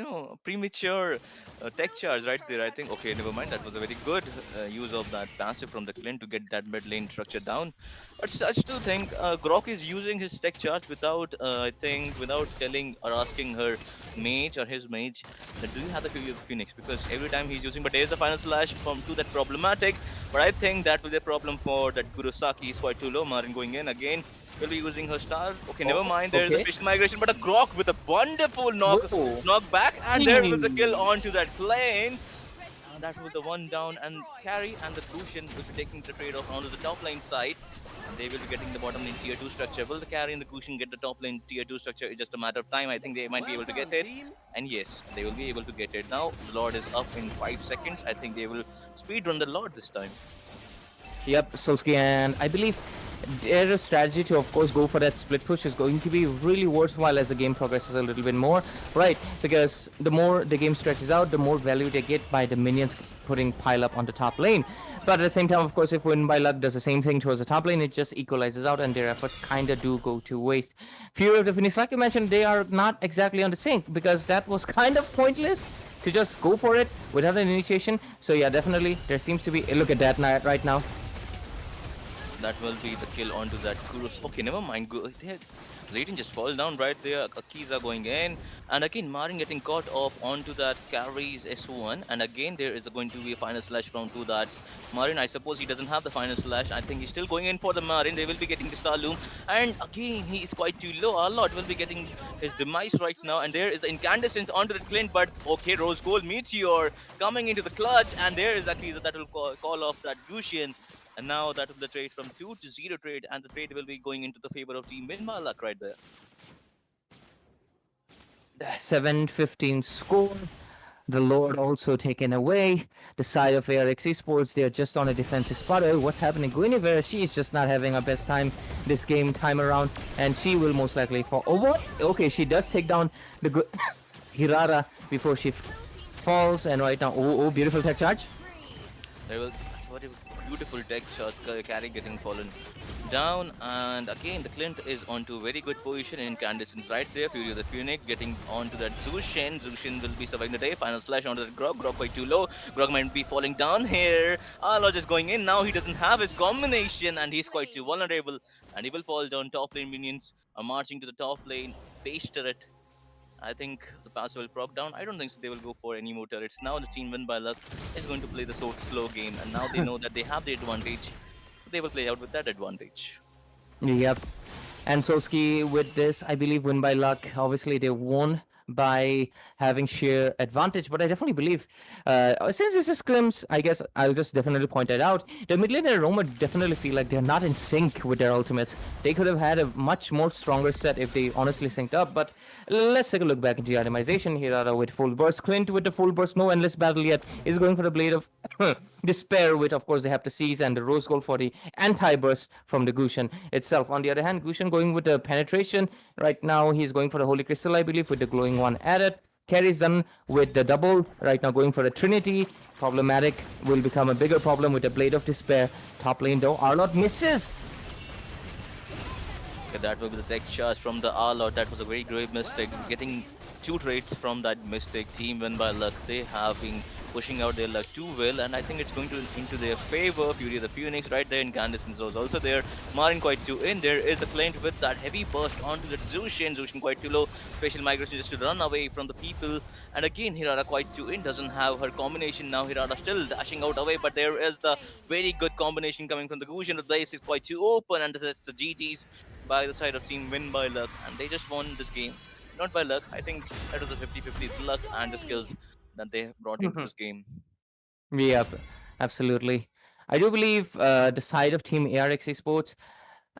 premature tech charge right there. I think okay, never mind. That was a very good use of that passive from the Clint to get that mid lane structure down. But I still think Grok is using his tech charge without I think without telling or asking her mage or his mage that do you have the Fury of the Phoenix, because every time he's using, but there's a final slash from to that problematic. But I think that will be a problem for that Kurosaki. He's quite too low. Marin going in again. Will be using her star. Okay, never mind. There is a fish migration, but a Grok with a wonderful knock back, and there was the kill onto that plane. That was the one down, and carry and the Crucian will be taking the trade off onto the top lane side. And they will be getting the bottom lane tier 2 structure. Will the carry and the Crucian get the top lane tier 2 structure? It's just a matter of time. I think they might be able to get it. And yes, they will be able to get it. Now, the Lord is up in 5 seconds. I think they will speed run the Lord this time. Yep, Solski, and I believe their strategy to, of course, go for that split push is going to be really worthwhile as the game progresses a little bit more, right? Because the more the game stretches out, the more value they get by the minions putting pile up on the top lane. But at the same time, of course, if Win by Luck does the same thing towards the top lane, it just equalizes out and their efforts kind of do go to waste. Fury of the Phoenix, like you mentioned, they are not exactly on the sync because that was kind of pointless to just go for it without an initiation. So yeah, definitely, there seems to be, look at that right now. That will be the kill onto that Kuros. Okay, never mind. Zayden just fall down right there. Keys are going in. And again, Marin getting caught off onto that carries S1. And again, there is going to be a final slash from to that Marin. I suppose he doesn't have the final slash. I think he's still going in for the Marin. They will be getting the Star Loom. And again, he is quite too low. A lot will be getting his demise right now. And there is the incandescence onto the Clint. But okay, Rose Gold Meteor coming into the clutch. And there is Akiza that will call off that Gusian. And now that will the trade from 2-0 trade, and the trade will be going into the favor of Team Winmalak right there. 7-15 score. The Lord also taken away. The side of ARX Esports, they're just on a defensive spot. Oh, what's happening? Guinevere, she is just not having her best time this game time around, and she will most likely fall. Oh, what? Okay, she does take down the Hirara before she falls, and right now, oh, beautiful tech charge. That's what a beautiful tech shot carry getting fallen down, and again the Clint is onto a very good position. Incandescence right there. Fury of the Phoenix getting onto that Zushin. Zushin will be surviving the day. Final slash onto that Grog. Grog quite too low. Grog might be falling down here. Arlodge is going in now. He doesn't have his combination, and he's quite too vulnerable. And he will fall down. Top lane minions are marching to the top lane. Base turret. I think the pass will proc down. I don't think so they will go for any more turrets. Now the team Win by Luck is going to play the slow game, and now they know that they have the advantage. They will play out with that advantage. Yep. And Solski with this, I believe, win by luck. Obviously, they won by having sheer advantage, but I definitely believe, since this is scrims, I guess I'll just definitely point that out. The mid laner Roma definitely feel like they're not in sync with their ultimates. They could have had a much more stronger set if they honestly synced up, but let's take a look back into the itemization. Hirara with full burst, Clint with the full burst, no endless battle yet, is going for the Blade of Despair, with of course they have to seize, and the Rose Gold for the anti-burst from the Gushan itself. On the other hand, Gushan going with the penetration. Right now he's going for the Holy Crystal, I believe, with the glowing one added. Carries done with the double, right now going for a Trinity. Problematic will become a bigger problem with the Blade of Despair. Top lane though, Arlott misses. Okay, that will be the tech charge from the Arlott. That was a very grave mistake. Getting two trades from that mistake. Team Win by Luck. They have been pushing out their luck too well, and I think it's going to into their favor. Fury of the Phoenix right there. Incandescence was also there. Marin quite too in. There is the Clint with that heavy burst onto the Zushin. Zushin quite too low. Special migration just to run away from the people. And again, Hirara quite too in. Doesn't have her combination now. Hirara still dashing out away, but there is the very good combination coming from the Gushin. The place is quite too open, and that's the GG's by the side of Team Win by Luck, and they just won this game. Not by luck. I think that was a 50-50 luck and the skills that they brought into this game. Yep, absolutely. I do believe the side of Team ARX Esports,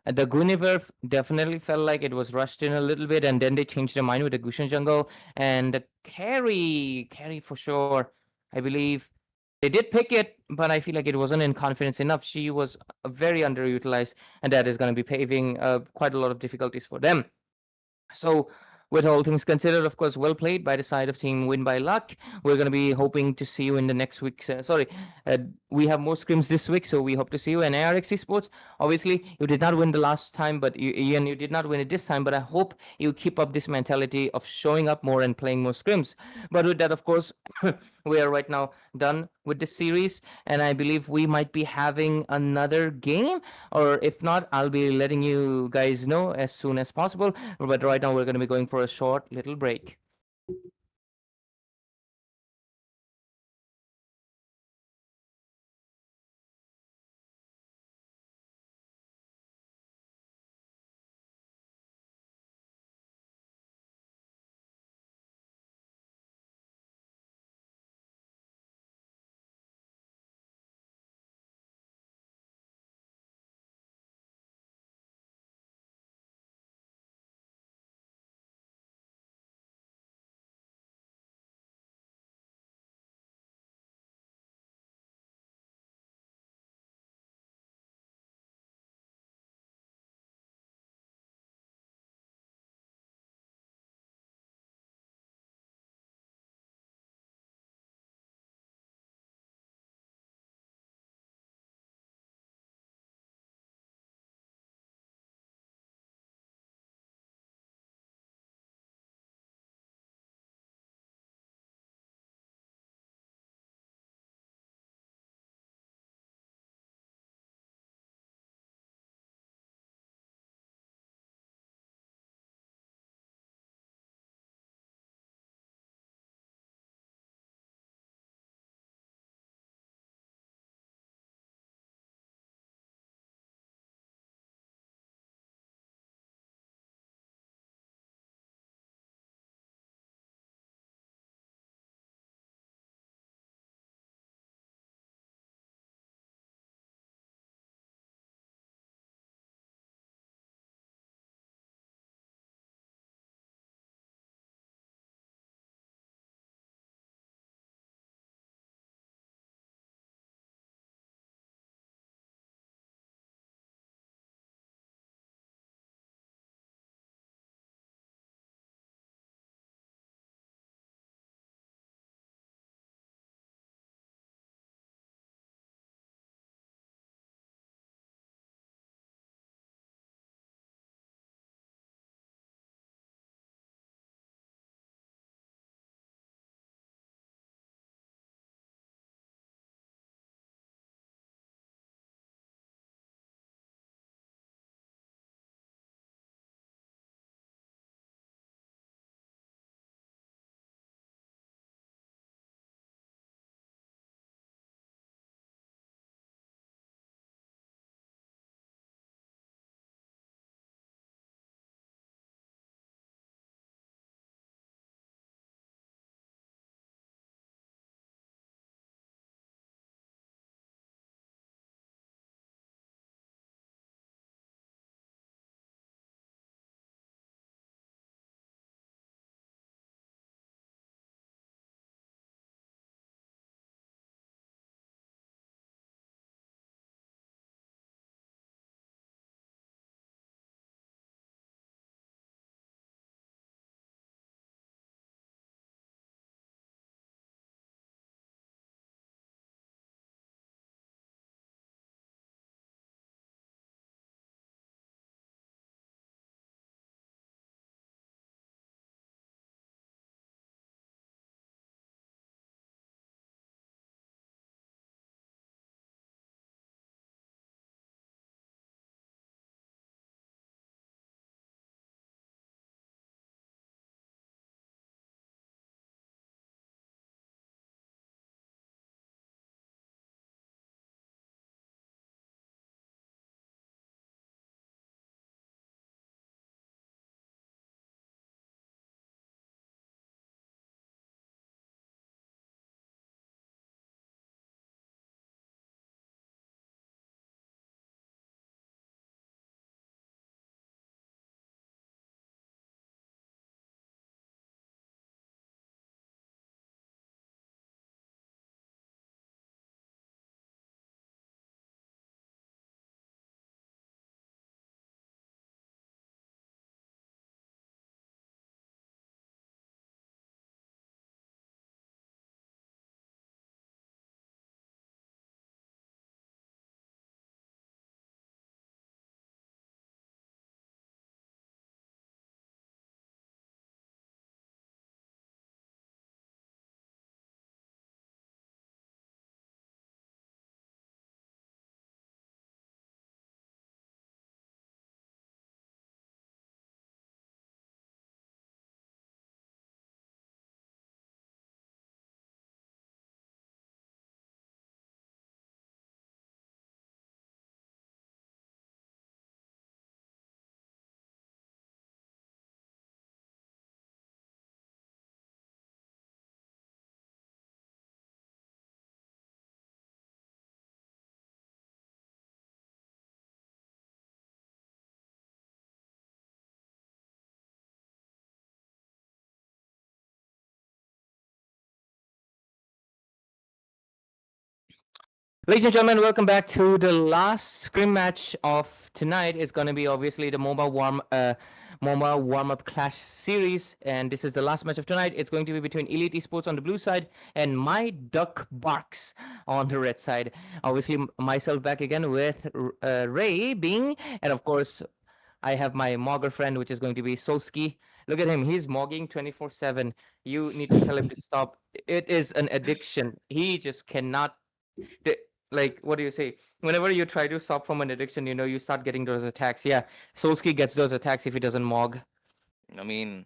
the Guinevere definitely felt like it was rushed in a little bit, and then they changed their mind with the Gushan Jungle. And the carry for sure, I believe they did pick it, but I feel like it wasn't in confidence enough. She was very underutilized, and that is going to be paving quite a lot of difficulties for them. So, with all things considered, of course, well played by the side of Team Win by Luck. We're going to be hoping to see you in the next week's. We have more scrims this week, so we hope to see you in ARX Esports. Obviously, you did not win the last time, but Ian, you did not win it this time. But I hope you keep up this mentality of showing up more and playing more scrims. But with that, of course, we are right now done with this series, and I believe we might be having another game, or if not, I'll be letting you guys know as soon as possible. But right now, we're going to be going for a short little break. Ladies and gentlemen, welcome back to the last scrim match of tonight. It's going to be obviously the MOBA warm up clash series, and this is the last match of tonight. It's going to be between Elite Esports on the blue side and My Duck Barks on the red side. Obviously, myself back again with Ray Bing, and of course, I have my mogger friend, which is going to be Solski. Look at him; he's mogging 24/7. You need to tell him to stop. It is an addiction. He just cannot the- like what do you say, whenever you try to stop from an addiction, you start getting those attacks. Yeah, Solski gets those attacks if he doesn't mog. I mean,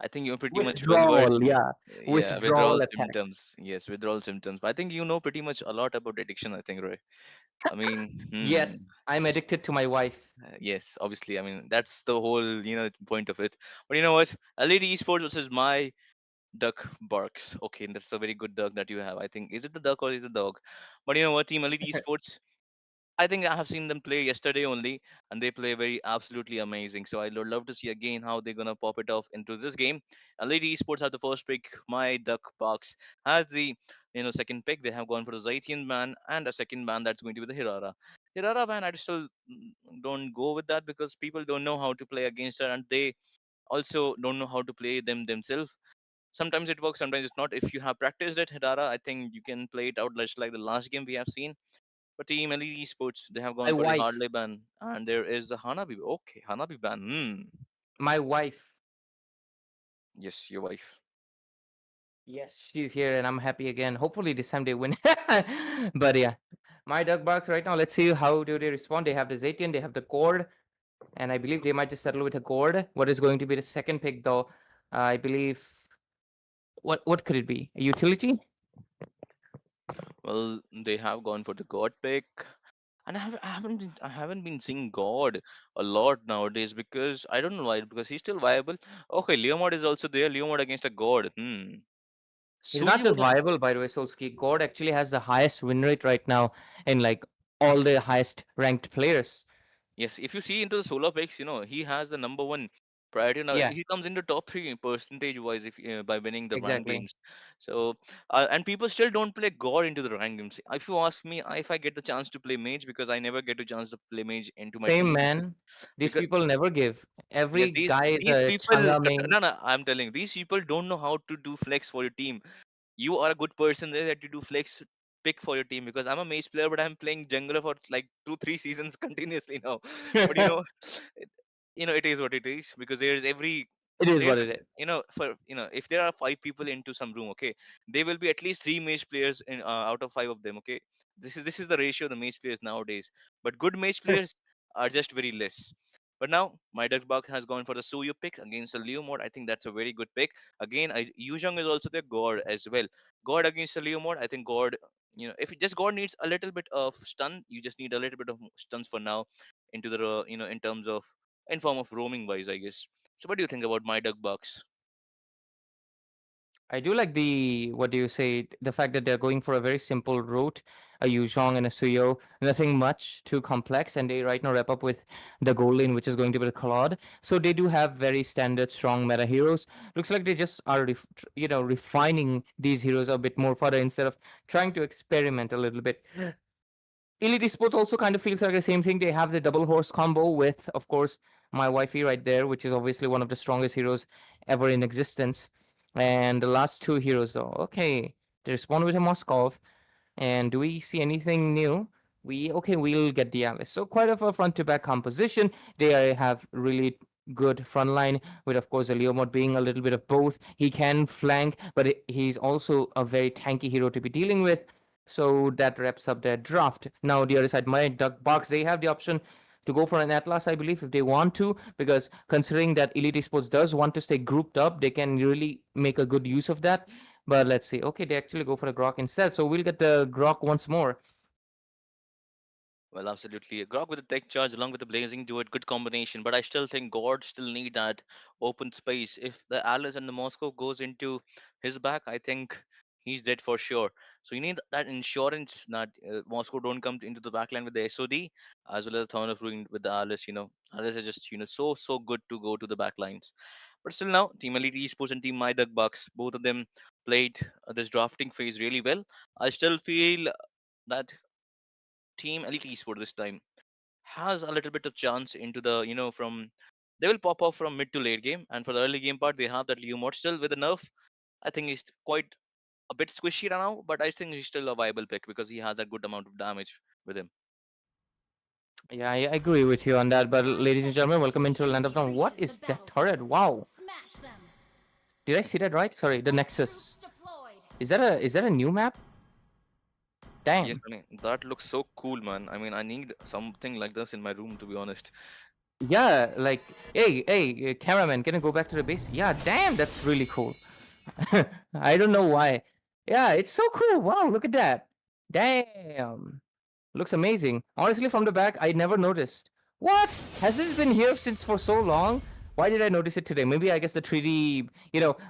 I think you're pretty much well versed. Withdrawal, yeah. Yeah, Withdrawal withdrawal attacks. symptoms. Yes, withdrawal symptoms. But I think you know pretty much a lot about addiction, I think, Roy. I mean, Yes, I'm addicted to my wife. yes, obviously. I mean, that's the whole, point of it. But you know what? LED Esports versus my duck barks. Okay, that's a very good duck that you have. I think, is it the duck or is it the dog? But you know what, Team LED Esports? I think I have seen them play yesterday only, and they play very absolutely amazing. So I would love to see again how they're gonna pop it off into this game. Lady Esports have the first pick. My Duck Box has the second pick. They have gone for the Zaitian ban and a second ban that's going to be the Hirara. Hirara ban, I still don't go with that because people don't know how to play against her, and they also don't know how to play them themselves. Sometimes it works, sometimes it's not. If you have practiced it, Hirara, I think you can play it out just like the last game we have seen. But Team LED Sports, they have My gone for the wife. Harley ban, and there is the Hanabi. Okay, Hanabi ban. My wife. Yes, your wife. Yes, she's here and I'm happy again. Hopefully this time they win. But yeah, my duck box right now. Let's see how do they respond. They have the Zatian, they have the Cord, and I believe they might just settle with a Cord. What is going to be the second pick though? I believe what could it be? A utility? Well, they have gone for the God pick, and I haven't been seeing God a lot nowadays because I don't know why, because he's still viable. Okay, Leomord is also there. Leomord against a God. He's not Suyu. just viable, by the way, Solski. God actually has the highest win rate right now in like all the highest ranked players. Yes, if you see into the solo picks, he has the number one priority. Now Yeah, he comes into top three percentage wise if by winning the rank exactly. games. So and people still don't play God into the rank games. If you ask me, if I get the chance to play mage, because I never get a chance to play mage into my Same team, man. These because people never give. yes, Every these guy is these a people, changa main. no, no, I'm telling, these people don't know how to do flex for your team. You are a good person there that you do flex pick for your team, because I'm a mage player, but I'm playing jungler for like 2 3 seasons continuously now. But It it, it is what it is, because there's every is there's what it is. for if there are five people into some room, okay, there will be at least three mage players in out of five of them, okay. This is the ratio of the mage players nowadays, but good mage players are just very less. But now my Ducksburg has gone for the Suyu pick against the Leo mode. I think that's a very good pick. Again, Yuzhong is also the God as well. God against the Leo mode. I think God, if it just God needs a little bit of stun, you just need a little bit of stuns for now into the in terms of in form of roaming wise, I guess. So what do you think about my duck box? I do like the what do you say? The fact that they're going for a very simple route, a Yuzhong and a Suyo, nothing much too complex, and they right now wrap up with the goal lane, which is going to be the Claude. So they do have very standard, strong meta heroes. Looks like they just are, refining these heroes a bit more further instead of trying to experiment a little bit. Elite Esports also kind of feels like the same thing. They have the double horse combo with, of course, my wifey right there, which is obviously one of the strongest heroes ever in existence. And the last two heroes, though. Okay, they respond with a Moskov. And do we see anything new? We'll get the Alice. So quite of a front to back composition. They have really good front line with of course Leomod being a little bit of both. He can flank, but he's also a very tanky hero to be dealing with. So that wraps up their draft. Now the other side, my duck box, they have the option to go for an Atlas, I believe, if they want to, because considering that Elite Esports does want to stay grouped up, they can really make a good use of that. But let's see. Okay, they actually go for the Grok instead. So we'll get the Grok once more. Well, absolutely. Grog with the tech charge along with the blazing do it, good combination. But I still think God still need that open space. If the Alice and the Moscow goes into his back, I think he's dead for sure. So you need that insurance that Moscow don't come into the backline with the SOD as well as Thorn of Ruin with the Alice. Alice is just so good to go to the backlines. But still now, Team Elite Esports and Team My Duck Bucks, both of them played this drafting phase really well. I still feel that. Team Elite Esport this time has a little bit of chance into the, from they will pop off from mid to late game, and for the early game part, they have that Leo mod still with a nerf. I think he's quite a bit squishy now, but I think he's still a viable pick because he has a good amount of damage with him. Yeah, I agree with you on that. But ladies and gentlemen, welcome into Land of Dawn. What is that turret? Wow. Did I see that right? Sorry, the Nexus. Is that a new map? Yes, Damn. I mean that looks so cool, man. I mean, I need something like this in my room, to be honest. Yeah, like, hey, cameraman, can you go back to the base? Yeah, damn, that's really cool. I don't know why. Yeah, it's so cool. Wow, look at that. Damn. Looks amazing. Honestly, from the back, I never noticed. What? Has this been here since for so long? Why did I notice it today? Maybe I guess the 3D,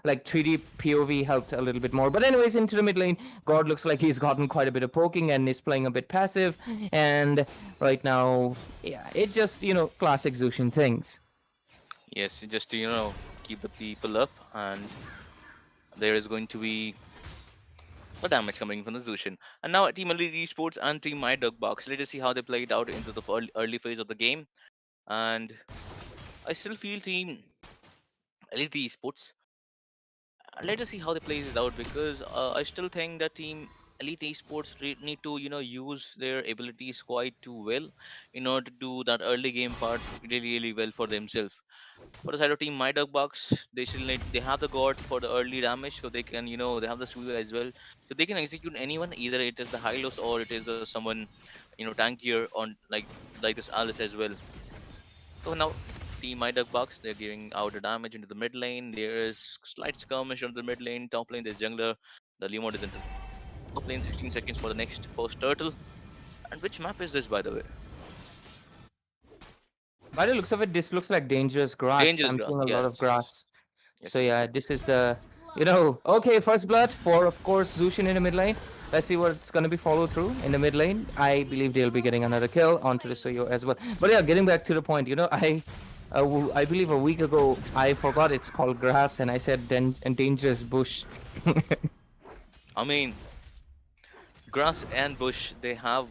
like 3D POV helped a little bit more. But anyways, into the mid lane, God looks like he's gotten quite a bit of poking and is playing a bit passive. And right now, yeah, it just, classic Zushin things. Yes, just to, keep the people up, and there is going to be a damage coming from the Zushin. And now Team Elite Esports and Team My Dog Box. Let us see how they played out into the early phase of the game. And I still feel Team Elite Esports. Let us see how they plays it out, because I still think that Team Elite Esports need to, use their abilities quite too well in order to do that early game part really, really well for themselves. For the side of Team My Dog Box, they still need, they have the god for the early damage, so they can, they have the Suyu as well, so they can execute anyone. Either it is the Hylos or it is the someone, tankier on like this Alice as well. So now Team My Dog Box, they're giving out the damage into the mid lane. There is slight skirmish on the mid lane. Top lane, there's jungler. The Limod is in the top lane. 16 seconds for the next first turtle. And which map is this, by the way? By the looks of it, this looks like dangerous grass. Dangerous I'm grass. seeing a lot of Yes, yes, grass. So yes, yes. yeah, this is the, okay, first blood for, of course, Zushin in the mid lane. Let's see what's going to be followed through in the mid lane. I believe they'll be getting another kill onto the Soyo as well. But yeah, getting back to the point, I believe a week ago, I forgot it's called grass and I said dangerous bush. I mean, grass and bush, they have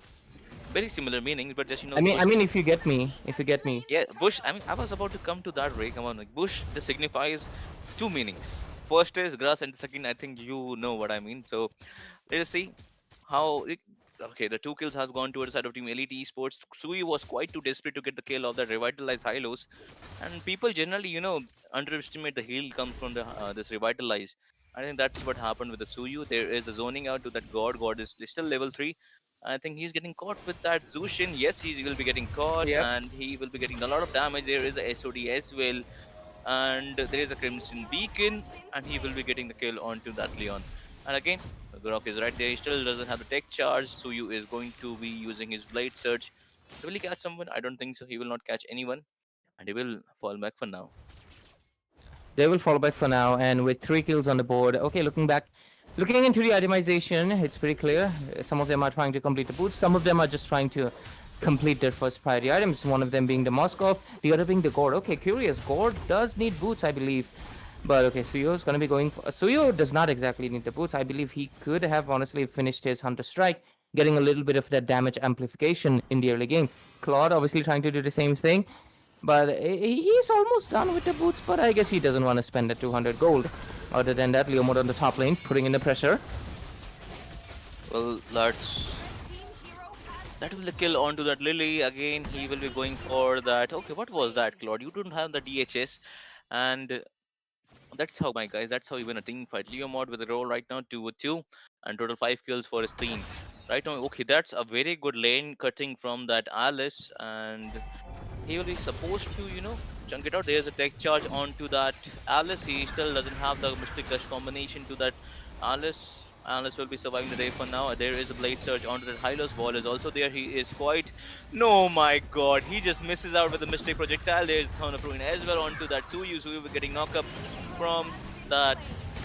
very similar meanings, but just I bush. mean, if you get me. Yeah, bush. I mean, I was about to come to that, Ray. Come on, like bush. This signifies two meanings. First is grass, and second, I think you know what I mean. So let us see how. Okay, the two kills has gone towards the side of Team Elite Esports. Sui was quite too desperate to get the kill of that revitalized Hylos, and people generally, underestimate the heal comes from the this revitalize. I think that's what happened with the Suyu. There is a zoning out to that god. God is still level 3. I think he's getting caught with that Zushin. Yes, he will be getting caught, Yep. and he will be getting a lot of damage. There is a SOD as well, and there is a Crimson Beacon, and he will be getting the kill onto that Leon. And again, Grok is right there. He still doesn't have the tech charge. Suyu is going to be using his Blade Surge. Will he catch someone? I don't think so. He will not catch anyone, and he will fall back for now. They will fall back for now, and with 3 kills on the board. Okay, looking into the itemization, it's pretty clear. Some of them are trying to complete the boots. Some of them are just trying to complete their first priority items. One of them being the Moskov, the other being the Gord. Okay, curious. Gord does need boots, I believe. But okay, Suyo's gonna be going for... Suyo does not exactly need the boots. I believe he could have honestly finished his Hunter Strike, getting a little bit of that damage amplification in the early game. Claude obviously trying to do the same thing. But he's almost done with the boots, but I guess he doesn't want to spend the 200 gold. Other than that, Leo Mod on the top lane, putting in the pressure. Well, that will kill onto that Lily. Again, he will be going for that. Okay, what was that, Claude? You don't have the DHS. And that's how, my guys, that's how you win a team fight. Leo Mod with a roll right now, 2-2, and total 5 kills for his team. Right now, okay, that's a very good lane cutting from that Alice, and he will be supposed to, chunk it out. There's a tech charge onto that Alice. He still doesn't have the Mystic Gush combination to that Alice. Alice will be surviving the day for now. There is a Blade Surge onto that Hylos. Wall is also there. He is quite... No, my god. He just misses out with the Mystic Projectile. There's Thorn of Ruin as well onto that Suyu. Suyu will be getting knocked up from that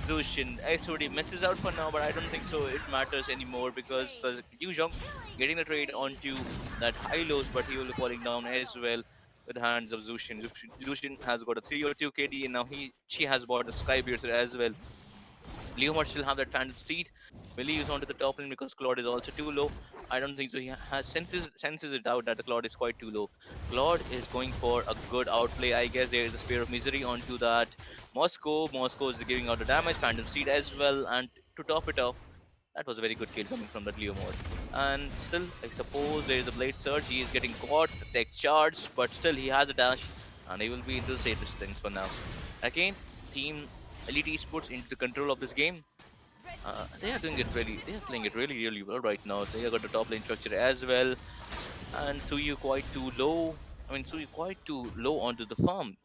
Zushin. SOD misses out for now, but I don't think so it matters anymore, because the Yuzhong getting the trade onto that Hylos, but he will be falling down as well with the hands of Zushin. Zushin has got a 302 KD, and now she has bought the Sky Piercer as well. Leomord still have that phantom steed. Willie is onto the top lane because Claude is also too low. I don't think so. He has senses it out that the Claude is quite too low. Claude is going for a good outplay. I guess there is a spear of misery onto that Moscow. Moscow is giving out the damage. Phantom steed as well, and to top it off, that was a very good kill coming from that Leo mod. And still, I suppose there is a blade surge. He is getting caught, takes charge, but still he has a dash, and he will be into the safe distance for now. Again, team Elite Esports into the control of this game. They are doing it really. They are playing it really, really well right now. They have got the top lane structure as well, and Suyu quite too low. I mean, Suyu quite too low onto the farm.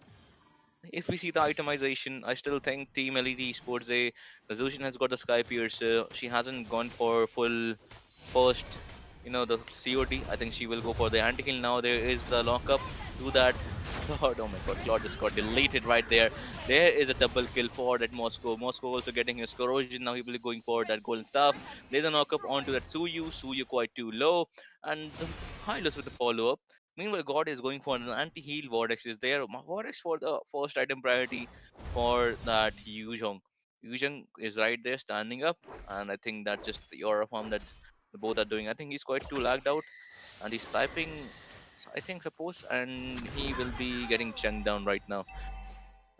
If we see the itemization, I still think Team LED Esports, the Zushin has got the Sky Piercer. She hasn't gone for full first, the COD. I think she will go for the anti kill now. There is the lockup to that. Claude, oh my god, Claude just got deleted right there. There is a double kill for that Moscow. Moscow also getting his corrosion. Now he will be going for that golden stuff. There's a knockup onto that Suyu. Suyu quite too low. And the Hylos with the follow up. Meanwhile, God is going for an anti-heal. Vortex is there. Vortex for the first item priority for that Yuzhong. Yuzhong is right there standing up, and I think that's just the aura form that the both are doing. I think he's quite too lagged out, and he's typing. I think suppose, and he will be getting chunked down right now.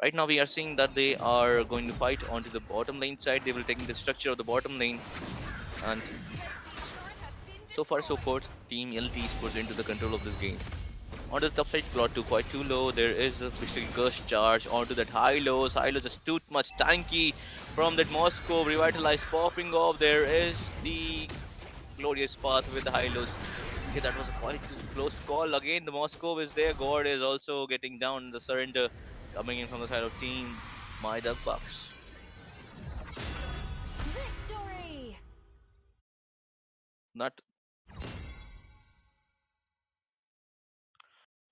Right now, we are seeing that they are going to fight onto the bottom lane side. They will take the structure of the bottom lane, and so far so forth. Team LT Esports into the control of this game. Onto the top side, Claw 2 quite too low. There is a Fisher Gust charge onto that Hilo. Hilo just too much tanky from that Moscow. Revitalize popping off. There is the glorious path with the Hilos. Okay, that was a quite too close call. Again, the Moscow is there. God is also getting down. The surrender coming in from the side of team My Duck Bucks. Victory! Not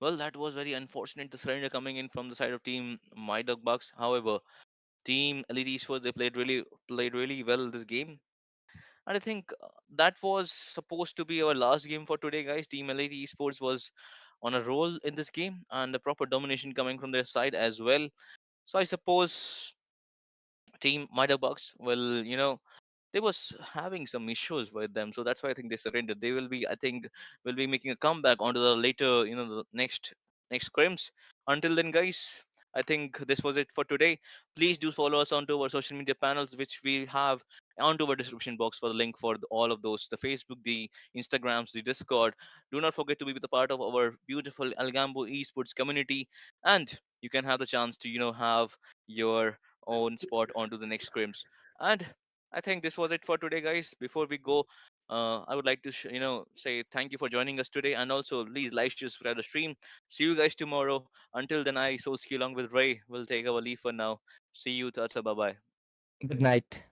well, that was very unfortunate. The surrender coming in from the side of team My Duck Bucks. However, Team Elite Esports they played really well this game, and I think that was supposed to be our last game for today, guys. Team Elite Esports was on a roll in this game, and a proper domination coming from their side as well. So I suppose Team Mighty Bucks will, they was having some issues with them, so that's why I think they surrendered. They will be, I think, will be making a comeback onto the later, the next scrims. Until then, guys, I think this was it for today. Please do follow us onto our social media panels, which we have onto our description box for the link for all of those: the Facebook, the Instagrams, the Discord. Do not forget to be the part of our beautiful Algambo esports community, and you can have the chance to, have your own spot onto the next scrims. And I think this was it for today, guys. Before we go, I would like to say thank you for joining us today, and also please like, share, subscribe the stream. See you guys tomorrow. Until then, I Solski along with Ray will take our leave for now. See you, Tata. Bye bye. Good night.